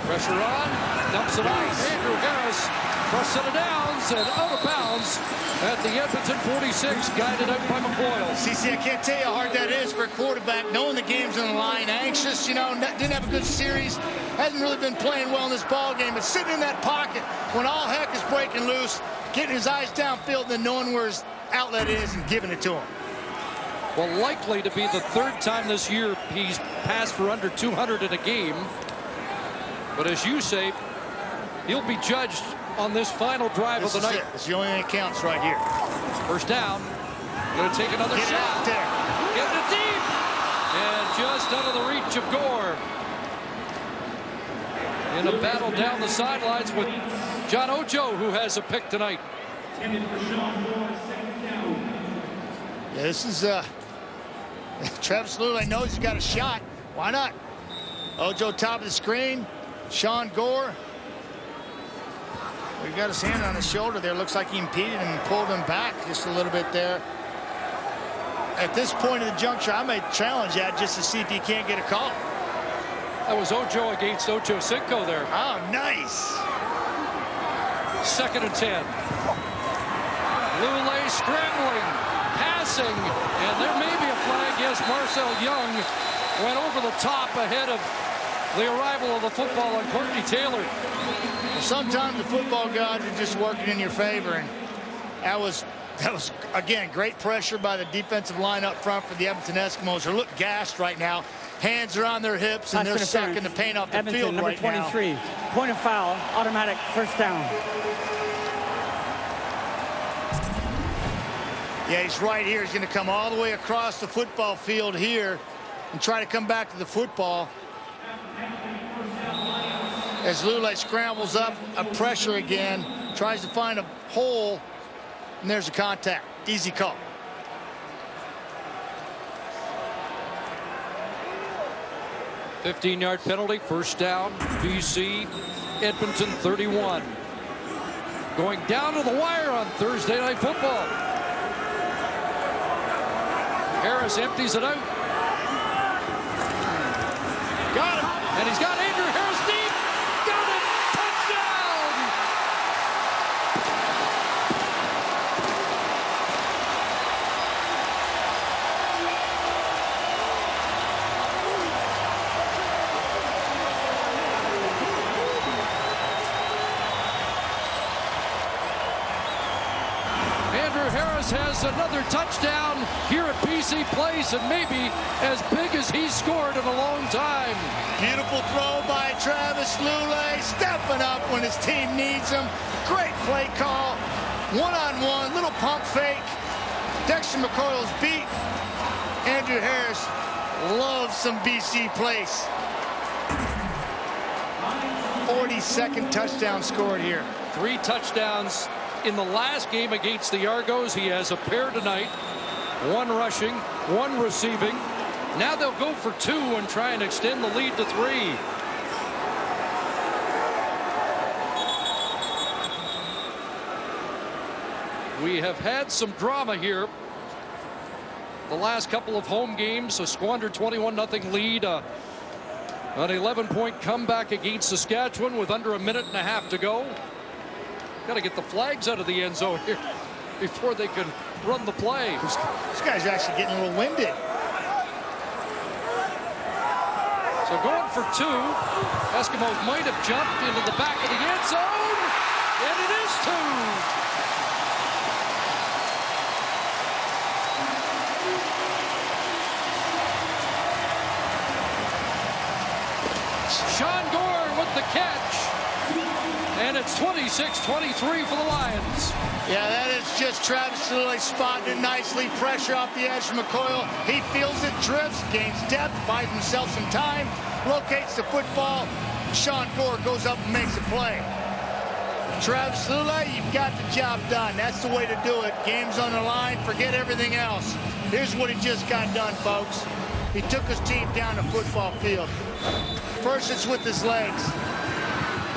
Pressure on, dumps it off. Andrew Harris, first set of downs and out of bounds at the Edmonton 46, guided out by McCoyle. CC, I can't tell you how hard that is for a quarterback, knowing the game's on the line, anxious, you know, didn't have a good series, hasn't really been playing well in this ball game, but sitting in that pocket when all heck is breaking loose, getting his eyes downfield, and then knowing where his outlet is and giving it to him. Well, likely to be the 3rd time this year he's passed for under 200 in a game. But as you say, he'll be judged on this final drive of the night. It's the only thing that counts right here. First down. Going to take another shot. Out there. Getting it deep. And just out of the reach of Gore. In a battle down the sidelines with John Ojo, who has a pick tonight. Yeah, this is Travis Lulay knows he's got a shot. Why not? Ojo top of the screen. Sean Gore. He got his hand on his shoulder there. Looks like he impeded him and pulled him back just a little bit there. At this point in the juncture, I may challenge that just to see if he can't get a call. That was Ojo against Ocho Cinco there. Oh, nice. 2nd and 10. Lulay scrambling, passing, and there may be a flag. Yes, Marcel Young went over the top ahead of the arrival of the football on Courtney Taylor. Well, sometimes the football gods are just working in your favor, and that was again great pressure by the defensive line up front for the Edmonton Eskimos, who look gassed right now. Hands are on their hips, and they're sucking the paint off the Edmonton, field number right 23. now. Point of foul, automatic first down. Yeah, he's right here. He's going to come all the way across the football field here and try to come back to the football. As Lulay scrambles up, a pressure again, tries to find a hole, and there's a contact. Easy call. A 15-yard penalty, first down, BC, Edmonton 31. Going down to the wire on Thursday Night Football. Harris empties it out. Got him. And he's got Andrew Harris deep. Got it. Touchdown. Andrew Harris has another touchdown here at BC Place, and maybe as big as he's scored in a long time. Beautiful throw by Travis Lulay, stepping up when his team needs him. Great play call. One-on-one, little pump fake. Dexter McCoyle's beat. Andrew Harris loves some BC Place. 42nd touchdown scored here. 3 touchdowns in the last game against the Argos. He has a pair tonight. 1 rushing, 1 receiving. Now they'll go for 2 and try and extend the lead to 3. We have had some drama here. The last couple of home games, a squandered 21-0 lead, an 11-point comeback against Saskatchewan with under a minute and a half to go. Got to get the flags out of the end zone here before they can run the play. This guy's actually getting a little winded. So going for two. Eskimos might have jumped into the back of the end zone, and it is two. Sean Gore with the catch, and it's 26-23 for the Lions. Yeah, that is just Travis Lulay spotting it nicely. Pressure off the edge from McCoyle. He feels it, drifts, gains depth, buys himself some time, locates the football. Sean Gore goes up and makes a play. Travis Lulay, you've got the job done. That's the way to do it. Game's on the line, forget everything else. Here's what he just got done, folks. He took his team down the football field. First, it's with his legs.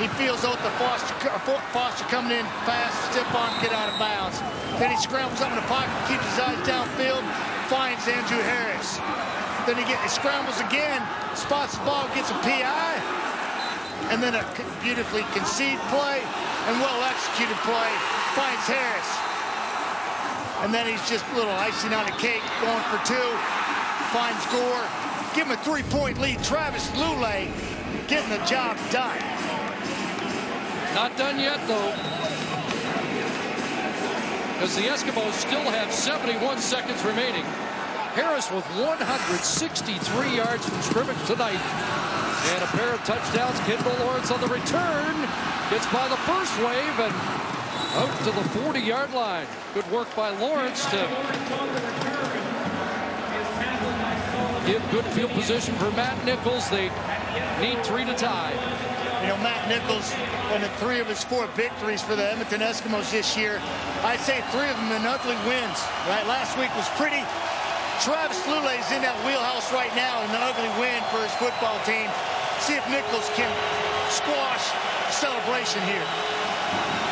He feels out the Foster coming in fast, step on, get out of bounds. Then he scrambles up in the pocket, keeps his eyes downfield, finds Andrew Harris. Then he scrambles again, spots the ball, gets a PI, and then a beautifully conceived play and well-executed play, finds Harris. And then he's just a little icing on the cake, going for two, finds Gore. Give him a 3-point lead. Travis Lulay getting the job done. Not done yet, though, because the Eskimos still have 71 seconds remaining. Harris with 163 yards from scrimmage tonight. And a pair of touchdowns. Kendall Lawrence on the return. Gets by the first wave and out to the 40-yard line. Good work by Lawrence to give good field position for Matt Nichols. They need 3 to tie. You know, Matt Nichols, in 3 of his 4 victories for the Edmonton Eskimos this year, I'd say 3 of them in ugly wins. Right? Last week was pretty. Travis Lulay's in that wheelhouse right now in an ugly win for his football team. See if Nichols can squash the celebration here.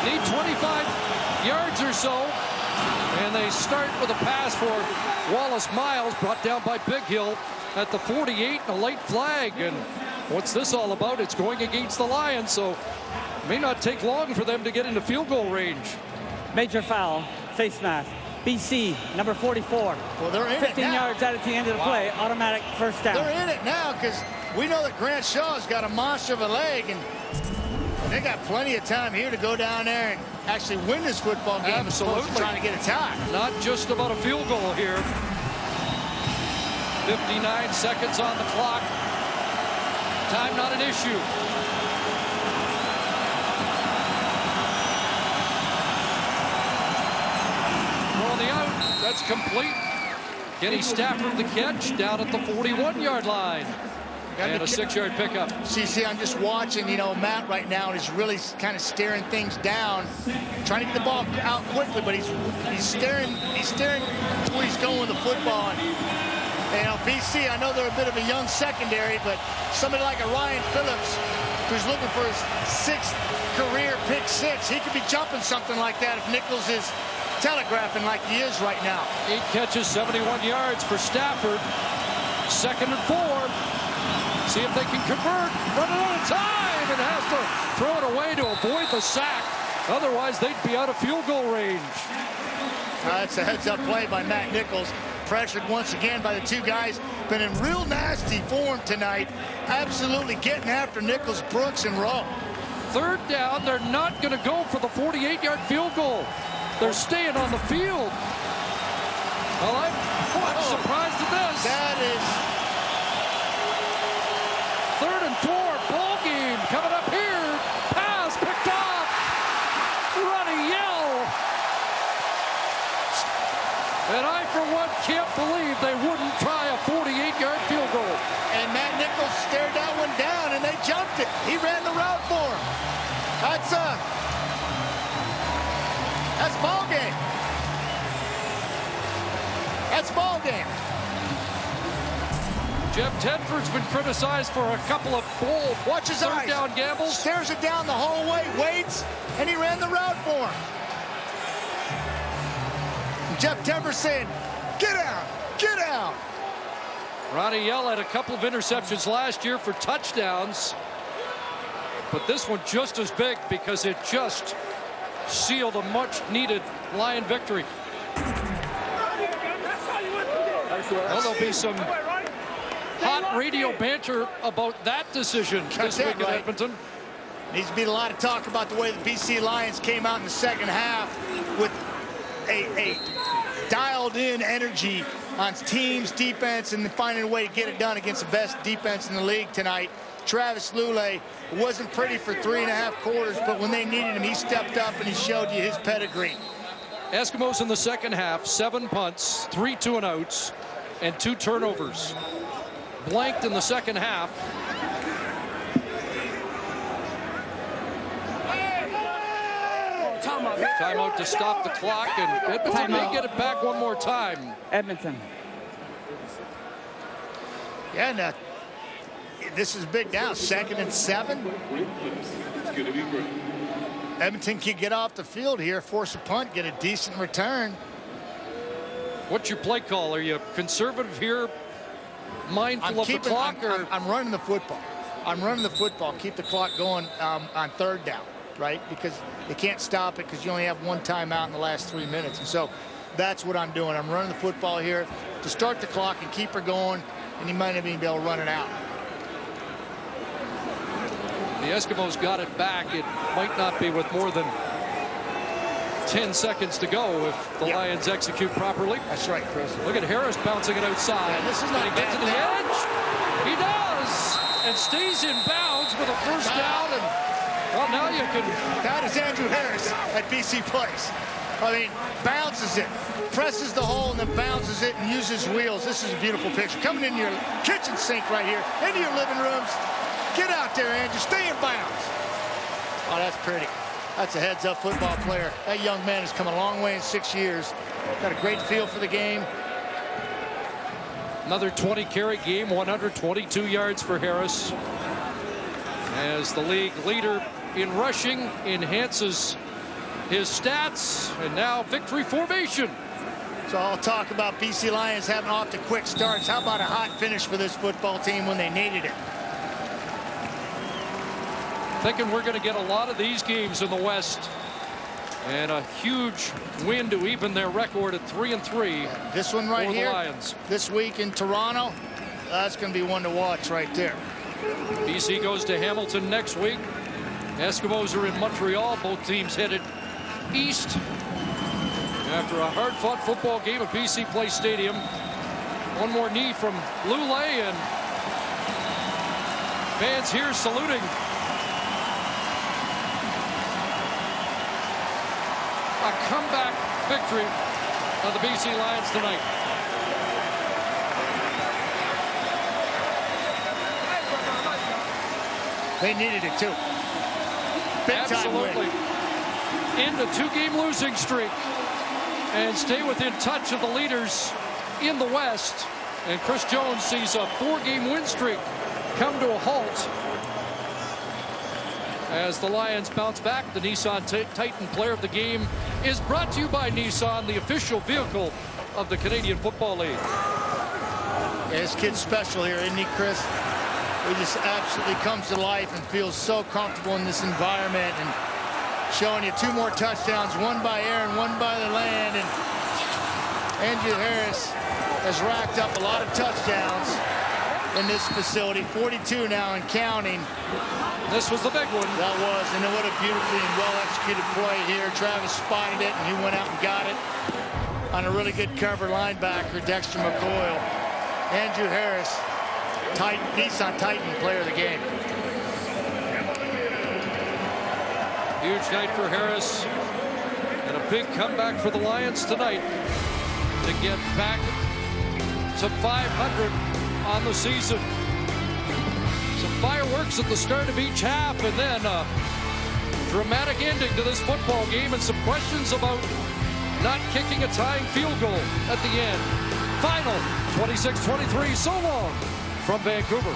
Need 25 yards or so. And they start with a pass for Wallace Miles, brought down by Big Hill at the 48, and a late flag. And what's this all about? It's going against the Lions, so it may not take long for them to get into field goal range. Major foul, face mask. BC, number 44. Well, they're in 15 it now. yards out at the end of the play, automatic first down. They're in it now because we know that Grant Shaw's got a monster of a leg, and they got plenty of time here to go down there and actually win this football game. Absolutely. Trying to get a tie. Not just about a field goal here. 59 seconds on the clock. Time not an issue. On the out, that's complete. Kenny Stafford the catch down at the 41-yard line. And a 6-yard pickup. See, I'm just watching, you know, Matt right now, and he's really kind of staring things down, trying to get the ball out quickly, but he's staring where he's going with the football. And, you know, BC, I know they're a bit of a young secondary, but somebody like a Ryan Phillips, who's looking for his 6th career pick 6, he could be jumping something like that if Nichols is telegraphing like he is right now. 8 catches, 71 yards for Stafford. 2nd and 4. See if they can convert. Running out of time and has to throw it away to avoid the sack. Otherwise, they'd be out of field goal range. That's a heads-up play by Matt Nichols. Pressured once again by the 2 guys. Been in real nasty form tonight. Absolutely getting after Nichols, Brooks, and Rowe. 3rd down. They're not going to go for the 48-yard field goal. They're staying on the field. Well, I'm surprised at this. That is... 3rd and 4, ball game coming up here. Pass picked off. Running yell. And I, for one, can't believe they wouldn't try a 48-yard field goal. And Matt Nichols stared that one down, and they jumped it. He ran the route for him. That's ball game. That's ball game. Jeff Tedford's been criticized for a couple of bold Watch his eyes. 3rd down gambles. Stares it down the hallway, waits, and he ran the route for him. Jeff Tedford saying, get out, get out. Ronnie Yell had a couple of interceptions last year for touchdowns, but this one just as big because it just sealed a much-needed Lion victory. Well, there'll be some hot radio banter about that decision this week in Edmonton. Needs to be a lot of talk about the way the BC Lions came out in the second half with a dialed-in energy on team's defense and finding a way to get it done against the best defense in the league tonight. Travis Lulay wasn't pretty for 3.5 quarters, but when they needed him, he stepped up and he showed you his pedigree. Eskimos in the second half, 7 punts, 3 2-and-outs, and 2 turnovers. Blanked in the second half. Timeout to stop the clock, and Edmonton may get it back one more time. Edmonton. Yeah, and this is big now, 2nd and 7. Edmonton can get off the field here, force a punt, get a decent return. What's your play call? Are you conservative here, mindful of the clock? I'm running the football. I'm running the football, keep the clock going on 3rd down, right? Because they can't stop it because you only have 1 timeout in the last 3 minutes. And so that's what I'm doing. I'm running the football here to start the clock and keep her going, and you might not even be able to run it out. The Eskimos got it back. It might not be with more than 10 seconds to go if the Lions execute properly. That's right, Chris. Look at Harris bouncing it outside. Yeah, this is not Can he get to the edge? He does, and stays in bounds with a first down. And well, now you can. That is Andrew Harris at BC Place. I mean, bounces it, presses the hole, and then bounces it and uses wheels. This is a beautiful picture. Coming in your kitchen sink right here, into your living rooms. Get out there, Andrew. Stay in bounds. Oh, that's pretty. That's a heads-up football player. That young man has come a long way in 6 years. Got a great feel for the game. Another 20-carry game, 122 yards for Harris. As the league leader in rushing enhances his stats, and now victory formation. So I'll talk about BC Lions having off to quick starts. How about a hot finish for this football team when they needed it? Thinking we're going to get a lot of these games in the West, and a huge win to even their record at 3-3. This one right here, Lions. This week in Toronto, that's going to be one to watch right there. BC goes to Hamilton next week. Eskimos are in Montreal. Both teams headed east after a hard-fought football game at BC Place Stadium. One more knee from Lulay, and fans here saluting. A comeback victory of the BC Lions tonight. They needed it too. Big time win. Absolutely. End a 2-game losing streak and stay within touch of the leaders in the West. And Chris Jones sees a 4-game win streak come to a halt as the Lions bounce back. The Nissan Titan Player of the Game is brought to you by Nissan, the official vehicle of the Canadian Football League. Yeah, this kid's special here, isn't he, Chris? He just absolutely comes to life and feels so comfortable in this environment, and showing you 2 more touchdowns, one by air and one by the land. And Andrew Harris has racked up a lot of touchdowns in this facility, 42 now and counting. This was the big one. That was, and what a beautifully and well-executed play here. Travis spotted it, and he went out and got it on a really good cover linebacker, Dexter McCoy. Andrew Harris, Nissan Titan Player of the Game. Huge night for Harris, and a big comeback for the Lions tonight to get back to 500 on the season. Some fireworks at the start of each half, and then a dramatic ending to this football game, and some questions about not kicking a tying field goal at the end. Final 26-23. So long from Vancouver.